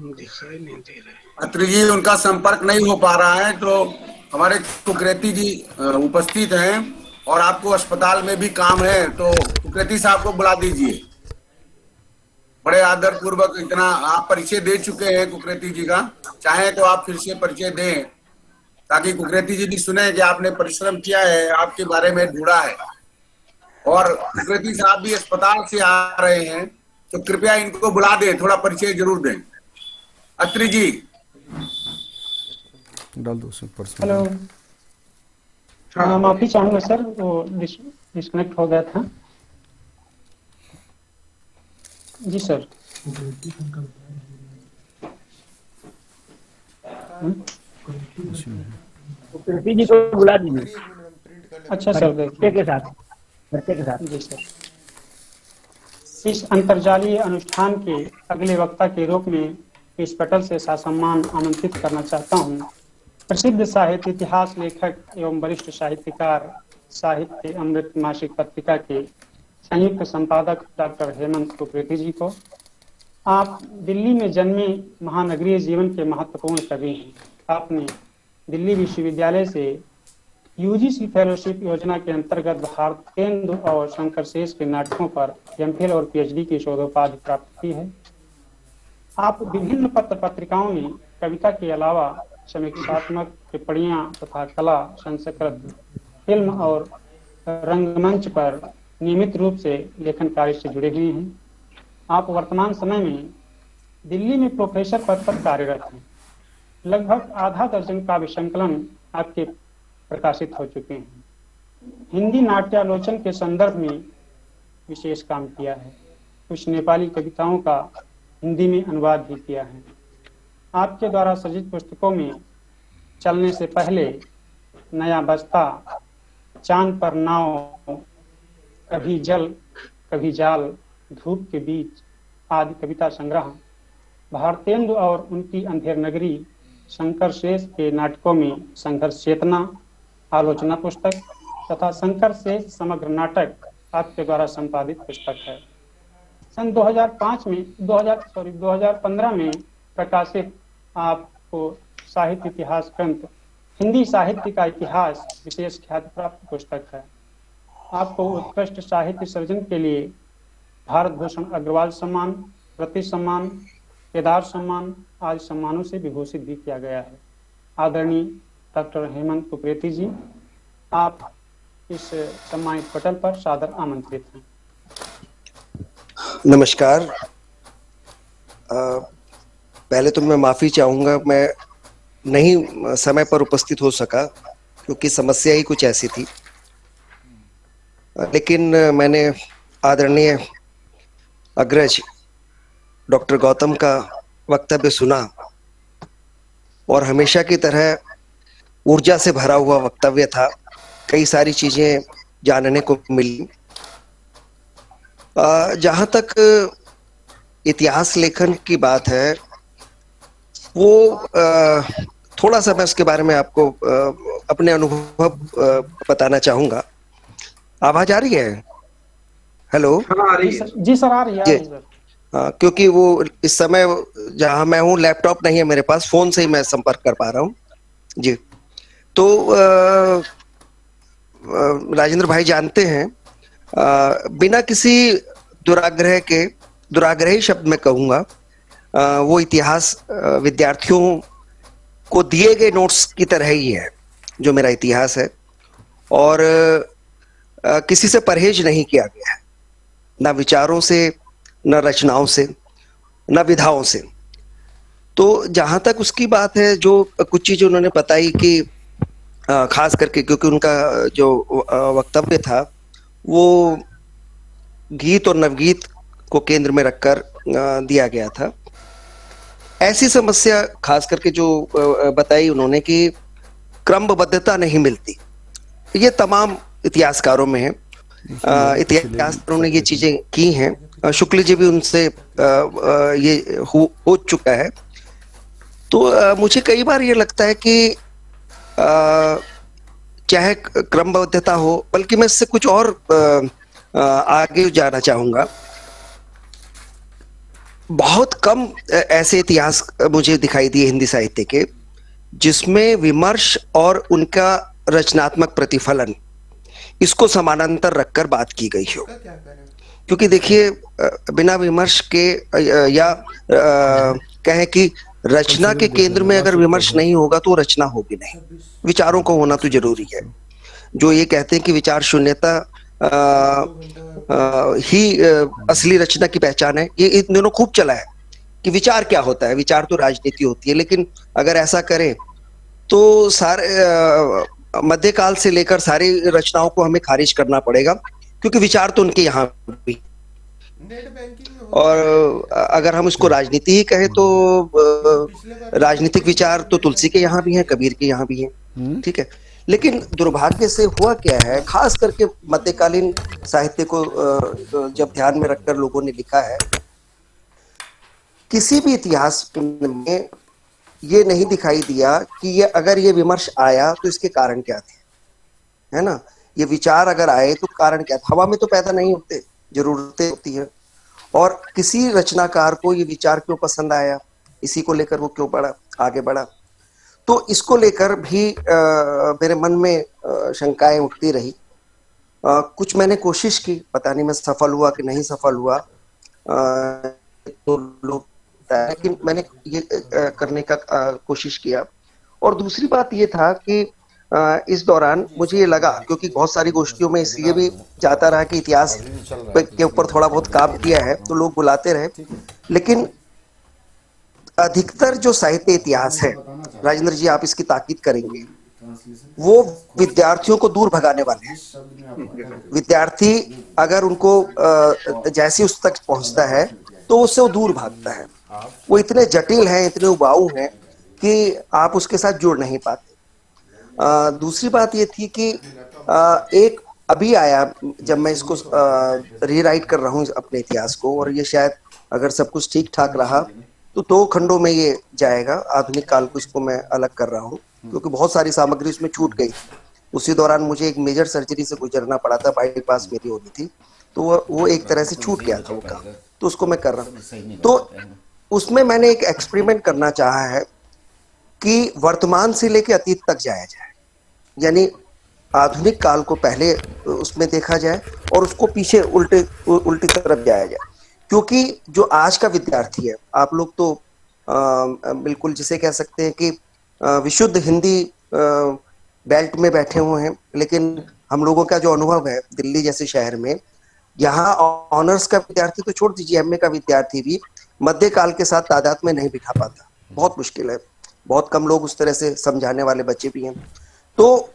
दिखाई नहीं दे रहे। अत्रि जी उनका संपर्क नहीं हो पा रहा है, तो हमारे कुकरेती जी उपस्थित हैं और आपको अस्पताल में भी काम है, तो कुकरेती साहब को बुला दीजिए। बड़े आदर पूर्वक इतना आप परिचय दे चुके हैं कुकरेती जी का, चाहे तो आप फिर से परिचय दें ताकि कुकरेती जी भी सुने कि आपने परिश्रम किया है, आपके बारे में ढूंढा है। और कुकरेती साहब भी अस्पताल से आ रहे हैं, तो कृपया इनको बुला दें, थोड़ा परिचय जरूर दें। अत्रि जी डाल दो पर्सनल। हेलो, माफी चाहूंगा सर, वो डिस्कनेक्ट हो गया था। जी सर। कृति जी को बुला दीजिए। अच्छा सर, बच्चे के साथ जी सर। इस अंतर्जालीय अनुष्ठान के अगले वक्ता के रूप में इस पटल से सम्मान आमंत्रित करना चाहता हूँ प्रसिद्ध साहित्य इतिहास लेखक एवं वरिष्ठ साहित्यकार, साहित्य अमृत मासिक पत्रिका के संयुक्त संपादक डॉक्टर हेमंत कुकरेती जी को। आप दिल्ली में जन्मे महानगरीय जीवन के महत्वपूर्ण कवि हैं। आपने दिल्ली विश्वविद्यालय से यूजीसी फेलोशिप योजना के अंतर्गत भारतेंदु और शंकर शेष के नाटकों पर एमफिल और पीएचडी की शोधोपाधि प्राप्त की है। आप विभिन्न पत्र पत्रिकाओं में कविता के अलावा समीक्षात्मक टिप्पणियां तथा कला, संस्कृत, फिल्म और रंगमंच पर नियमित रूप से लेखन कार्य से जुड़े हुए हैं। आप वर्तमान समय में दिल्ली में प्रोफेसर पद पर कार्यरत हैं। लगभग आधा दर्जन काव्य संकलन आपके प्रकाशित हो चुके हैं। हिंदी नाट्यालोचन के संदर्भ में विशेष काम किया है। कुछ नेपाली कविताओं का हिंदी में अनुवाद भी किया है। आपके द्वारा सृजित पुस्तकों में चलने से पहले, नया बस्ता, चांद पर नाव, कभी जल कभी जाल, धूप के बीच आदि कविता संग्रह, भारतेंदु और उनकी अंधेर नगरी, शंकर शेष के नाटकों में संघर्ष चेतना आलोचना पुस्तक तथा शंकर शेष समग्र नाटक आपके द्वारा संपादित पुस्तक है। सन 2015 में प्रकाशित आपको साहित्य इतिहास ग्रंथ हिंदी साहित्य का इतिहास विशेष ख्याति प्राप्त पुस्तक है। आपको उत्कृष्ट साहित्य सृजन के लिए भारत भूषण अग्रवाल सम्मान, प्रति सम्मान, केदार सम्मान आदि सम्मानों से विभूषित भी किया गया है। आदरणीय डॉक्टर हेमंत कुकरेती जी, आप इस सम्मानित पटल पर सादर आमंत्रित हैं। नमस्कार। पहले तो मैं माफ़ी चाहूँगा, मैं नहीं समय पर उपस्थित हो सका क्योंकि समस्या ही कुछ ऐसी थी, लेकिन मैंने आदरणीय अग्रज डॉक्टर गौतम का वक्तव्य सुना और हमेशा की तरह ऊर्जा से भरा हुआ वक्तव्य था। कई सारी चीजें जानने को मिली। जहां तक इतिहास लेखन की बात है, वो थोड़ा सा मैं उसके बारे में आपको अपने अनुभव बताना चाहूंगा। आवाज आ रही है? हेलो? हाँ, आ रही है। जी सर, आ रही है सर। क्योंकि वो इस समय जहां मैं हूँ लैपटॉप नहीं है मेरे पास, फोन से ही मैं संपर्क कर पा रहा हूँ जी। तो राजेंद्र भाई जानते हैं, बिना किसी दुराग्रही शब्द में कहूंगा, वो इतिहास विद्यार्थियों को दिए गए नोट्स की तरह ही है जो मेरा इतिहास है, और किसी से परहेज नहीं किया गया है, ना विचारों से, न रचनाओं से, न विधाओं से। तो जहां तक उसकी बात है, जो कुछ चीजें उन्होंने बताई कि खास करके क्योंकि उनका जो वक्तव्य था वो गीत और नवगीत को केंद्र में रखकर दिया गया था। ऐसी समस्या खास करके जो बताई उन्होंने कि क्रमबद्धता नहीं मिलती, ये तमाम इतिहासकारों में है। इतिहासकारों ने ये चीजें की हैं। शुक्ल जी भी उनसे ये हो चुका है। तो मुझे कई बार ये लगता है कि चाहे क्रमबद्धता हो, बल्कि मैं इससे कुछ और आगे जाना चाहूंगा। बहुत कम ऐसे इतिहास मुझे दिखाई दिए हिंदी साहित्य के जिसमें विमर्श और उनका रचनात्मक प्रतिफलन, इसको समानांतर रखकर बात की गई हो। क्योंकि देखिए, बिना विमर्श के या कहें कि रचना के केंद्र में अगर विमर्श नहीं होगा तो रचना होगी नहीं। विचारों को होना तो जरूरी है। जो ये कहते हैं कि विचार शून्यता ही असली रचना की पहचान है, ये इन दिनों खूब चला है कि विचार क्या होता है, विचार तो राजनीति होती है। लेकिन अगर ऐसा करें तो सारे मध्यकाल से लेकर सारी रचनाओं को हमें खारिज करना पड़ेगा, क्योंकि विचार तो उनके यहाँ भी। और अगर हम उसको राजनीति ही कहें तो राजनीतिक विचार तो तुलसी के यहाँ भी हैं, कबीर के यहाँ भी हैं, ठीक है। लेकिन दुर्भाग्य से हुआ क्या है, खास करके मध्यकालीन साहित्य को जब ध्यान में रखकर लोगों ने लिखा है, किसी भी इतिहास में ये नहीं दिखाई दिया कि ये अगर ये विमर्श आया तो इसके कारण क्या थे, है ना। ये विचार अगर आए तो कारण क्या था। हवा में तो पैदा नहीं होते, जरूरतें होती है। और किसी रचनाकार को ये विचार क्यों पसंद आया, इसी को लेकर वो क्यों आगे बढ़ा। तो इसको लेकर भी मेरे मन में शंकाएं उठती रही। कुछ मैंने कोशिश की, पता नहीं मैं सफल हुआ कि नहीं सफल हुआ, तो लोग, लेकिन मैंने ये करने का कोशिश किया। और दूसरी बात ये था कि इस दौरान मुझे ये लगा, क्योंकि बहुत सारी गोष्ठियों में इसलिए भी जाता रहा कि इतिहास के ऊपर थोड़ा बहुत काम किया है तो लोग बुलाते रहे, लेकिन अधिकतर जो साहित्य इतिहास है, राजेंद्र जी आप इसकी ताकीद करेंगे, वो विद्यार्थियों को दूर भगाने वाले हैं। विद्यार्थी अगर उनको जैसे उस तक पहुंचता है तो उससे वो दूर भागता है। वो इतने जटिल हैं, इतने उबाऊ हैं कि आप उसके साथ जुड़ नहीं पाते। दूसरी बात ये थी कि एक अभी आया, जब मैं इसको रीराइट कर रहा हूँ अपने इतिहास को, और ये शायद अगर सब कुछ ठीक ठाक रहा तो 2 खंडों में ये जाएगा। आधुनिक काल को इसको मैं अलग कर रहा हूँ क्योंकि बहुत सारी सामग्री उसमें छूट गई। उसी दौरान मुझे एक मेजर सर्जरी से गुजरना पड़ा था, बाईपास मेरी होनी थी, तो वो एक तरह से छूट गया था वो काम, तो उसको मैं कर रहा हूँ। तो उसमें मैंने एक एक्सपेरिमेंट करना चाहा है कि वर्तमान से लेके अतीत तक जाया जाए, यानी आधुनिक काल को पहले उसमें देखा जाए और उसको पीछे उल्टी तरफ जाया जाए। क्योंकि जो आज का विद्यार्थी है, आप लोग तो बिल्कुल जिसे कह सकते हैं कि विशुद्ध हिंदी बेल्ट में बैठे हुए हैं, लेकिन हम लोगों का जो अनुभव है दिल्ली जैसे शहर में, यहाँ ऑनर्स का विद्यार्थी तो छोड़ दीजिए, एमए का विद्यार्थी भी मध्यकाल के साथ तादाद में नहीं बिठा पाता, बहुत मुश्किल है। बहुत कम लोग उस तरह से समझाने वाले बच्चे भी हैं। तो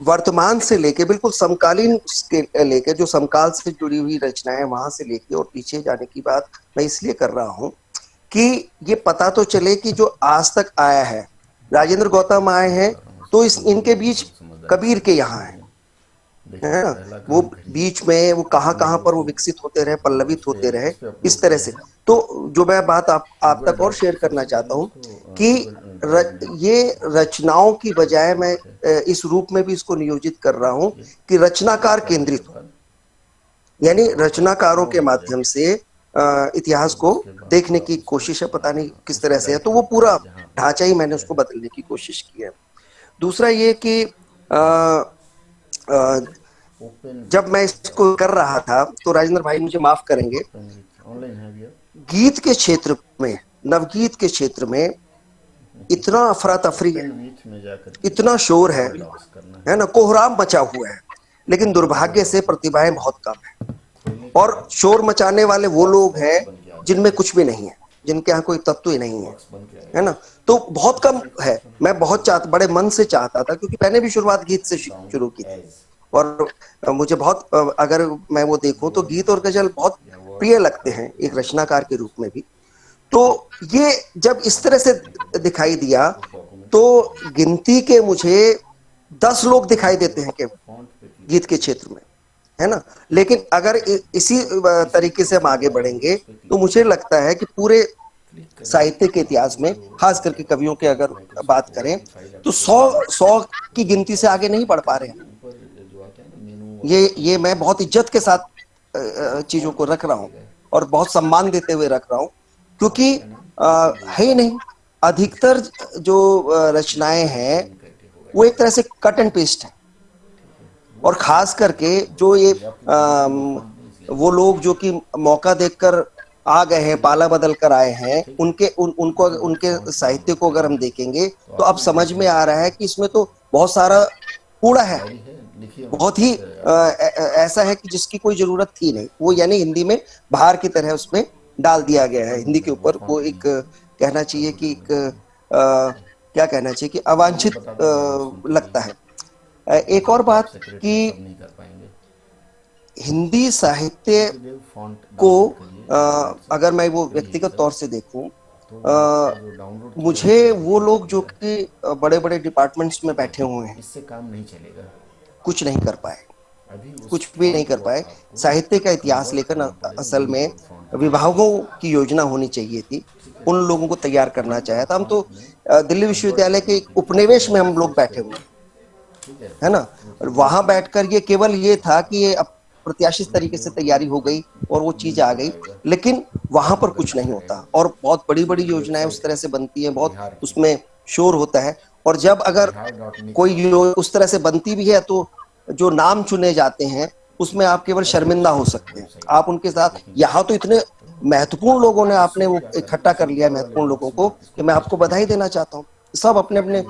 वर्तमान से लेके बिल्कुल समकालीन के लेके जो समकाल से जुड़ी हुई रचनाएं वहां से लेके और पीछे जाने की बात मैं इसलिए कर रहा हूं कि ये पता तो चले कि जो आज तक आया है, राजेंद्र गौतम आए हैं तो इनके बीच कबीर के यहाँ है ना, वो बीच में वो कहाँ पर वो विकसित होते रहे, पल्लवित होते रहे, इस तरह से। तो जो मैं बात आप तक और शेयर करना चाहता हूँ कि ये रचनाओं की बजाय मैं इस रूप में भी इसको नियोजित कर रहा हूँ कि रचनाकार केंद्रित हो, यानी रचनाकारों के माध्यम से इतिहास को देखने की कोशिश है, पता नहीं किस तरह से है। तो वो पूरा ढांचा ही मैंने उसको बदलने की कोशिश की है। दूसरा ये कि जब मैं इसको कर रहा था तो राजेंद्र भाई मुझे माफ करेंगे, गीत के क्षेत्र में, नवगीत के क्षेत्र में इतना अफरा तफरी है, इतना शोर है ना, कोहराम मचा हुआ है, लेकिन दुर्भाग्य से प्रतिभाएं बहुत कम है और शोर मचाने वाले वो लोग हैं जिनमें कुछ भी नहीं है, जिनके यहाँ कोई तत्व ही नहीं है ना। तो बहुत कम है। मैं बहुत बड़े मन से चाहता था, क्योंकि मैंने भी शुरुआत गीत से शुरू की थी और मुझे बहुत, अगर मैं वो देखूं तो गीत और गजल बहुत प्रिय लगते हैं एक रचनाकार के रूप में भी। तो ये जब इस तरह से दिखाई दिया तो गिनती के मुझे 10 लोग दिखाई देते हैं केवल गीत के क्षेत्र में, है ना। लेकिन अगर इसी तरीके से हम आगे बढ़ेंगे तो मुझे लगता है कि पूरे साहित्य के इतिहास में, खास करके कवियों के अगर बात करें तो 100 की गिनती से आगे नहीं बढ़ पा रहे हैं। ये मैं बहुत इज्जत के साथ चीजों को रख रहा हूं और बहुत सम्मान देते हुए रख रहा हूं, क्योंकि है ही नहीं। अधिकतर जो रचनाएं हैं वो एक तरह से कट एंड पेस्ट है, और खास करके जो ये वो लोग जो कि मौका देखकर आ गए हैं, पाला बदल कर आए हैं, उनके साहित्य को अगर हम देखेंगे तो अब समझ में आ रहा है कि इसमें तो बहुत सारा कूड़ा है, बहुत ही ऐसा है कि जिसकी कोई जरूरत थी नहीं। वो यानी हिंदी में बाहर की तरह उसमें डाल दिया गया है। हिंदी के ऊपर वो एक कहना चाहिए कि एक क्या कहना चाहिए कि अवांछित लगता है। एक और बात कि हिंदी साहित्य को अगर मैं वो व्यक्तिगत तौर से देखूं, मुझे वो लोग जो कि बड़े बड़े डिपार्टमेंट्स में बैठे हुए हैं, इससे काम नहीं चलेगा, कुछ नहीं कर पाए, कुछ भी नहीं कर पाए। साहित्य का इतिहास लेकर असल में विभागों की योजना होनी चाहिए थी, उन लोगों को तैयार करना चाहा था। हम तो दिल्ली विश्वविद्यालय के उपनिवेश में हम लोग बैठे हुए है ना, और वहां बैठकर ये केवल ये था कि ये प्रत्याशित तरीके से तैयारी हो गई और वो चीज आ गई, लेकिन वहां पर कुछ नहीं होता और बहुत बड़ी बड़ी योजनाएं उस तरह से बनती हैं, बहुत उसमें शोर होता है। और जब अगर कोई उस तरह से बनती भी है तो जो नाम चुने जाते हैं उसमें आप केवल शर्मिंदा हो सकते हैं। आप उनके साथ, यहाँ तो इतने महत्वपूर्ण लोगों ने आपने वो इकट्ठा कर लिया, महत्वपूर्ण लोगों को, कि मैं आपको बधाई देना चाहता हूँ। सब अपने अपने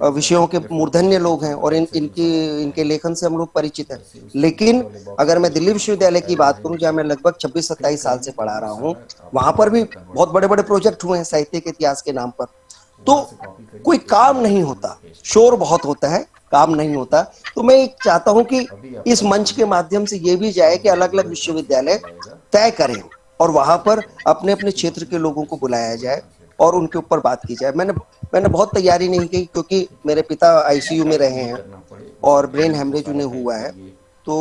विषयों के मूर्धन्य लोग हैं और इनके लेखन से हम लोग परिचित हैं। लेकिन अगर मैं दिल्ली विश्वविद्यालय की बात करूं, जहां मैं लगभग 26-27 साल से पढ़ा रहा हूं, वहां पर भी बहुत बड़े बड़े प्रोजेक्ट हुए हैं साहित्य के इतिहास के नाम पर, तो कोई काम नहीं होता, शोर बहुत होता है, काम नहीं होता। तो मैं चाहता हूं कि इस मंच के माध्यम से ये भी जाए कि अलग अलग विश्वविद्यालय तय करें और वहां पर अपने अपने क्षेत्र के लोगों को बुलाया जाए और उनके ऊपर बात की जाए। मैंने बहुत तैयारी नहीं की, क्योंकि मेरे पिता आईसीयू में रहे हैं और ब्रेन हेमरेज उन्हें हुआ है, तो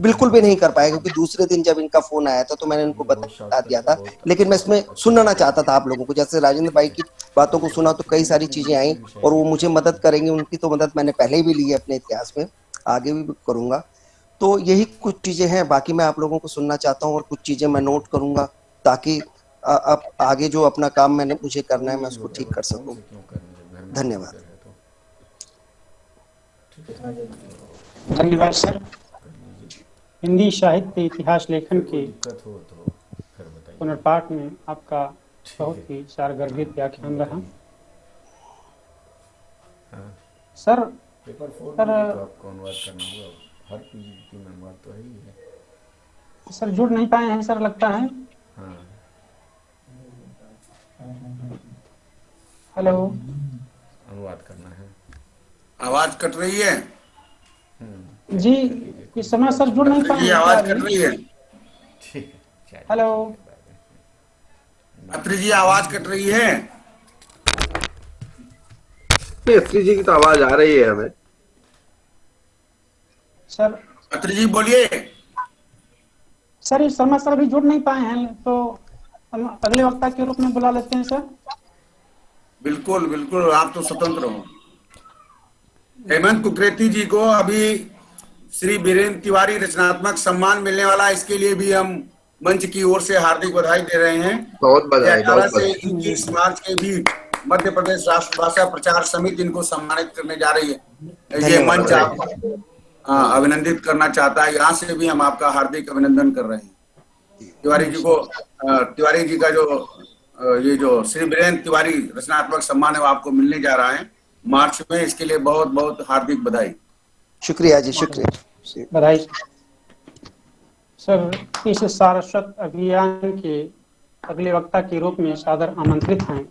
बिल्कुल भी नहीं कर पाया। क्योंकि दूसरे दिन जब इनका फोन आया था तो मैंने उनको बता दिया था, लेकिन मैं इसमें सुनना चाहता था आप लोगों को। जैसे राजेंद्र भाई की बातों को सुना तो कई सारी चीजें आई और वो मुझे मदद करेंगे, उनकी तो मदद मैंने पहले भी ली है अपने इतिहास में, आगे भी करूंगा। तो यही कुछ चीजें हैं, बाकी मैं आप लोगों को सुनना चाहता हूँ और कुछ चीजें मैं नोट करूंगा ताकि अब आगे जो अपना काम मुझे करना है मैं उसको ठीक कर सकूं। धन्यवाद। धन्यवाद सर। हिंदी साहित्य इतिहास लेखन के पुनर्पाठ में आपका बहुत ही सारगर्भित व्याख्यान रहा सर। सर जुड़ नहीं पाए हैं सर, लगता है। हेलो, अनुवाद करना है। आवाज कट रही है जी इस समय सर जुड़ नहीं अत्री पाए जी, हैं क्या आवाज अभी? कट रही है ठीक है। हेलो, अत्री जी, आवाज कट रही है। नहीं, अत्री जी की तो आवाज आ रही है हमें। सर अत्री जी बोलिए। सर इस समय सर अभी जुड़ नहीं पाए हैं, तो हम अगले वक्ता के रूप में बुला लेते हैं सर। बिल्कुल बिल्कुल, आप तो स्वतंत्र हो। हेमंत कुकरेती जी को अभी श्री बीरेन्द्र तिवारी रचनात्मक सम्मान मिलने वाला, इसके लिए भी हम मंच की ओर से हार्दिक बधाई दे रहे हैं। बहुत बधाई, 18 बहुत से बधाई। 21 मार्च के बीच मध्य प्रदेश राष्ट्रभाषा प्रचार समिति इनको सम्मानित करने जा रही है। ये धन्यवाद। मंच आप अभिनंदित करना चाहता है, यहाँ से भी हम आपका हार्दिक अभिनंदन कर रहे हैं। तिवारी जी को, तिवारी जी का जो ये जो श्री बीरेन्द्र तिवारी रचनात्मक सम्मान है वो आपको मिलने जा रहा है मार्च में। इसके लिए बहुत बहुत हार्दिक बधाई। शुक्रिया जी, शुक्रिया। बधाई सर। इस सारस्वत अभियान के अगले वक्ता के रूप में सादर आमंत्रित हैं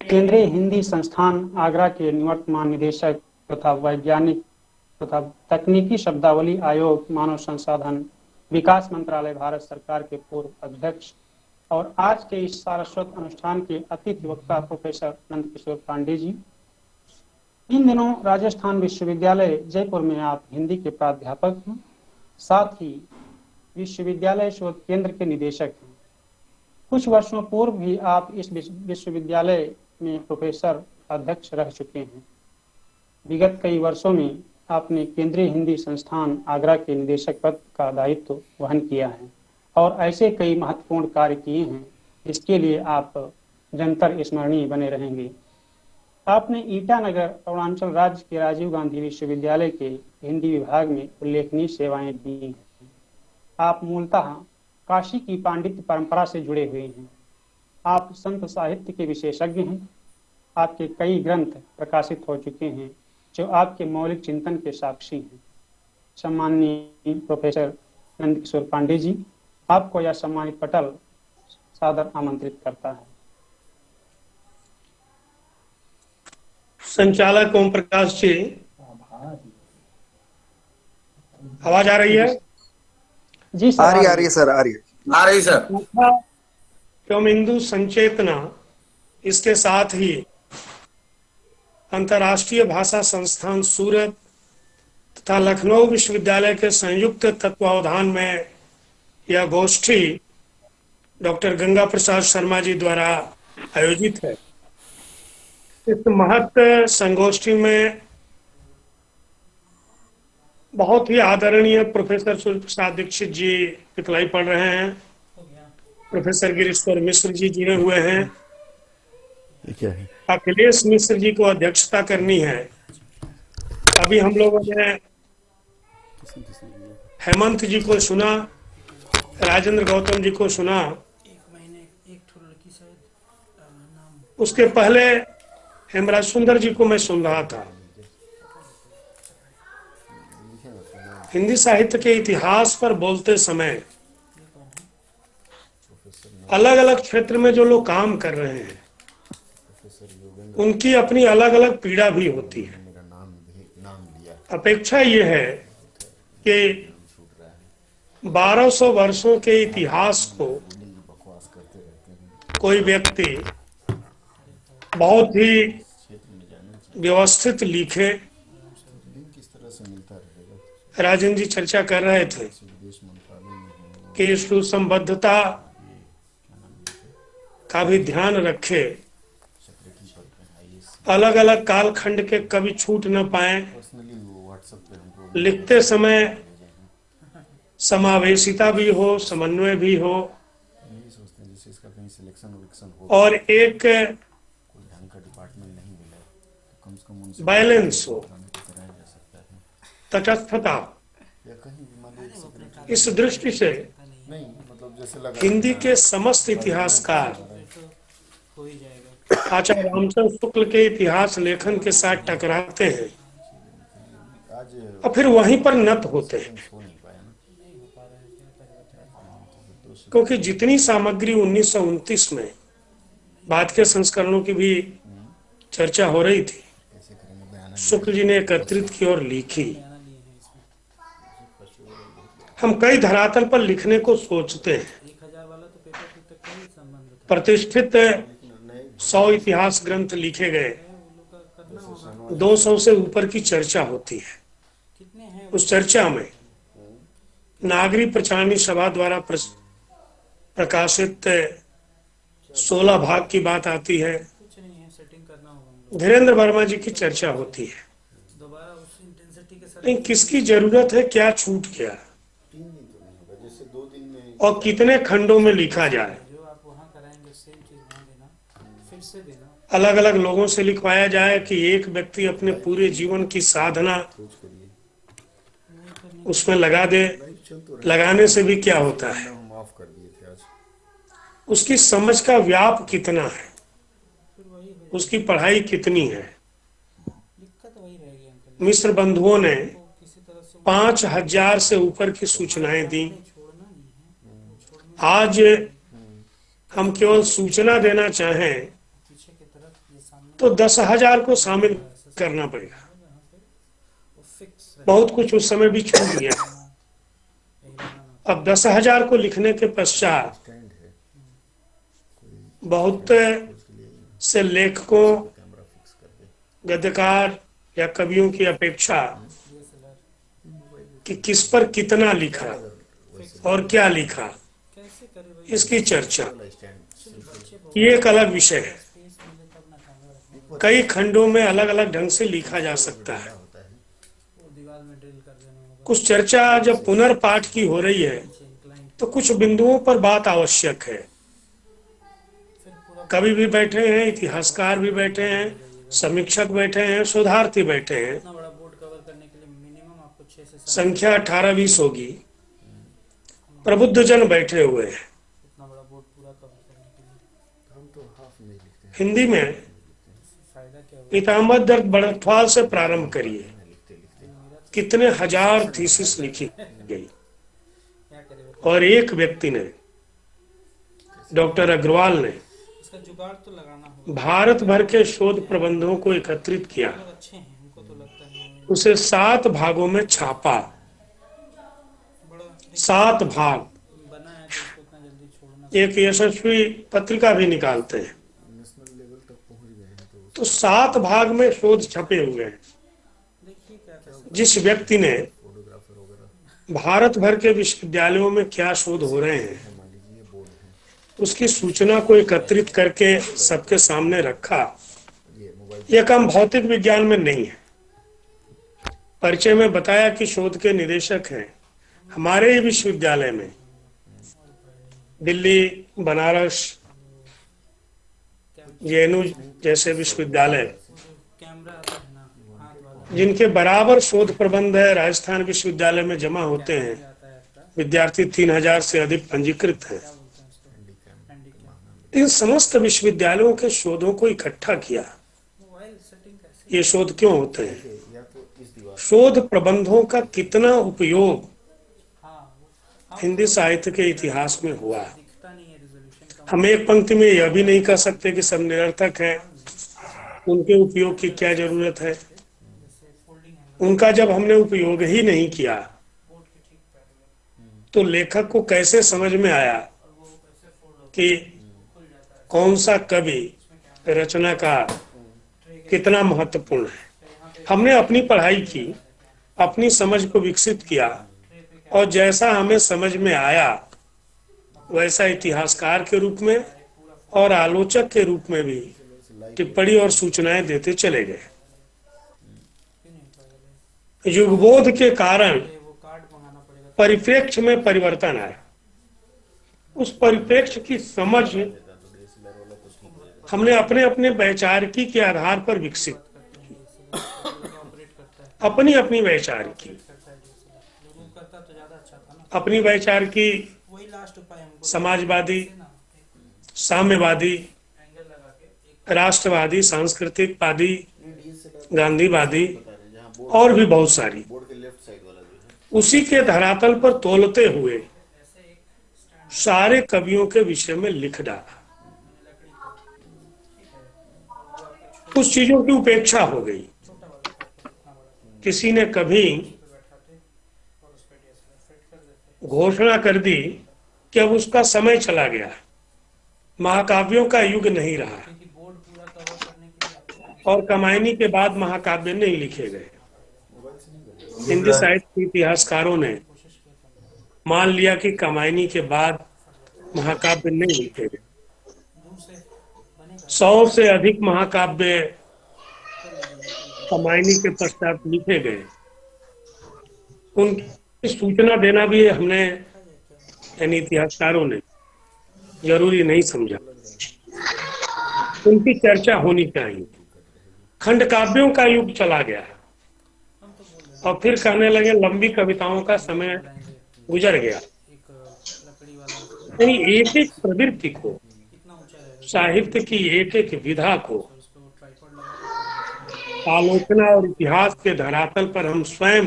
केंद्रीय हिंदी संस्थान आगरा के निवर्तमान निदेशक तथा वैज्ञानिक तथा तकनीकी शब्दावली आयोग मानव संसाधन विकास मंत्रालय भारत सरकार के पूर्व अध्यक्ष और आज के इस सारस्वत अनुष्ठान के अतिथि वक्ता प्रोफेसर नंदकिशोर पांडे जी। इन दिनों राजस्थान विश्वविद्यालय जयपुर में आप हिंदी के प्राध्यापक हैं, साथ ही विश्वविद्यालय शोध केंद्र के निदेशक हैं। कुछ वर्षों पूर्व भी आप इस विश्वविद्यालय में प्रोफेसर अध्यक्ष रह चुके हैं। विगत कई वर्षों में आपने केंद्रीय हिंदी संस्थान आगरा के निदेशक पद का दायित्व वहन किया है और ऐसे कई महत्वपूर्ण कार्य किए हैं जिसके लिए आप जंतर स्मरणीय बने रहेंगे। आपने ईटानगर अरुणाचल राज्य के राजीव गांधी विश्वविद्यालय के हिंदी विभाग में उल्लेखनीय सेवाएं दी हैं। आप मूलतः काशी की पांडित्य परंपरा से जुड़े हुए हैं। आप संत साहित्य के विशेषज्ञ हैं। आपके कई ग्रंथ प्रकाशित हो चुके हैं जो आपके मौलिक चिंतन के साक्षी हैं। सम्माननीय प्रोफेसर नंदकिशोर पांडे जी, आपको यह सम्मानित पटल सादर आमंत्रित करता है। संचालक ओम प्रकाश जी, आवाज आ रही है? जी सर, आ रही है सर, आ रही है। आ रही सर। एवं हिंदू संचेतना, इसके साथ ही अंतर्राष्ट्रीय भाषा संस्थान सूरत तथा लखनऊ विश्वविद्यालय के संयुक्त तत्वावधान में यह गोष्ठी डॉक्टर गंगा प्रसाद शर्मा जी द्वारा आयोजित है। इस महत्व संगोष्ठी में बहुत ही आदरणीय प्रोफेसर सूर्य प्रसाद दीक्षित जी दिखलाई पड़ रहे हैं। प्रोफेसर गिरीश्वर मिश्र जी जुड़े हुए हैं। क्या है? अखिलेश मिश्र जी को अध्यक्षता करनी है। अभी हम लोगों ने हेमंत जी को सुना, राजेंद्र गौतम जी को सुना। उसके पहले हेमराज सुंदर जी को मैं सुन रहा था। हिंदी साहित्य के इतिहास पर बोलते समय अलग अलग क्षेत्र में जो लोग काम कर रहे हैं उनकी अपनी अलग अलग पीड़ा भी होती है। अपेक्षा ये है कि 1200 वर्षों के इतिहास को कोई व्यक्ति बहुत ही व्यवस्थित लिखे। राजन जी चर्चा कर रहे थे कि सुसंबद्धता का भी ध्यान रखे, अलग अलग कालखंड के कभी छूट न पाए, लिखते समय समावेशिता भी हो, समन्वय भी हो और एक बैलेंस हो, तटस्थता। इस दृष्टि से हिंदी के समस्त इतिहासकार आचार्य रामचंद्र शुक्ल के इतिहास लेखन के साथ टकराते हैं और फिर वहीं पर नत होते हैं, क्योंकि जितनी सामग्री 1929 में बाद के संस्करणों की भी चर्चा हो रही थी। शुक्ल जी ने एकत्रित की और लिखी। हम कई धरातल पर लिखने को सोचते हैं। प्रतिष्ठित 100 इतिहास ग्रंथ लिखे गए, 200 से ऊपर की चर्चा होती है। उस चर्चा में नागरी प्रचारणी सभा द्वारा प्रकाशित 16 भाग की बात आती है। धीरेन्द्र वर्मा जी की चर्चा होती है। लेकिन किसकी जरूरत है, क्या छूट गया और कितने खंडों में लिखा जाए। अलग अलग लोगों से लिखवाया जाए कि एक व्यक्ति अपने पूरे जीवन की साधना उसमें लगा दे। लगाने से भी क्या होता है, उसकी समझ का व्याप कितना है, उसकी पढ़ाई कितनी है। मिस्र बंधुओं ने 5000 से ऊपर की सूचनाएं दी। आज हम केवल सूचना देना चाहें तो 10,000 को शामिल करना पड़ेगा। बहुत कुछ उस समय भी छूट गया। अब 10,000 को लिखने के पश्चात बहुत से लेखकों, गद्यकार या कवियों की अपेक्षा कि किस पर कितना लिखा और क्या लिखा, इसकी चर्चा ये एक अलग विषय है। कई खंडों में अलग अलग ढंग से लिखा जा सकता है। कुछ चर्चा जब पुनर्पाठ की हो रही है तो कुछ बिंदुओं पर बात आवश्यक है। कवि भी बैठे हैं, इतिहासकार भी बैठे हैं, समीक्षक बैठे हैं, शोधार्थी बैठे हैं। संख्या 18-20 होगी। प्रबुद्ध जन बैठे हुए हैं। हिंदी में पीताम्बर दत्त बड़थवाल से प्रारंभ करिए, कितने हजार थीसिस लिखी गई। और एक व्यक्ति ने, डॉक्टर अग्रवाल ने भारत भर के शोध प्रबंधों को एकत्रित किया, उसे 7 भागों में छापा। 7 भाग, एक यशस्वी पत्रिका भी निकालते हैं। तो 7 भाग में शोध छपे हुए हैं। जिस व्यक्ति ने भारत भर के विश्वविद्यालयों में क्या शोध हो रहे हैं उसकी सूचना को एकत्रित करके सबके सामने रखा, यह काम भौतिक विज्ञान में नहीं है। परिचय में बताया कि शोध के निदेशक हैं हमारे ही विश्वविद्यालय में, दिल्ली, बनारस, जेएनयू जैसे विश्वविद्यालय जिनके बराबर शोध प्रबंध है, राजस्थान विश्वविद्यालय में जमा होते हैं। विद्यार्थी 3000 से अधिक पंजीकृत हैं। इन समस्त विश्वविद्यालयों के शोधों को इकट्ठा किया। ये शोध क्यों होते हैं? शोध प्रबंधों का कितना उपयोग हिंदी साहित्य के इतिहास में हुआ। हम एक पंक्ति में यह भी नहीं कह सकते कि सब निरर्थक हैं, उनके उपयोग की क्या जरूरत है। उनका जब हमने उपयोग ही नहीं किया तो लेखक को कैसे समझ में आया कि कौन सा कवि रचना का कितना महत्वपूर्ण है। हमने अपनी पढ़ाई की, अपनी समझ को विकसित किया और जैसा हमें समझ में आया वैसा इतिहासकार के रूप में और आलोचक के रूप में भी टिप्पणी और सूचनाएं देते चले गए। युगबोध के कारण परिप्रेक्ष्य में परिवर्तन आया। उस परिप्रेक्ष्य की समझ हमने अपने अपने वैचारिकी के आधार पर विकसित, अपनी अपनी वैचारिकी, अपनी वैचारिकी समाजवादी, साम्यवादी, राष्ट्रवादी, सांस्कृतिकवादी, गांधीवादी और भी बहुत सारी, उसी के धरातल पर तोलते हुए सारे कवियों के विषय में लिख डाला। कुछ चीजों की उपेक्षा हो गई। किसी ने कभी घोषणा कर दी कि अब उसका समय चला गया, महाकाव्यों का युग नहीं रहा, और कमायनी के बाद महाकाव्य नहीं लिखे गए। हिंदी साहित्य के इतिहासकारों ने मान लिया कि कमायनी के बाद महाकाव्य नहीं लिखे गए। 100 से अधिक महाकाव्य कमायनी के पश्चात लिखे गए। उनकी सूचना देना भी हमने यानी इतिहासकारों ने जरूरी नहीं समझा। उनकी चर्चा होनी चाहिए। खंड काव्यों का युग चला गया और फिर कहने लगे लंबी कविताओं का समय गुजर गया। यानी एक एक प्रवृत्ति को, साहित्य की एक एक विधा को आलोचना और इतिहास के धरातल पर हम स्वयं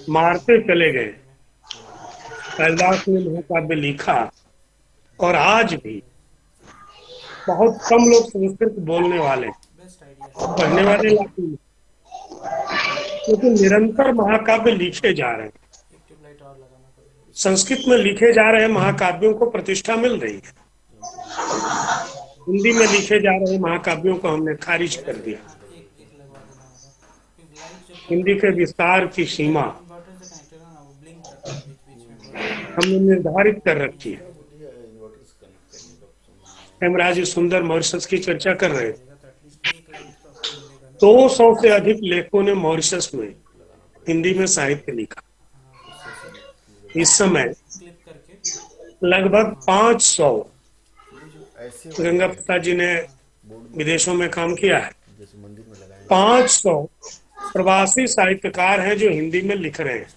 मारते चले गए। कालिदास ने महाकाव्य लिखा और आज भी बहुत कम लोग संस्कृत बोलने वाले, पढ़ने वाले लाते हैं, लेकिन निरंतर महाकाव्य लिखे जा रहे हैं। संस्कृत में लिखे जा रहे महाकाव्यों को प्रतिष्ठा मिल रही है। हिंदी में लिखे जा रहे महाकाव्यों को हमने खारिज कर दिया। हिंदी के विस्तार की सीमा हमने निर्धारित कर रखी है। हेमराज सुंदर मॉरिशस की चर्चा कर रहे थे। 200 से अधिक लेखकों ने मॉरिशस में हिंदी में साहित्य लिखा। इस समय लगभग 500, गंगा प्रसाद जी ने विदेशों में काम किया है, 500 प्रवासी साहित्यकार हैं जो हिंदी में लिख रहे हैं।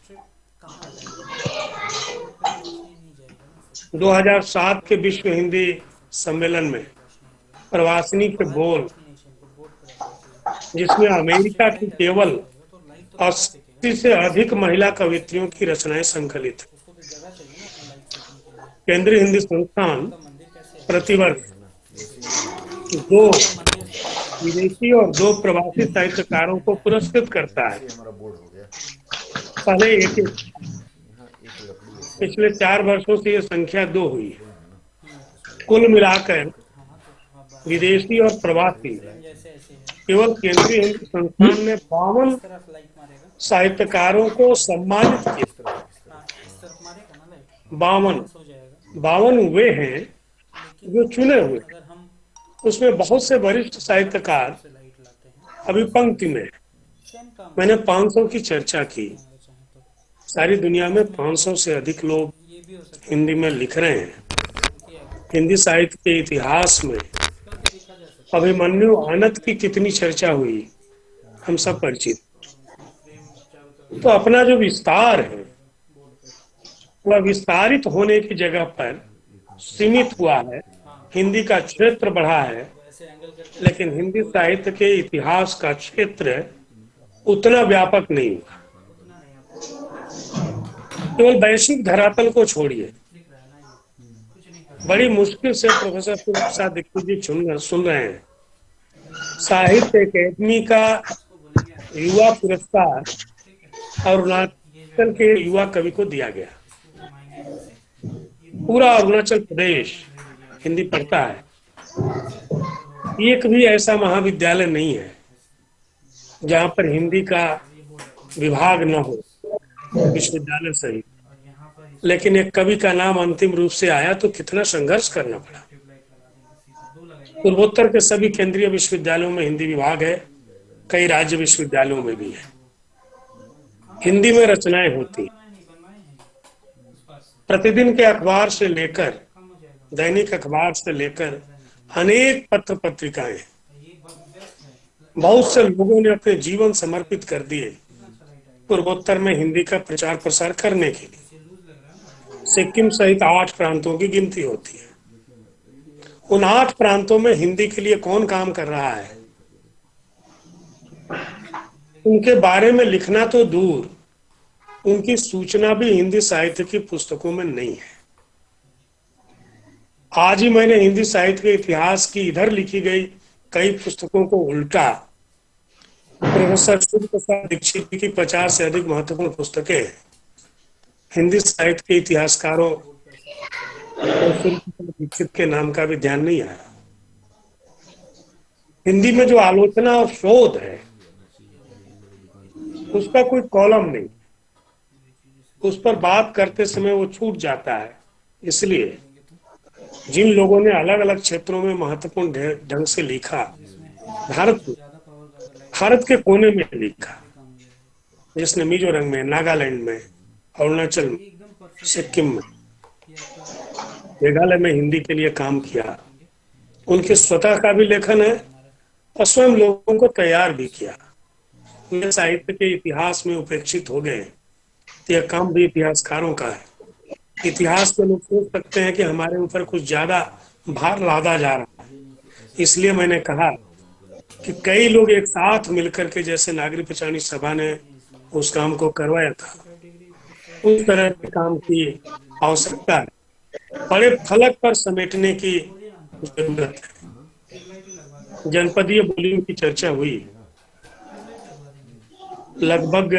2007 के विश्व हिंदी सम्मेलन में प्रवासिनी के बोल, जिसमें अमेरिका की केवल 80 से अधिक महिला कवित्रियों की रचनाएं संकलित हैं। केंद्रीय हिंदी संस्थान प्रतिवर्ष 2 विदेशी और 2 प्रवासी साहित्यकारों को पुरस्कृत करता है। पहले एक, पिछले 4 वर्षों से ये संख्या 2 हुई है। कुल मिलाकर विदेशी और प्रवासी केवल केंद्रीय हिंदी संस्थान ने 52 साहित्यकारों को सम्मानित किया। 52 वे हैं जो चुने हुए। उसमें बहुत से वरिष्ठ साहित्यकार अभी पंक्ति में। मैंने 500 की चर्चा की। सारी दुनिया में 500 से अधिक लोग हिंदी में लिख रहे हैं। हिंदी साहित्य के इतिहास में अभिमन्यु आनंद की कितनी चर्चा हुई, हम सब परिचित। तो अपना जो विस्तार है वह विस्तारित होने की जगह पर सीमित हुआ है। हिंदी का क्षेत्र बढ़ा है, लेकिन हिंदी साहित्य के इतिहास का क्षेत्र उतना व्यापक नहीं हुआ। केवल वैश्विक धरातल को छोड़िए, बड़ी मुश्किल से प्रोफेसर प्रसाद दीक्षित जी सुन रहे हैं। साहित्य अकेडमी का युवा पुरस्कार अरुणाचल के युवा कवि को दिया गया। पूरा अरुणाचल प्रदेश हिंदी पढ़ता है। एक भी ऐसा महाविद्यालय नहीं है जहां पर हिंदी का विभाग न हो, विश्वविद्यालय सहित। लेकिन एक कवि का नाम अंतिम रूप से आया तो कितना संघर्ष करना पड़ा। पूर्वोत्तर के सभी केंद्रीय विश्वविद्यालयों में हिंदी विभाग है, कई राज्य विश्वविद्यालयों में भी है। हिंदी में रचनाएं होती। प्रतिदिन के अखबार से लेकर, दैनिक अखबार से लेकर अनेक पत्र पत्रिकाएं, बहुत से लोगों ने अपने जीवन समर्पित कर दिए पूर्वोत्तर में हिंदी का प्रचार प्रसार करने के लिए। सिक्किम सहित 8 प्रांतों की गिनती होती है। उन 8 प्रांतों में हिंदी के लिए कौन काम कर रहा है, उनके बारे में लिखना तो दूर, उनकी सूचना भी हिंदी साहित्य की पुस्तकों में नहीं है। आज ही मैंने हिंदी साहित्य के इतिहास की इधर लिखी गई कई पुस्तकों को उल्टा। प्रोफेसर सूर्य प्रसाद दीक्षित की 50 से अधिक महत्वपूर्ण पुस्तकें हैं। हिंदी साहित्य के इतिहासकारों को सूर्य प्रसाद दीक्षित के नाम का भी ध्यान नहीं आया। हिंदी में जो आलोचना और शोध है उसका कोई कॉलम नहीं, उस पर बात करते समय वो छूट जाता है। इसलिए जिन लोगों ने अलग अलग क्षेत्रों में महत्वपूर्ण ढंग से लिखा, भारत के कोने में लिखा, जिसने मिजोरम में, नागालैंड में, अरुणाचल में, सिक्किम में, मेघालय में हिंदी के लिए काम किया, उनके स्वतः का भी लेखन है और स्वयं लोगों को तैयार भी किया। ये साहित्य के इतिहास में उपेक्षित हो गए। यह काम भी इतिहासकारों का है। इतिहास के लोग सोच सकते हैं कि हमारे ऊपर कुछ ज्यादा भार लादा जा रहा है, इसलिए मैंने कहा कि कई लोग एक साथ मिलकर के, जैसे नागरिक पंचायत सभा ने उस काम को करवाया था, उस तरह के काम की आवश्यकता है। बड़े फलक पर समेटने की जरूरत है। जनपदीय बोलियों की चर्चा हुई, लगभग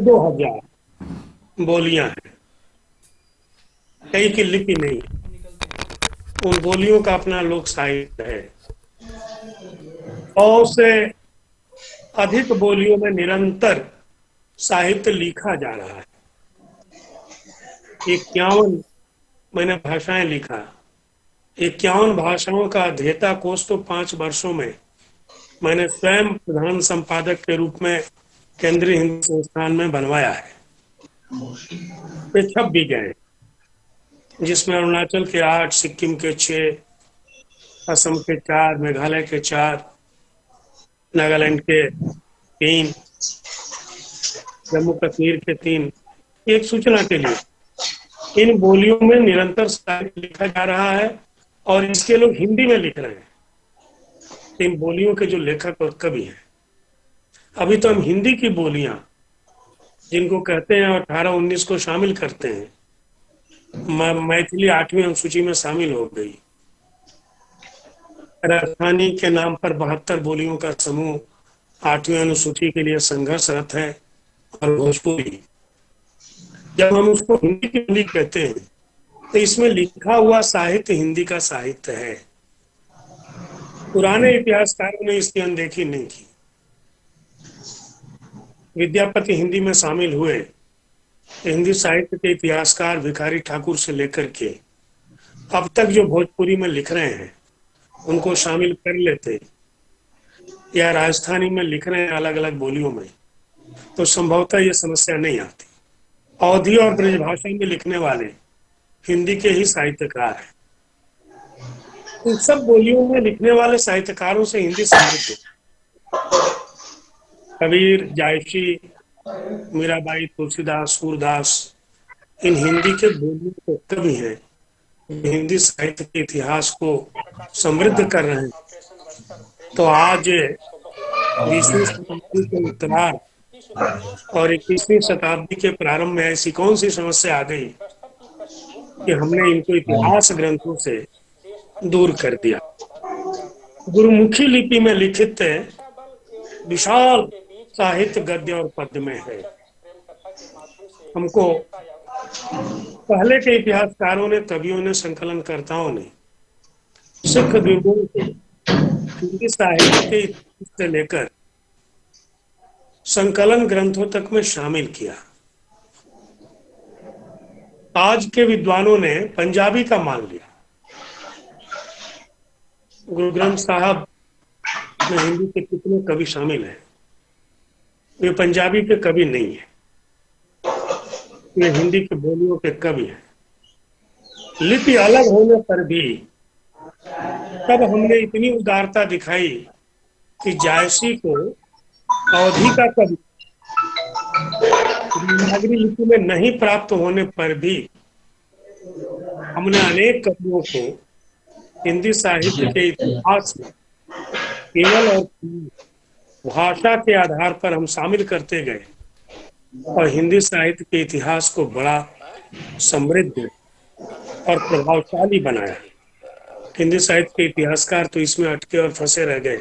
2000 बोलियां हैं, कई की लिपि नहीं। उन बोलियों का अपना लोक साहित्य है। 100 से अधिक बोलियों में निरंतर साहित्य लिखा जा रहा है। 51 मैंने भाषाएं लिखा, 51 भाषाओं का अध्येता कोष तो 5 वर्षों में मैंने स्वयं प्रधान संपादक के रूप में केंद्रीय हिंदी संस्थान में बनवाया है। वे छप भी गए, जिसमें अरुणाचल के 8, सिक्किम के 6, असम के 4, मेघालय के 4, नागालैंड के 3, जम्मू कश्मीर के 3। एक सूचना के लिए, इन बोलियों में निरंतर साहित्य लिखा जा रहा है और इसके लोग हिंदी में लिख रहे हैं। इन बोलियों के जो लेखक और कवि हैं, अभी तो हम हिंदी की बोलियां जिनको कहते हैं 18-19 को शामिल करते हैं। मैथिली 8वीं अनुसूची में शामिल हो गई। राजधानी के नाम पर 72 बोलियों का समूह 8वीं अनुसूची के लिए संघर्षरत है। और भोजपुरी, जब हम उसको हिंदी की बोली कहते हैं तो इसमें लिखा हुआ साहित्य हिंदी का साहित्य है। पुराने इतिहासकारों ने इसकी अनदेखी नहीं की। विद्यापति हिंदी में शामिल हुए, हिंदी साहित्य के इतिहासकार भिखारी ठाकुर से लेकर के अब तक जो भोजपुरी में लिख रहे हैं उनको शामिल कर लेते, या राजस्थानी में लिख रहे हैं अलग अलग बोलियों में, तो संभवतः ये समस्या नहीं आती। अवधी और ब्रजभाषा में लिखने वाले हिंदी के ही साहित्यकार हैं। इन सब बोलियों में लिखने वाले साहित्यकारों से हिंदी समृद्ध है। कबीर, जायसी, मीराबाई, तुलसीदास, सूरदास इन हिंदी के बोलियों के कवि हैं, हिंदी साहित्य के इतिहास को समृद्ध कर रहे हैं। तो आज 20वीं शताब्दी के उत्तरार्ध और 21वीं शताब्दी के प्रारंभ में ऐसी कौन सी समस्या आ गई कि हमने इनको इतिहास ग्रंथों से दूर कर दिया। गुरुमुखी लिपि में लिखित विशाल साहित्य गद्य और पद्य में है। हमको पहले के इतिहासकारों ने, कवियों ने, संकलनकर्ताओं ने सिख दुर्गों को हिंदी साहित्य के इतिहास से लेकर संकलन ग्रंथों तक में शामिल किया। आज के विद्वानों ने पंजाबी का मान लिया। गुरु ग्रंथ साहब में हिंदी के कितने कवि शामिल हैं, वे पंजाबी के कवि नहीं है, वे हिंदी के बोलियों के कवि हैं। लिपि अलग होने पर भी तब हमने इतनी उदारता दिखाई कि जायसी को अवधी का कवि देवनागरी लिपि में नहीं प्राप्त होने पर भी हमने अनेक कवियों को हिंदी साहित्य के इतिहास में केवल और भाषा के आधार पर हम शामिल करते गए और हिंदी साहित्य के इतिहास को बड़ा समृद्ध और प्रभावशाली बनाया। हिंदी साहित्य के इतिहासकार तो इसमें अटके और फंसे रह गए,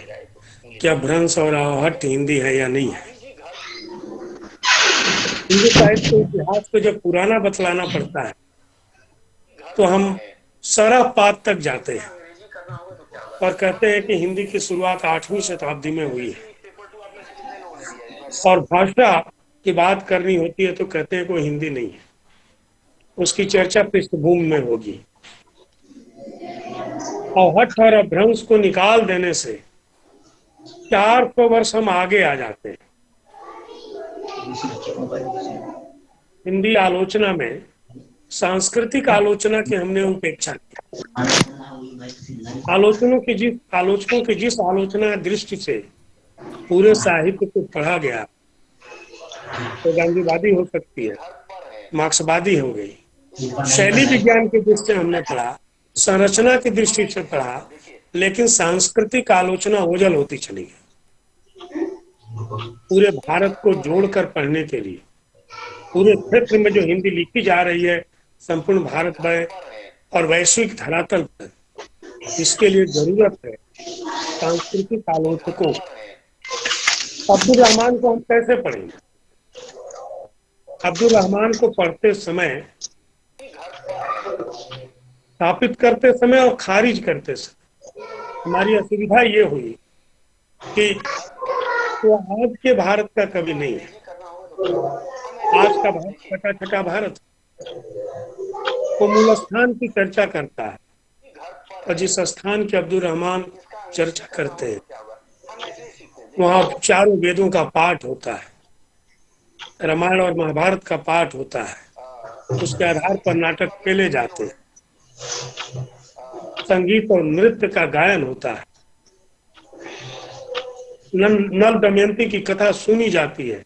क्या भ्रंश और आहट हिंदी है या नहीं है। हिंदी साहित्य के इतिहास को जब पुराना बतलाना पड़ता है तो हम सरह पात तक जाते हैं और कहते हैं कि हिंदी की शुरुआत 8वीं शताब्दी में हुई है, और भाषा की बात करनी होती है तो कहते हैं कोई हिंदी नहीं है, उसकी चर्चा पृष्ठभूमि में होगी। आहट और अभ्रंश को निकाल देने से 400 वर्ष हम आगे आ जाते हैं। हिंदी आलोचना में सांस्कृतिक आलोचना की हमने उपेक्षा की। आलोचकों की जिस आलोचना दृष्टि से पूरे साहित्य को पढ़ा गया, तो गांधीवादी हो सकती है, मार्क्सवादी हो गई, शैली विज्ञान की दृष्टि से हमने पढ़ा, संरचना की दृष्टि से पढ़ा, लेकिन सांस्कृतिक आलोचना ओझल होती चली गई। पूरे भारत को जोड़कर पढ़ने के लिए, पूरे क्षेत्र में जो हिंदी लिखी जा रही है संपूर्ण भारत में और वैश्विक धरातल पर, इसके लिए जरूरत है सांस्कृतिक आलोचकों। अब्दुल रहमान को हम कैसे पढ़ेंगे? अब्दुल रहमान को पढ़ते समय, स्थापित करते समय और खारिज करते समय हमारी असुविधा ये हुई कि वो आज के भारत का कवि नहीं है। आज का भारत छटा भारत, वो मूल स्थान की चर्चा करता है, और जिस स्थान की अब्दुल रहमान चर्चा करते हैं वहाँ चारों वेदों का पाठ होता है, रामायण और महाभारत का पाठ होता है, उसके आधार पर नाटक खेले जाते हैं, संगीत और नृत्य का गायन होता है, नल दमयंती की कथा सुनी जाती है।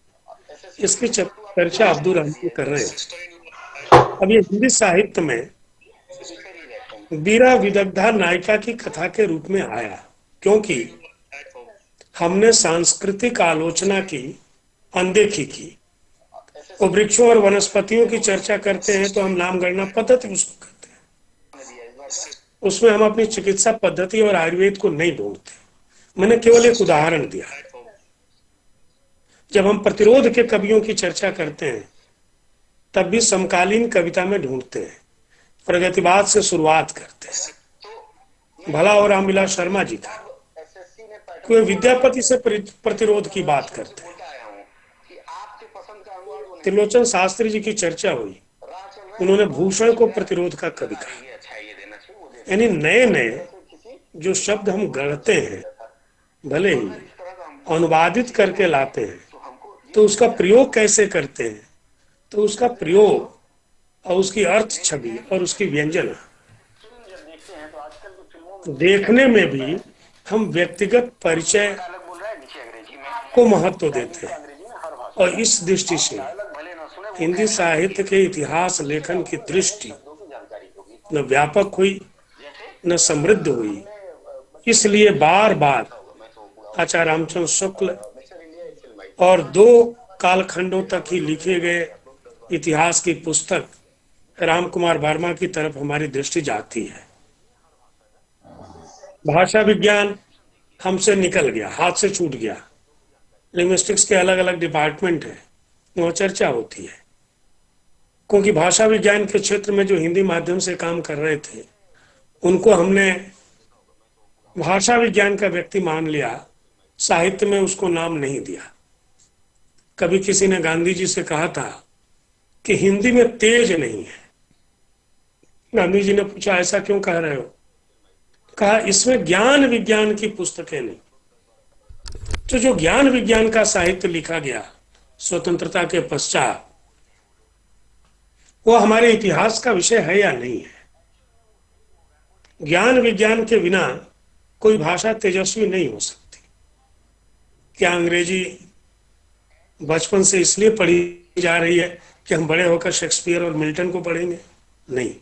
इसकी चर्चा अब्दुल रहमान कर रहे हैं। अब ये हिंदी साहित्य में वीरा विदग्धा नायिका की कथा के रूप में आया, क्योंकि हमने सांस्कृतिक आलोचना की अनदेखी की। वो वृक्षों और वनस्पतियों की चर्चा करते हैं तो हम नाम गणना पद्धति उसको कहते हैं, उसमें हम अपनी चिकित्सा पद्धति और आयुर्वेद को नहीं ढूंढते। मैंने केवल एक उदाहरण दिया। जब हम प्रतिरोध के कवियों की चर्चा करते हैं तब भी समकालीन कविता में ढूंढते हैं, प्रगतिवाद से शुरुआत करते हैं। भला और रामविलास शर्मा जी था, कोई विद्यापति से प्रतिरोध की बात करते हैं। त्रिलोचन शास्त्री जी की चर्चा हुई, उन्होंने भूषण को प्रतिरोध का कवि कहा। यानी नए नए जो शब्द हम गढ़ते हैं, भले ही अनुवादित करके लाते हैं, तो उसका प्रयोग कैसे करते हैं, तो उसका प्रयोग और उसकी अर्थ छवि और उसकी व्यंजन देखने में भी हम व्यक्तिगत परिचय को महत्व देते हैं। और इस दृष्टि से हिंदी साहित्य के इतिहास लेखन की दृष्टि न व्यापक हुई न समृद्ध हुई। इसलिए बार बार आचार्य रामचंद्र शुक्ल और 2 कालखंडों तक ही लिखे गए इतिहास की पुस्तक राम कुमार वर्मा की तरफ हमारी दृष्टि जाती है। भाषा विज्ञान हमसे निकल गया, हाथ से छूट गया। लिंग्विस्टिक्स के अलग अलग डिपार्टमेंट है, वहाँ चर्चा होती है, क्योंकि भाषा विज्ञान के क्षेत्र में जो हिंदी माध्यम से काम कर रहे थे उनको हमने भाषा विज्ञान का व्यक्ति मान लिया, साहित्य में उसको नाम नहीं दिया। कभी किसी ने गांधी जी से कहा था कि हिंदी में तेज नहीं है। गांधी जी ने पूछा ऐसा क्यों कह रहे हो? कहा इसमें ज्ञान विज्ञान की पुस्तकें नहीं। तो जो ज्ञान विज्ञान का साहित्य लिखा गया स्वतंत्रता के पश्चात, वो हमारे इतिहास का विषय है या नहीं है? ज्ञान विज्ञान के बिना कोई भाषा तेजस्वी नहीं हो सकती। क्या अंग्रेजी बचपन से इसलिए पढ़ी जा रही है कि हम बड़े होकर शेक्सपियर और मिल्टन को पढ़ेंगे? नहीं,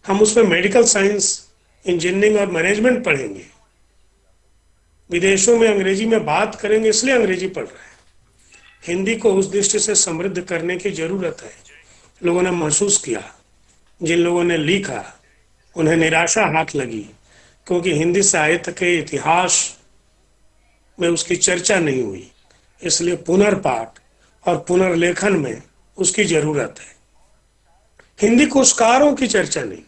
हम उसमें मेडिकल साइंस, इंजीनियरिंग और मैनेजमेंट पढ़ेंगे। विदेशों में अंग्रेजी में बात करेंगे इसलिए अंग्रेजी पढ़ रहे हैं। हिंदी को उस दृष्टि से समृद्ध करने की जरूरत है। लोगों ने महसूस किया जिन लोगों ने लिखा उन्हें निराशा हाथ लगी, क्योंकि हिंदी साहित्य के इतिहास में उसकी चर्चा नहीं हुई। इसलिए पुनर्पाठ और पुनर्लेखन में उसकी जरूरत है। हिंदी कोशकारों की चर्चा नहीं,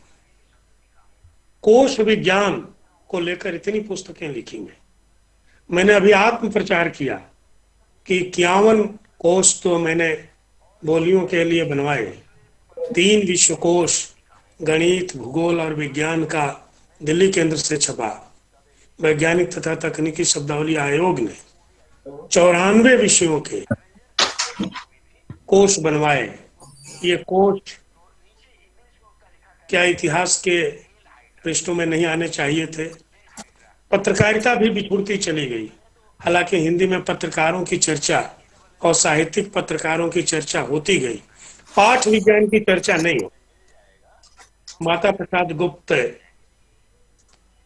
कोश विज्ञान को लेकर इतनी पुस्तकें लिखी मैंने अभी आत्म प्रचार किया कि 51 कोश तो मैंने बोलियों के लिए बनवाए, 3 विश्वकोश गणित, भूगोल और विज्ञान का दिल्ली केंद्र से छपा। वैज्ञानिक तथा तकनीकी शब्दावली आयोग ने 94 विषयों के कोश बनवाए। ये कोश क्या इतिहास के पृष्ठों में नहीं आने चाहिए थे? पत्रकारिता भी बिछुड़ती चली गई। हालांकि हिंदी में पत्रकारों की चर्चा और साहित्यिक पत्रकारों की चर्चा होती गई, पाठ विज्ञान की चर्चा नहीं हो। माता प्रसाद गुप्त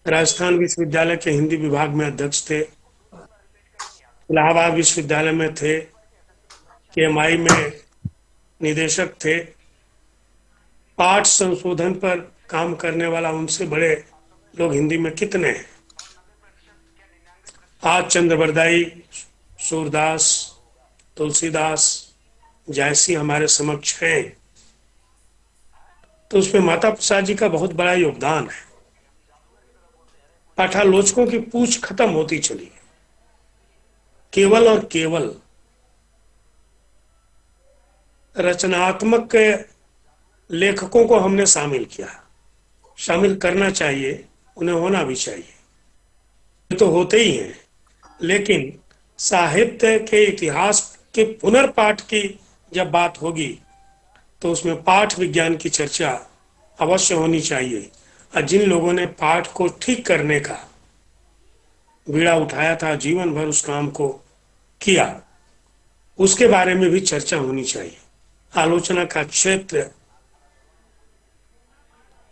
राजस्थान विश्वविद्यालय के हिंदी विभाग में अध्यक्ष थे, इलाहाबाद विश्वविद्यालय में थे, KMI में निदेशक थे। पाठ संशोधन पर काम करने वाला उनसे बड़े लोग हिंदी में कितने हैं? आज चंद्रबरदाई, सूरदास, तुलसीदास, जायसी हमारे समक्ष हैं, तो उसमें माता प्रसाद जी का बहुत बड़ा योगदान है। पाठालोचकों की पूछ खत्म होती चली, केवल और केवल रचनात्मक लेखकों को हमने शामिल किया। शामिल करना चाहिए, उन्हें होना भी चाहिए, तो होते ही हैं, लेकिन साहित्य के इतिहास के पुनर्पाठ की जब बात होगी तो उसमें पाठ विज्ञान की चर्चा अवश्य होनी चाहिए। और जिन लोगों ने पाठ को ठीक करने का बीड़ा उठाया था, जीवन भर उस काम को किया, उसके बारे में भी चर्चा होनी चाहिए। आलोचना का क्षेत्र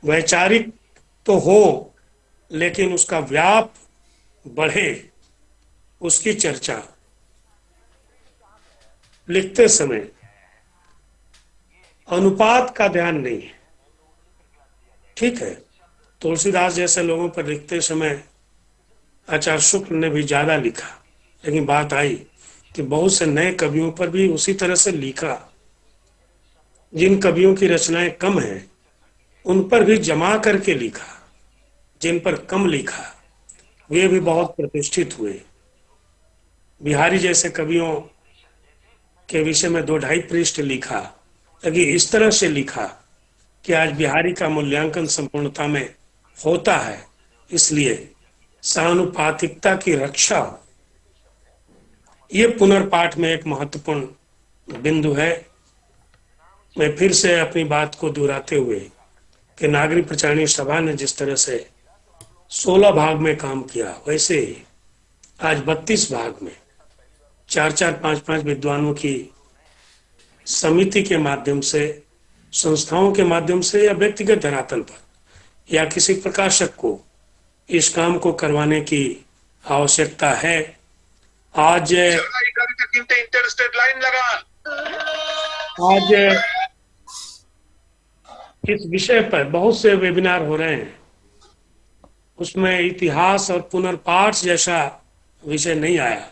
वैचारिक तो हो, लेकिन उसका व्याप बढ़े, उसकी चर्चा लिखते समय अनुपात का ध्यान नहीं है। ठीक है, तुलसीदास जैसे लोगों पर लिखते समय आचार्य शुक्ल ने भी ज्यादा लिखा, लेकिन बात आई कि बहुत से नए कवियों पर भी उसी तरह से लिखा। जिन कवियों की रचनाएं कम हैं उन पर भी जमा करके लिखा, जिन पर कम लिखा वे भी बहुत प्रतिष्ठित हुए। बिहारी जैसे कवियों के विषय में 2-2.5 पृष्ठ लिखा, लेकिन इस तरह से लिखा कि आज बिहारी का मूल्यांकन संपूर्णता में होता है। इसलिए समानुपातिकता की रक्षा हो, ये पुनर्पाठ में एक महत्वपूर्ण बिंदु है। मैं फिर से अपनी बात को दोहराते हुए कि नागरिक प्रचारणी सभा ने जिस तरह से 16 भाग में काम किया, वैसे ही आज 32 भाग में 4-4, 5-5 विद्वानों की समिति के माध्यम से, संस्थाओं के माध्यम से या व्यक्तिगत धरातल पर या किसी प्रकाशक को इस काम को करवाने की आवश्यकता है। आज इस विषय पर बहुत से वेबिनार हो रहे हैं, उसमें इतिहास और पुनर्पाठ जैसा विषय नहीं आया।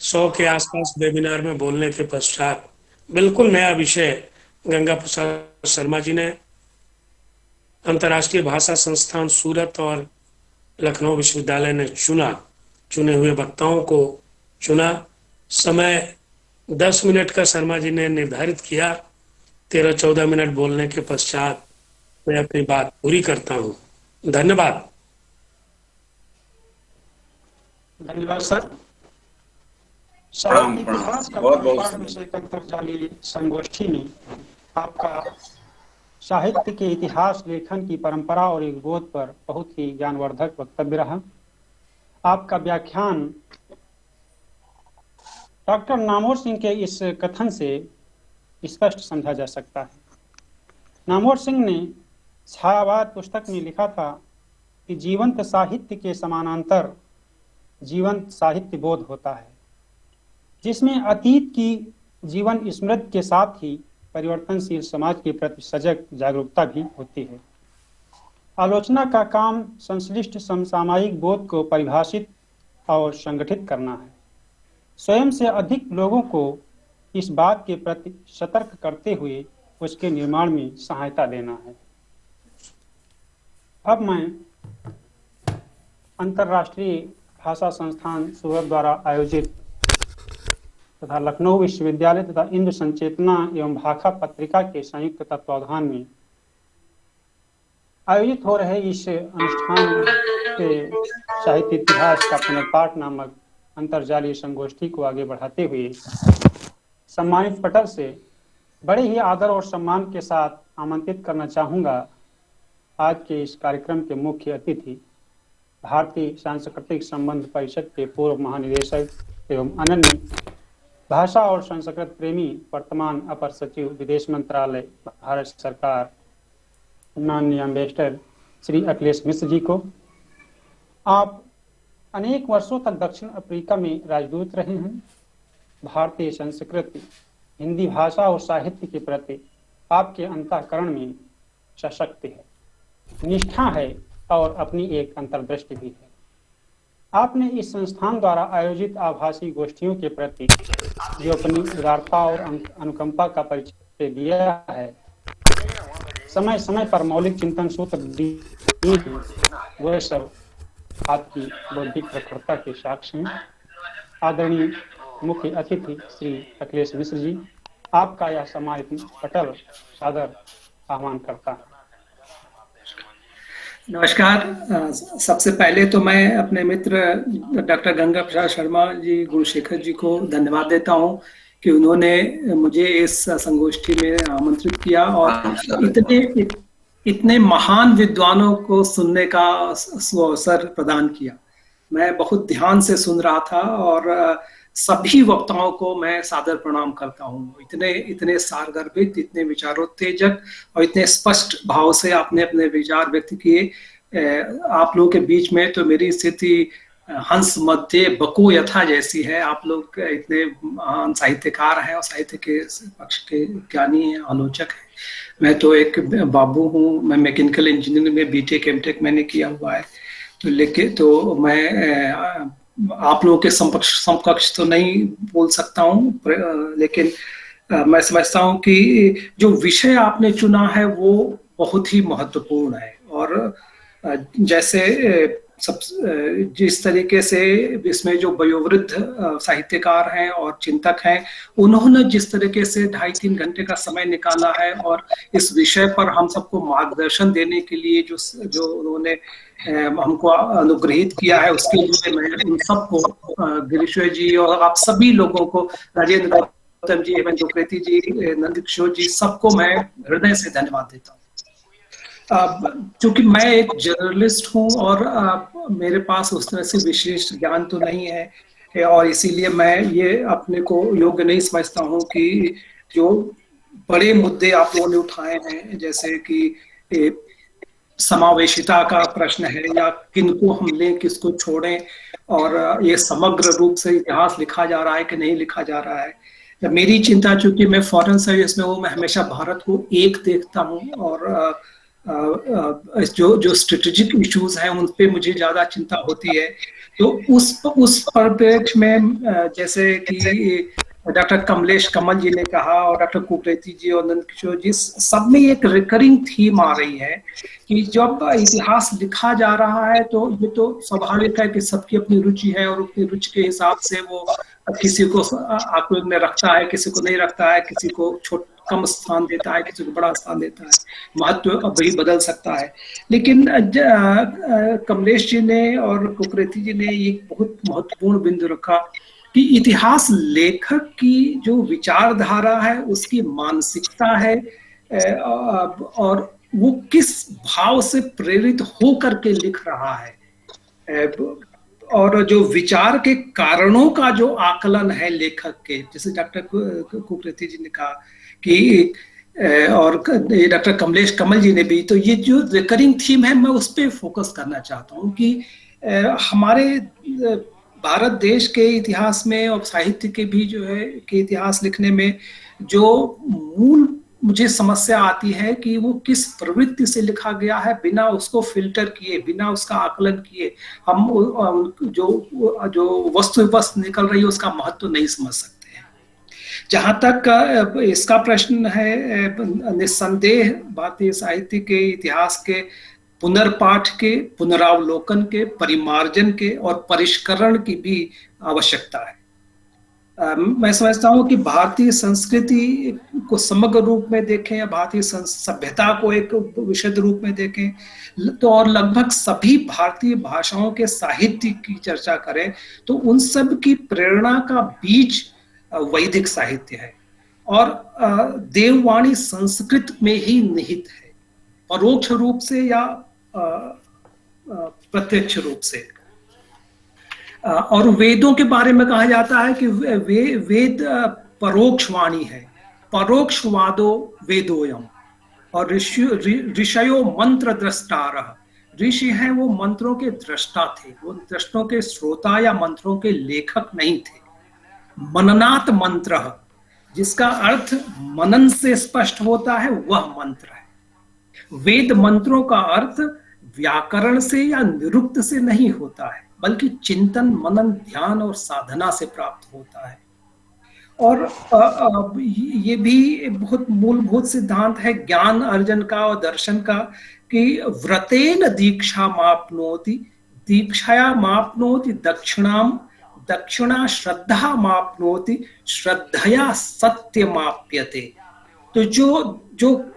100 के आसपास वेबिनार में बोलने के पश्चात बिल्कुल नया विषय गंगा प्रसाद शर्मा जी ने अंतर्राष्ट्रीय भाषा संस्थान सूरत और लखनऊ विश्वविद्यालय ने चुना, चुने हुए वक्ताओं को चुना। समय 10 मिनट का शर्मा जी ने निर्धारित किया। 13-14 मिनट बोलने के पश्चात मैं अपनी बात पूरी करता हूँ। धन्यवाद। धन्यवाद सर। प्रणाम, साहित्य इतिहास का बहुत बहुत पुनर्पाठ विषय एक अंतर्जालीय संगोष्ठी में आपका साहित्य के इतिहास लेखन की परंपरा और एक बोध पर बहुत ही ज्ञानवर्धक वक्तव्य रहा। आपका व्याख्यान डॉक्टर नामोर सिंह के इस कथन से स्पष्ट समझा जा सकता है। नामोर सिंह ने छायावाद पुस्तक में लिखा था कि जीवंत साहित्य के समानांतर जीवंत साहित्य बोध होता है, जिसमें अतीत की जीवन स्मृति के साथ ही परिवर्तनशील समाज के प्रति सजग जागरूकता भी होती है। आलोचना का काम संश्लिष्ट समसामयिक बोध को परिभाषित और संगठित करना है, स्वयं से अधिक लोगों को इस बात के प्रति सतर्क करते हुए उसके निर्माण में सहायता देना है। अब मैं अंतर्राष्ट्रीय भाषा संस्थान सूरत द्वारा आयोजित तथा लखनऊ विश्वविद्यालय तथा इंद्र संचेतना एवं भाखा पत्रिका के संयुक्त तत्वावधान में आयोजित हो रहे इस अनुष्ठान के साहित्य इतिहास का पुनर्पाठ नामक अंतर्जालीय संगोष्ठी को आगे बढ़ाते हुए सम्मानित पटल से बड़े ही आदर और सम्मान के साथ आमंत्रित करना चाहूँगा आज के इस कार्यक्रम के मुख्य अतिथि, भारतीय सांस्कृतिक संबंध परिषद के पूर्व महानिदेशक एवं अनन्य भाषा और संस्कृत प्रेमी, वर्तमान अपर सचिव विदेश मंत्रालय भारत सरकार, माननीय एम्बेसडर श्री अखिलेश मिश्र जी को। आप अनेक वर्षों तक दक्षिण अफ्रीका में राजदूत रहे हैं। भारतीय संस्कृति, हिंदी भाषा और साहित्य के प्रति आपके अंतःकरण में सशक्ति है, निष्ठा है और अपनी एक अंतर्दृष्टि भी है। आपने इस संस्थान द्वारा आयोजित आभासी गोष्ठियों के प्रति जो अपनी उदारता और अनुकंपा का परिचय दिया है, समय समय पर मौलिक चिंतन सूत्र दिए हैं, वह सब आपकी बौद्धिक प्रखरता के साक्ष्य हैं। आदरणीय मुख्य अतिथि श्री अखिलेश मिश्र जी, आपका यह सम्मानित पटल सादर आह्वान करता है। नमस्कार। सबसे पहले तो मैं अपने मित्र डॉक्टर गंगा प्रसाद शर्मा जी, गुरुशेखर जी को धन्यवाद देता हूं कि उन्होंने मुझे इस संगोष्ठी में आमंत्रित किया और इतने महान विद्वानों को सुनने का अवसर प्रदान किया। मैं बहुत ध्यान से सुन रहा था और सभी वक्ताओं को मैं सादर प्रणाम करता हूँ। इतने सारगर्भित, इतने विचारोत्तेजक और इतने स्पष्ट भाव से आपने अपने विचार व्यक्त किए। आप लोगों के बीच में तो मेरी स्थिति हंस मध्य बको यथा जैसी है। आप लोग इतने महान साहित्यकार हैं और साहित्य के पक्ष के ज्ञानी हैं, आलोचक हैं। मैं तो एक बाबू हूँ, मैं मैकेनिकल इंजीनियरिंग में बीटेक एमटेक मैंने किया हुआ है, तो मैं आप लोगों के समकक्ष तो नहीं बोल सकता हूँ, लेकिन मैं समझता हूँ कि जो विषय आपने चुना है वो बहुत ही महत्वपूर्ण है। और जैसे जिस तरीके से इसमें जो वयोवृद्ध साहित्यकार हैं और चिंतक हैं, उन्होंने जिस तरीके से 2.5-3 घंटे का समय निकाला है और इस विषय पर हम सबको मार्गदर्शन देने के लिए जो उन्होंने हमको अनुग्रहित किया है, उसके लिए मैं उन सबको, गिरीश्वर जी और आप सभी लोगों को, राजेंद्र गौतम जी, हेमंत जोगेती जी, नंद किशोर जी, सबको मैं हृदय से धन्यवाद देता हूँ। चूंकि मैं एक जर्नलिस्ट हूँ और मेरे पास उस तरह से विशेष ज्ञान तो नहीं है और इसीलिए मैं ये अपने को योग्य नहीं समझता हूँ कि जो बड़े मुद्दे आप लोगों ने उठाए हैं, जैसे कि समावेशिता का प्रश्न है या किनको हम लें, किसको छोड़ें, और ये समग्र रूप से इतिहास लिखा जा रहा है कि नहीं लिखा जा रहा है। मेरी चिंता, चूंकि मैं फॉरेन सर्विस में हूँ, मैं हमेशा भारत को एक देखता हूँ और जो स्ट्रेटेजिक इश्यूज हैं उन पे मुझे ज्यादा चिंता होती है। तो उस परिप्रेक्ष्य में जैसे कि डॉक्टर कमलेश कमल जी ने कहा और डॉक्टर कुकरेती जी और नंद किशोर जी, सब में एक रिकरिंग थीम आ रही है कि जब इतिहास लिखा जा रहा है तो ये तो स्वाभाविक है कि सबकी अपनी रुचि है और अपनी रुचि के हिसाब से वो किसी को आकलन में रखता है, किसी को नहीं रखता है, किसी को कम स्थान देता है, किसी को बड़ा स्थान देता है, महत्व भी बदल सकता है। लेकिन कमलेश जी ने और कुकरेती जी ने एक बहुत महत्वपूर्ण बिंदु रखा कि इतिहास लेखक की जो विचारधारा है, उसकी मानसिकता है और वो किस भाव से प्रेरित हो करके लिख रहा है, और जो विचार के कारणों का जो आकलन है लेखक के, जैसे डॉक्टर कुकरेती जी ने कहा कि और डॉक्टर कमलेश कमल जी ने भी, तो ये जो रिकरिंग थीम है मैं उस पर फोकस करना चाहता हूँ कि हमारे भारत देश के इतिहास में और साहित्य के भी जो है कि इतिहास लिखने में जो मूल मुझे समस्या आती है कि वो किस प्रवृत्ति से लिखा गया है, बिना उसको फिल्टर किए, बिना उसका आकलन किए हम जो वस्तु निकल रही है उसका महत्व नहीं समझ सकते हैं। जहां तक इसका प्रश्न है, निस्संदेह भारतीय साहित्य के इतिहास के पुनर्पाठ के, पुनरावलोकन के, परिमार्जन के और परिष्करण की भी आवश्यकता है। मैं समझता हूं कि भारतीय संस्कृति को समग्र रूप में देखें या भारतीय सभ्यता को एक विशद रूप में देखें तो, और लगभग सभी भारतीय भाषाओं के साहित्य की चर्चा करें तो उन सब की प्रेरणा का बीज वैदिक साहित्य है और देववाणी संस्कृत में ही निहित है, परोक्ष रूप से या प्रत्यक्ष रूप से। और वेदों के बारे में कहा जाता है कि वेद परोक्ष वाणी है, परोक्षवादो वेदोयम, और ऋषयो मंत्र द्रष्टारः, ऋषि हैं वो मंत्रों के दृष्टा थे, वो दृष्टों के श्रोता या मंत्रों के लेखक नहीं थे। मननात् मंत्र, जिसका अर्थ मनन से स्पष्ट होता है, वह मंत्र है। वेद मंत्रों का अर्थ व्याकरण से या निरुक्त से नहीं होता है, बल्कि चिंतन, मनन, ध्यान और साधना से प्राप्त होता है। और ये भी बहुत मूलभूत सिद्धांत है ज्ञान अर्जन का और दर्शन का कि व्रतेन दीक्षा मापनोति, दीक्षाया मापनोति दक्षिणाम, दक्षिणा श्रद्धा मापनोति, श्रद्धया सत्य माप्यते। तो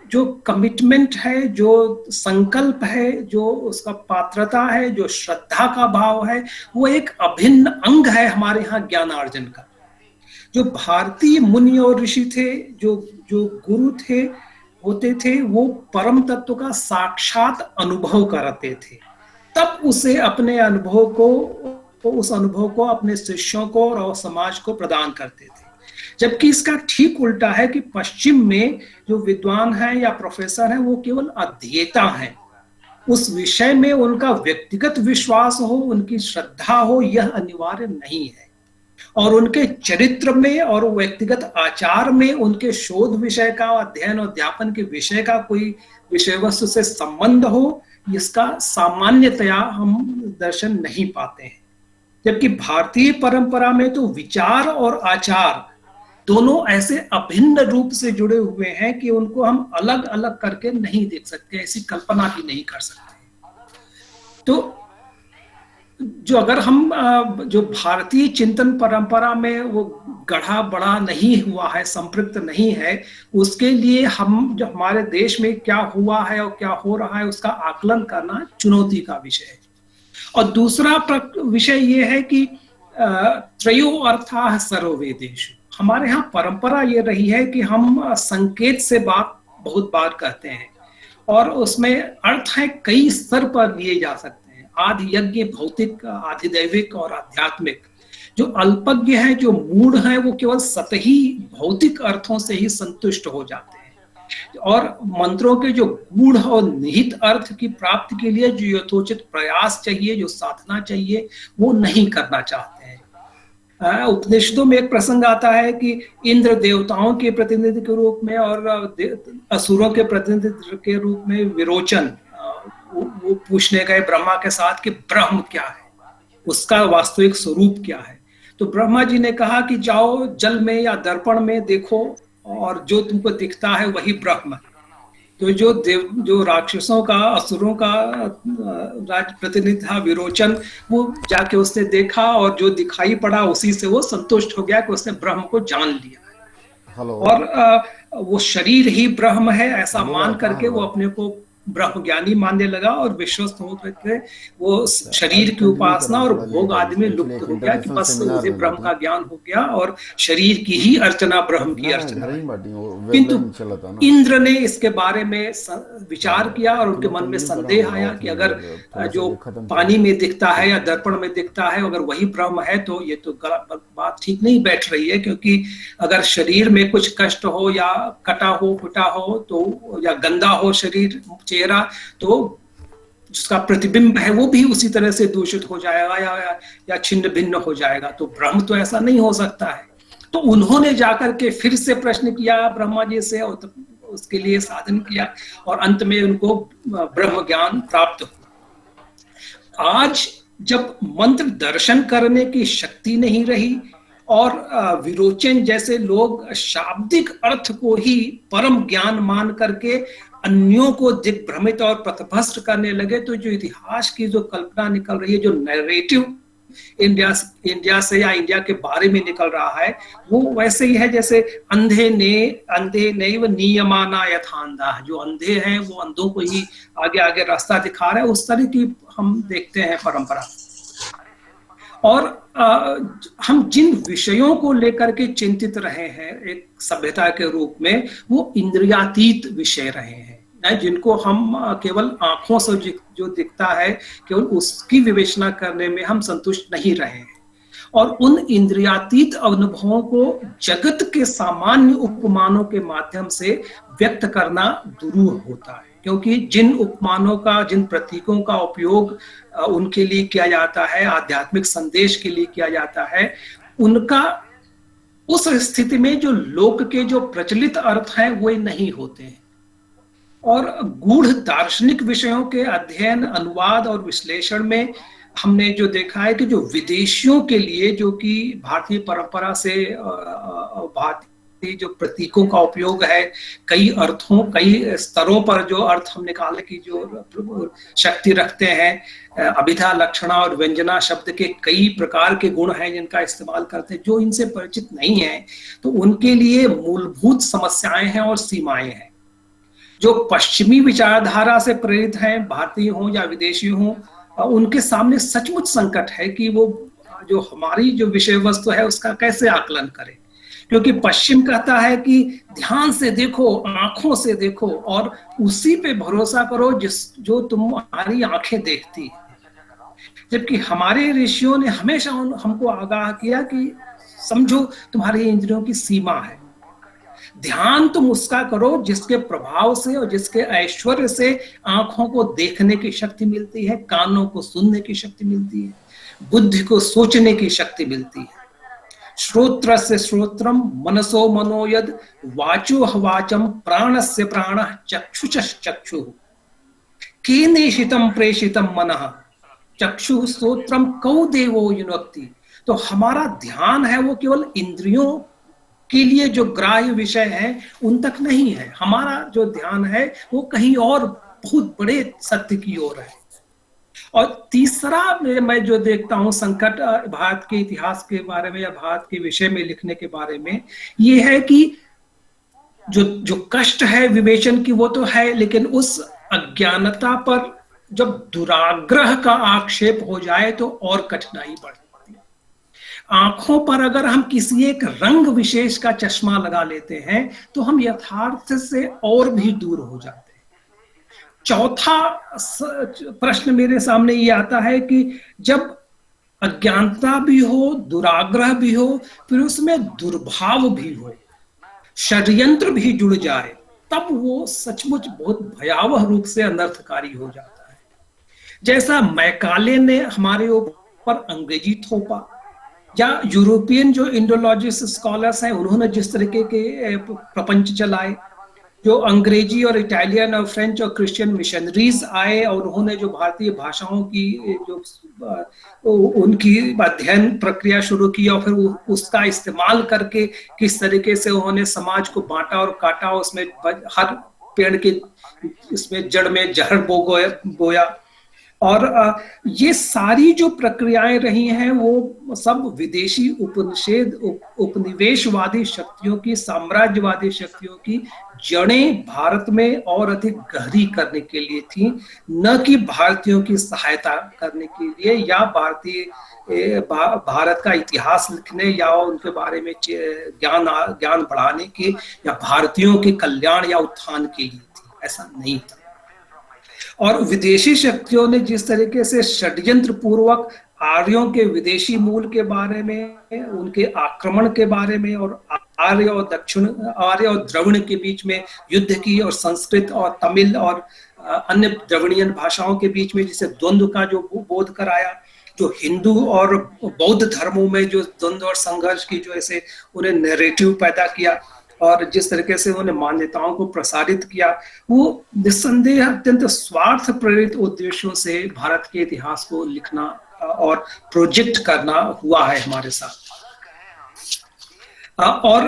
जो कमिटमेंट है, जो संकल्प है, जो उसका पात्रता है, जो श्रद्धा का भाव है, वो एक अभिन्न अंग है हमारे यहाँ ज्ञानार्जन का। जो भारतीय मुनि और ऋषि थे, जो गुरु थे, होते थे, वो परम तत्व का साक्षात अनुभव करते थे, तब उसे अपने अनुभव को, उस अनुभव को अपने शिष्यों को और समाज को प्रदान करते थे। जबकि इसका ठीक उल्टा है कि पश्चिम में जो विद्वान हैं या प्रोफेसर हैं वो केवल अध्येता हैं, उस विषय में उनका व्यक्तिगत विश्वास हो, उनकी श्रद्धा हो, यह अनिवार्य नहीं है। और उनके चरित्र में और व्यक्तिगत आचार में उनके शोध विषय का, अध्ययन और अध्यापन के विषय का कोई विषय वस्तु से संबंध हो, इसका सामान्यतया हम दर्शन नहीं पाते हैं। जबकि भारतीय परंपरा में तो विचार और आचार दोनों ऐसे अभिन्न रूप से जुड़े हुए हैं कि उनको हम अलग अलग करके नहीं देख सकते, ऐसी कल्पना भी नहीं कर सकते। तो जो अगर हम जो भारतीय चिंतन परंपरा में वो गढ़ा बड़ा नहीं हुआ है, संपृक्त नहीं है, उसके लिए हम जो हमारे देश में क्या हुआ है और क्या हो रहा है उसका आकलन करना चुनौती का विषय है। और दूसरा विषय ये है कि त्रयो अर्थाः सर्ववेदेषु, हमारे यहाँ परंपरा ये रही है कि हम संकेत से बात बहुत बार कहते हैं और उसमें अर्थ है कई स्तर पर लिए जा सकते हैं, आदि यज्ञ, भौतिक, आधिदैविक और आध्यात्मिक। जो अल्पज्ञ हैं, जो मूढ़ हैं, वो केवल सतही भौतिक अर्थों से ही संतुष्ट हो जाते हैं और मंत्रों के जो गूढ़ और निहित अर्थ की प्राप्ति के लिए जो यथोचित प्रयास चाहिए, जो साधना चाहिए, वो नहीं करना चाहते हैं। उपनिषदों में एक प्रसंग आता है कि इंद्र देवताओं के प्रतिनिधि के रूप में और असुरों के प्रतिनिधि के रूप में विरोचन वो पूछने गए ब्रह्मा के साथ कि ब्रह्म क्या है, उसका वास्तविक स्वरूप क्या है। तो ब्रह्मा जी ने कहा कि जाओ जल में या दर्पण में देखो और जो तुमको दिखता है वही ब्रह्म है। तो जो राक्षसों का, असुरों का राज प्रतिनिधि था विरोचन, वो जाके उसने देखा और जो दिखाई पड़ा उसी से वो संतुष्ट हो गया कि उसने ब्रह्म को जान लिया। और वो शरीर ही ब्रह्म है ऐसा मान करके वो अपने को ब्रह्म ज्ञानी मानने लगा और विश्वस्त होकर के वो शरीर की उपासना और भोग आदि में लुप्त हो गया कि बस मुझे ब्रह्म का ज्ञान हो गया और शरीर की ही अर्चना ब्रह्म की अर्चना। किंतु इंद्र ने इसके बारे में विचार किया और उनके मन में संदेह आया कि अगर जो पानी में दिखता है या दर्पण में दिखता है अगर वही ब्रह्म है तो ये तो बात ठीक नहीं बैठ रही है, क्योंकि अगर शरीर में कुछ कष्ट हो या कटा हो, फुटा हो तो या गंदा हो शरीर, चेहरा, तो जिसका प्रतिबिंब है वो भी उसी तरह से दूषित हो जाएगा या छिन्न भिन्न हो जाएगा। तो ब्रह्म तो ऐसा नहीं हो सकता है। तो उन्होंने जाकर के फिर से प्रश्न किया ब्रह्मा जी से, उसके लिए साधन किया और अंत में उनको ब्रह्म ज्ञान प्राप्त हुआ। आज जब मंत्र दर्शन करने की शक्ति नहीं रही और विरोचन जैसे लोग शाब्दिक अर्थ को ही परम ज्ञान मान करके अन्यों को दिग्भ्रमित और पथभ्रष्ट करने लगे, तो जो इतिहास की जो कल्पना निकल रही है, जो नैरेटिव इंडिया से या इंडिया के बारे में निकल रहा है, वो वैसे ही है जैसे अंधे ने वो नियमाना यथांधा, जो अंधे हैं वो अंधों को ही आगे आगे रास्ता दिखा रहे हैं, उस तरह की हम देखते हैं परंपरा। और हम जिन विषयों को लेकर के चिंतित रहे हैं एक सभ्यता के रूप में, वो इंद्रियातीत विषय रहे हैं, जिनको हम केवल आंखों से जो दिखता है केवल उसकी विवेचना करने में हम संतुष्ट नहीं रहे हैं। और उन इंद्रियातीत अनुभवों को जगत के सामान्य उपमानों के माध्यम से व्यक्त करना दुरूह होता है, क्योंकि जिन उपमानों का, जिन प्रतीकों का उपयोग उनके लिए किया जाता है, आध्यात्मिक संदेश के लिए किया जाता है, उनका उस स्थिति में जो लोक के जो प्रचलित अर्थ हैं वो नहीं होते हैं। और गूढ़ दार्शनिक विषयों के अध्ययन, अनुवाद और विश्लेषण में हमने जो देखा है कि जो विदेशियों के लिए, जो कि भारतीय परंपरा से भारतीय जो प्रतीकों का उपयोग है, कई अर्थों, कई स्तरों पर जो अर्थ हम निकालने की जो शक्ति रखते हैं, अभिधा, लक्षणा और व्यंजना शब्द के कई प्रकार के गुण हैं जिनका इस्तेमाल करते हैं, जो इनसे परिचित नहीं है तो उनके लिए मूलभूत समस्याएं हैं और सीमाएं हैं। जो पश्चिमी विचारधारा से प्रेरित हैं, भारतीय हों या विदेशी हों, उनके सामने सचमुच संकट है कि वो जो हमारी जो विषय वस्तु है उसका कैसे आकलन करें, क्योंकि पश्चिम कहता है कि ध्यान से देखो, आंखों से देखो और उसी पे भरोसा करो जो तुम्हारी आंखें देखती है। जबकि हमारे ऋषियों ने हमेशा हमको आगाह किया कि समझो तुम्हारी इंद्रियों की सीमा है, ध्यान तुम उसका करो जिसके प्रभाव से और जिसके ऐश्वर्य से आंखों को देखने की शक्ति मिलती है, कानों को सुनने की शक्ति मिलती है, बुद्धि को सोचने की शक्ति मिलती है। श्रोत्र से श्रोत्रम मनसो मनोयद वाचो वाचम प्राणस्य प्राणः चक्षुष चक्षुः केनेशितम प्रेषितम मनः चक्षुः श्रोत्रम कौ देवो युनक्ति। तो हमारा ध्यान है वो केवल इंद्रियों के लिए जो ग्राह्य विषय है उन तक नहीं है, हमारा जो ध्यान है वो कहीं और बहुत बड़े सत्य की ओर है। और तीसरा मैं जो देखता हूं संकट भारत के इतिहास के बारे में या भारत के विषय में लिखने के बारे में, ये है कि जो कष्ट है विवेचन की वो तो है, लेकिन उस अज्ञानता पर जब दुराग्रह का आक्षेप हो जाए तो और कठिनाई बढ़ती है। आंखों पर अगर हम किसी एक रंग विशेष का चश्मा लगा लेते हैं तो हम यथार्थ से और भी दूर हो जाते हैं। चौथा प्रश्न मेरे सामने ये आता है कि जब अज्ञानता भी हो, दुराग्रह भी हो, फिर उसमें दुर्भाव भी हो, षड्यंत्र भी जुड़ जाए, तब वो सचमुच बहुत भयावह रूप से अनर्थकारी हो जाता है। जैसा मैकाले ने हमारे ऊपर अंग्रेजी थोपा, या यूरोपियन जो इंडोलॉजिस्ट स्कॉलर्स हैं उन्होंने जिस तरीके के प्रपंच चलाए, जो अंग्रेजी और इटालियन और फ्रेंच और क्रिश्चियन मिशनरीज आए और उन्होंने जो भारतीय भाषाओं की जो उनकी अध्ययन प्रक्रिया शुरू की और फिर उसका इस्तेमाल करके किस तरीके से उन्होंने समाज को बांटा और काटा, उसमें हर पेड़ के इसमें जड़ में जहर बोया। और ये सारी जो प्रक्रियाएं रही हैं वो सब विदेशी उपनिवेशवादी शक्तियों की, साम्राज्यवादी शक्तियों की जड़ें भारत में और अधिक गहरी करने के लिए थी, न कि भारतीयों की सहायता करने के लिए या भारत का इतिहास लिखने या उनके बारे में ज्ञान बढ़ाने के या भारतीयों के कल्याण या उत्थान के लिए थी। ऐसा नहीं था। और विदेशी शक्तियों ने जिस तरीके से षड्यंत्र पूर्वक आर्यों के विदेशी मूल के बारे में, उनके आक्रमण के बारे में और आर्य और द्रविड़ के बीच में युद्ध की और संस्कृत और तमिल और अन्य द्रविड़ियन भाषाओं के बीच में जिसे द्वंद्व का जो बोध कराया, जो हिंदू और बौद्ध धर्मों में जो द्वंद्व और संघर्ष की जो ऐसे उन्हें नैरेटिव पैदा किया, और जिस तरीके से उन्होंने मान्यताओं को प्रसारित किया, वो निस्संदेह अत्यंत स्वार्थ प्रेरित उद्देश्यों से भारत के इतिहास को लिखना और प्रोजेक्ट करना हुआ है हमारे साथ। और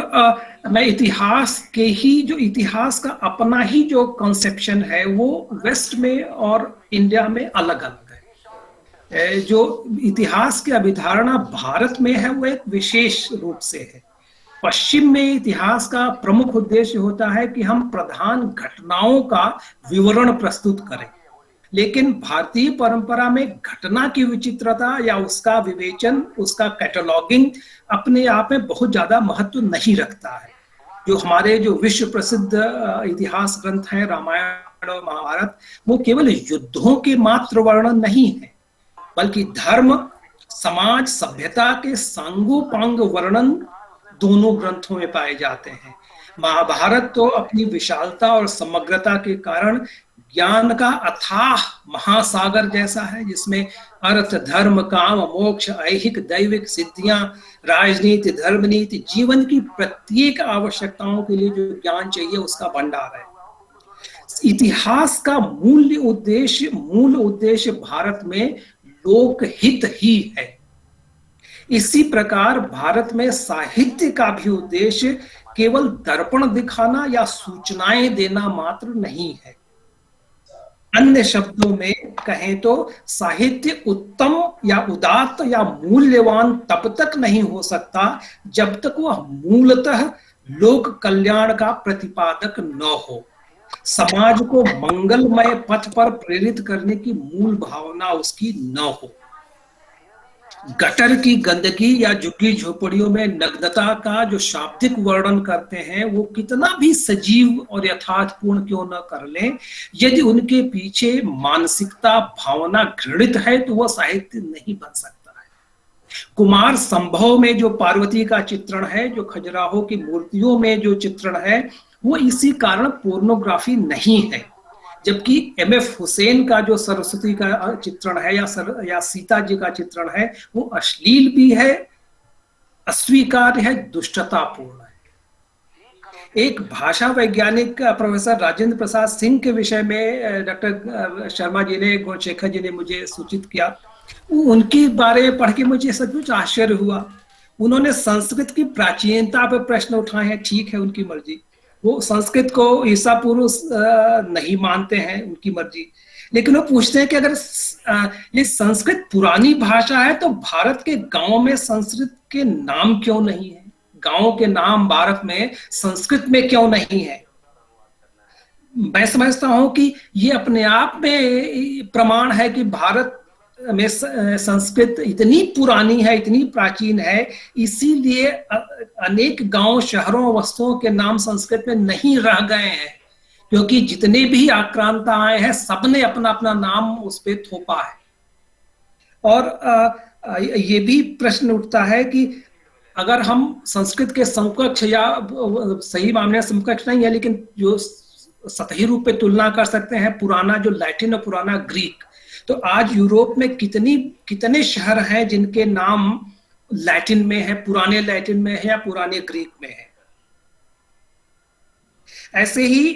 मैं इतिहास के ही जो इतिहास का अपना ही जो कंसेप्शन है वो वेस्ट में और इंडिया में अलग अलग है। जो इतिहास की अभिधारणा भारत में है वो एक विशेष रूप से है। पश्चिम में इतिहास का प्रमुख उद्देश्य होता है कि हम प्रधान घटनाओं का विवरण प्रस्तुत करें, लेकिन भारतीय परंपरा में घटना की विचित्रता या उसका विवेचन, उसका कैटलॉगिंग अपने आप में बहुत ज्यादा महत्व नहीं रखता है। जो हमारे जो विश्व प्रसिद्ध इतिहास ग्रंथ हैं रामायण और महाभारत, वो केवल युद्धों के मात्र वर्णन नहीं है, बल्कि धर्म, समाज, सभ्यता के सांगोपांग वर्णन दोनों ग्रंथों में पाए जाते हैं। महाभारत तो अपनी विशालता और समग्रता के कारण ज्ञान का अथाह महासागर जैसा है, जिसमें अर्थ, धर्म, काम, मोक्ष, ऐहिक, दैविक सिद्धियां, राजनीति, धर्मनीति, जीवन की प्रत्येक आवश्यकताओं के लिए जो ज्ञान चाहिए उसका भंडार है। इतिहास का मूल उद्देश्य भारत में लोकहित ही है। इसी प्रकार भारत में साहित्य का भी उद्देश्य केवल दर्पण दिखाना या सूचनाएं देना मात्र नहीं है। अन्य शब्दों में कहें तो साहित्य उत्तम या उदात्त या मूल्यवान तब तक नहीं हो सकता जब तक वह मूलतः लोक कल्याण का प्रतिपादक न हो, समाज को मंगलमय पथ पर प्रेरित करने की मूल भावना उसकी न हो। गटर की गंदगी या झुग्गी झोपड़ियों में नग्नता का जो शाब्दिक वर्णन करते हैं वो कितना भी सजीव और यथार्थपूर्ण क्यों न कर लें, यदि उनके पीछे मानसिकता, भावना घृणित है तो वह साहित्य नहीं बन सकता है। कुमार संभव में जो पार्वती का चित्रण है, जो खजुराहो की मूर्तियों में जो चित्रण है, वो इसी कारण पोर्नोग्राफी नहीं है। जबकि एमएफ हुसैन का जो सरस्वती का चित्रण है या सीता जी का चित्रण है वो अश्लील भी है, अस्वीकार्य है, दुष्टतापूर्ण है। एक भाषा वैज्ञानिक प्रोफेसर राजेंद्र प्रसाद सिंह के विषय में डॉक्टर शर्मा जी ने, गुणशेखर जी ने मुझे सूचित किया। उनके बारे में पढ़ के मुझे सचमुच आश्चर्य हुआ। उन्होंने संस्कृत की प्राचीनता पर प्रश्न उठाए हैं, ठीक है, उनकी मर्जी। वो संस्कृत को ईसा पूर्व नहीं मानते हैं, उनकी मर्जी। लेकिन वो पूछते हैं कि अगर ये संस्कृत पुरानी भाषा है तो भारत के गांव में संस्कृत के नाम क्यों नहीं है? गांवों के नाम भारत में संस्कृत में क्यों नहीं है? मैं समझता हूं कि ये अपने आप में प्रमाण है कि भारत में संस्कृत इतनी पुरानी है, इतनी प्राचीन है, इसीलिए अनेक गांव, शहरों, वस्तुओं के नाम संस्कृत में नहीं रह गए हैं, क्योंकि जितने भी आक्रांता आए हैं सबने अपना अपना नाम उस पे थोपा है। और ये भी प्रश्न उठता है कि अगर हम संस्कृत के समकक्ष, या सही मामले में समकक्ष नहीं है, लेकिन जो सतही रूप पे तुलना कर सकते हैं, पुराना जो लैटिन और पुराना ग्रीक, तो आज यूरोप में कितने शहर हैं जिनके नाम लैटिन में है, पुराने लैटिन में है या पुराने ग्रीक में है। ऐसे ही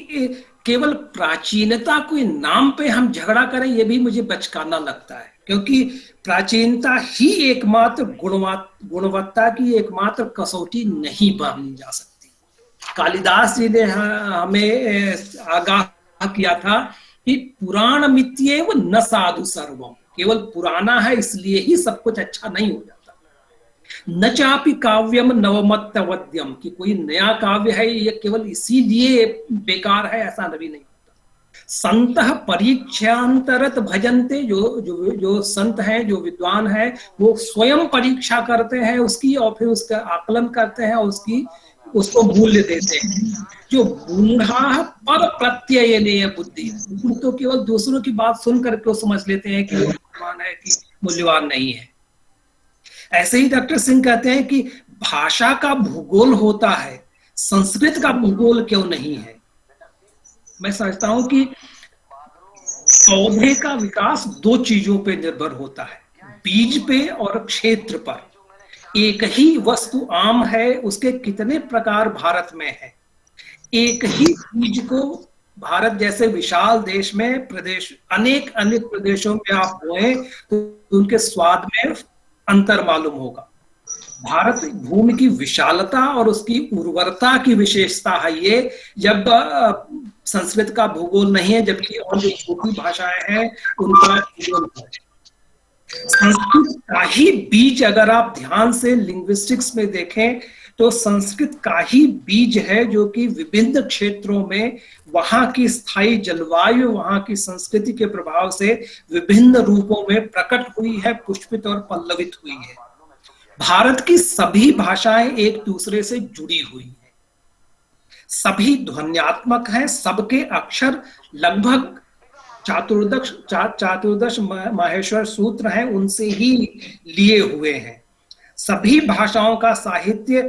केवल प्राचीनता के नाम पे हम झगड़ा करें, ये भी मुझे बचकाना लगता है, क्योंकि प्राचीनता ही एकमात्र गुणवत्ता की एकमात्र कसौटी नहीं मानी जा सकती। कालिदास जी ने हमें आगाह किया था कि पुराण मित्येव न साधु सर्वम, केवल पुराना है इसलिए ही सब कुछ अच्छा नहीं हो जाता। न चापि काव्यम नवमत्तवद्यम, कि कोई नया काव्य है ये केवल इसीलिए बेकार है, ऐसा कभी नहीं होता। संतः परीक्षांतरत भजन्ते, जो संत हैं, जो विद्वान है, वो स्वयं परीक्षा करते हैं उसकी, और फिर उसका आकलन करते हैं, उसको मूल्य देते हैं। जो मूढ़ा पर प्रत्ययनीय बुद्धि, तो केवल दूसरों की बात सुन करके समझ लेते हैं कि वो मूल्यवान है कि मूल्यवान नहीं है। ऐसे ही डॉक्टर सिंह कहते हैं कि भाषा का भूगोल होता है, संस्कृत का भूगोल क्यों नहीं है? मैं समझता हूं कि पौधे का विकास दो चीजों पे निर्भर होता है, बीज पे और क्षेत्र पर। एक ही वस्तु आम है, उसके कितने प्रकार भारत में है, एक ही बीज को भारत जैसे विशाल देश में प्रदेश अनेक अनेक प्रदेशों में आप बोए तो उनके स्वाद में अंतर मालूम होगा। भारत भूमि की विशालता और उसकी उर्वरता की विशेषता है ये, जब संस्कृत का भूगोल नहीं है, जबकि और जो छोटी भाषाएं हैं उनका भूगोल है। संस्कृत का ही बीज अगर आप ध्यान से लिंग्विस्टिक्स में देखें तो संस्कृत का ही बीज है जो कि विभिन्न क्षेत्रों में वहां की स्थायी जलवायु, वहां की संस्कृति के प्रभाव से विभिन्न रूपों में प्रकट हुई है, पुष्पित और पल्लवित हुई है। भारत की सभी भाषाएं एक दूसरे से जुड़ी हुई हैं, सभी ध्वन्यात्मक हैं, सबके अक्षर लगभग चातुर्दश माहेश्वर सूत्र हैं उनसे ही लिए हुए हैं। सभी भाषाओं का साहित्य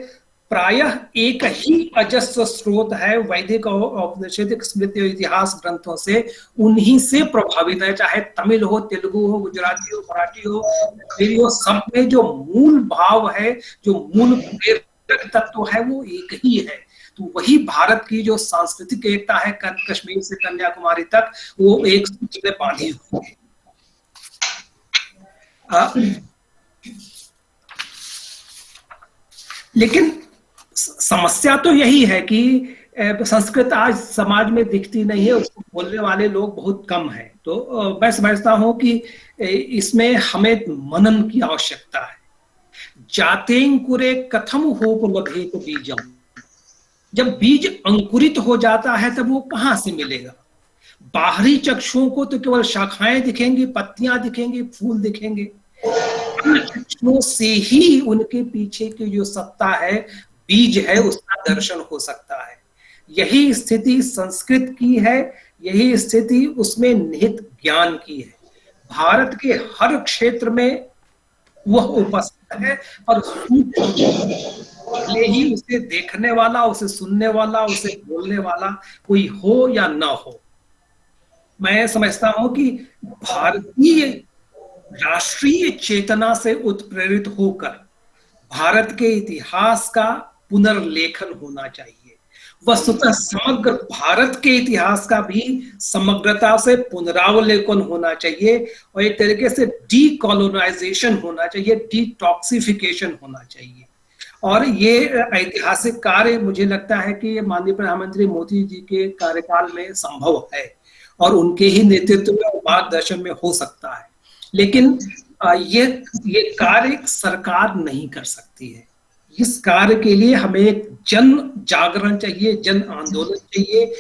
प्रायः एक ही अजस्र स्रोत है, वैदिक और औपनिषदिक स्मृति और इतिहास ग्रंथों से, उन्हीं से प्रभावित है। चाहे तमिल हो, तेलुगु हो, गुजराती हो, मराठी हो, हो, सब में जो मूल भाव है, जो मूल प्रेरक तत्व है वो एक ही है। तो वही भारत की जो सांस्कृतिक एकता है कश्मीर से कन्याकुमारी तक, वो एक सूत्र में बांधी हुई है। लेकिन समस्या तो यही है कि संस्कृत आज समाज में दिखती नहीं है, उसको बोलने वाले लोग बहुत कम हैं। तो मैं समझता हूं कि इसमें हमें मनन की आवश्यकता है। जातेंकुरे कथम होपलभेत बीजम, जब बीज अंकुरित हो जाता है तब वो कहां से मिलेगा? बाहरी चक्षुओं को तो केवल शाखाएं दिखेंगी, पत्तियां दिखेंगी, फूल दिखेंगे, चक्षुओं से ही उनके पीछे की जो सत्ता है, बीज है, उसका दर्शन हो सकता है। यही स्थिति संस्कृत की है, यही स्थिति उसमें निहित ज्ञान की है। भारत के हर क्षेत्र में वह उपस्थित है और भले ही उसे देखने वाला, उसे सुनने वाला, उसे बोलने वाला कोई हो या ना हो। मैं समझता हूं कि भारतीय राष्ट्रीय चेतना से उत्प्रेरित होकर भारत के इतिहास का पुनर्लेखन होना चाहिए। वस्तुतः समग्र भारत के इतिहास का भी समग्रता से पुनरावलोकन होना चाहिए और एक तरीके से डीकोलोनाइजेशन होना चाहिए, डिटॉक्सिफिकेशन होना चाहिए। और ये ऐतिहासिक कार्य मुझे लगता है कि माननीय प्रधानमंत्री मोदी जी के कार्यकाल में संभव है और उनके ही नेतृत्व में और मार्गदर्शन में हो सकता है। लेकिन ये कार्य सरकार नहीं कर सकती है। इस कार्य के लिए हमें एक जन जागरण चाहिए, जन आंदोलन चाहिए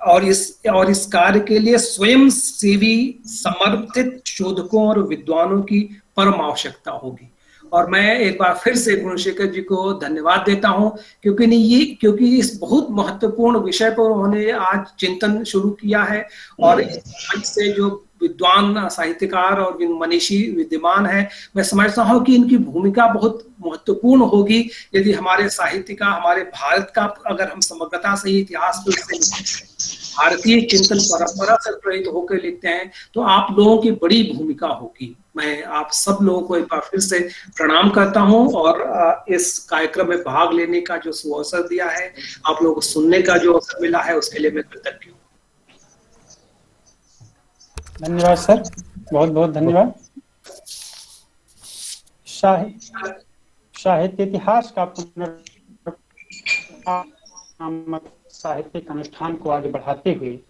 और इस कार्य के लिए स्वयं सेवी समर्पित शोधकों और विद्वानों की परम आवश्यकता होगी। और मैं एक बार फिर से गुणशेखर जी को धन्यवाद देता हूं क्योंकि इस बहुत महत्वपूर्ण विषय पर उन्होंने आज चिंतन शुरू किया है और इस मंच से जो विद्वान साहित्यकार और मनीषी विद्यमान है, मैं समझता हूं कि इनकी भूमिका बहुत महत्वपूर्ण होगी। यदि हमारे साहित्य का, हमारे भारत का अगर हम समग्रता से ही इतिहास को भारतीय चिंतन परंपरा से प्रेरित होकर लिखते हैं तो आप लोगों की बड़ी भूमिका होगी। मैं आप सब लोगों को एक बार फिर से प्रणाम करता हूं और इस कार्यक्रम में भाग लेने का जो अवसर दिया है, आप लोगों को सुनने का जो अवसर मिला है, उसके लिए मैं कृतज्ञ हूँ। धन्यवाद सर, बहुत बहुत धन्यवाद। साहित्य इतिहास का साहित्यिक अनुष्ठान को आगे बढ़ाते हुए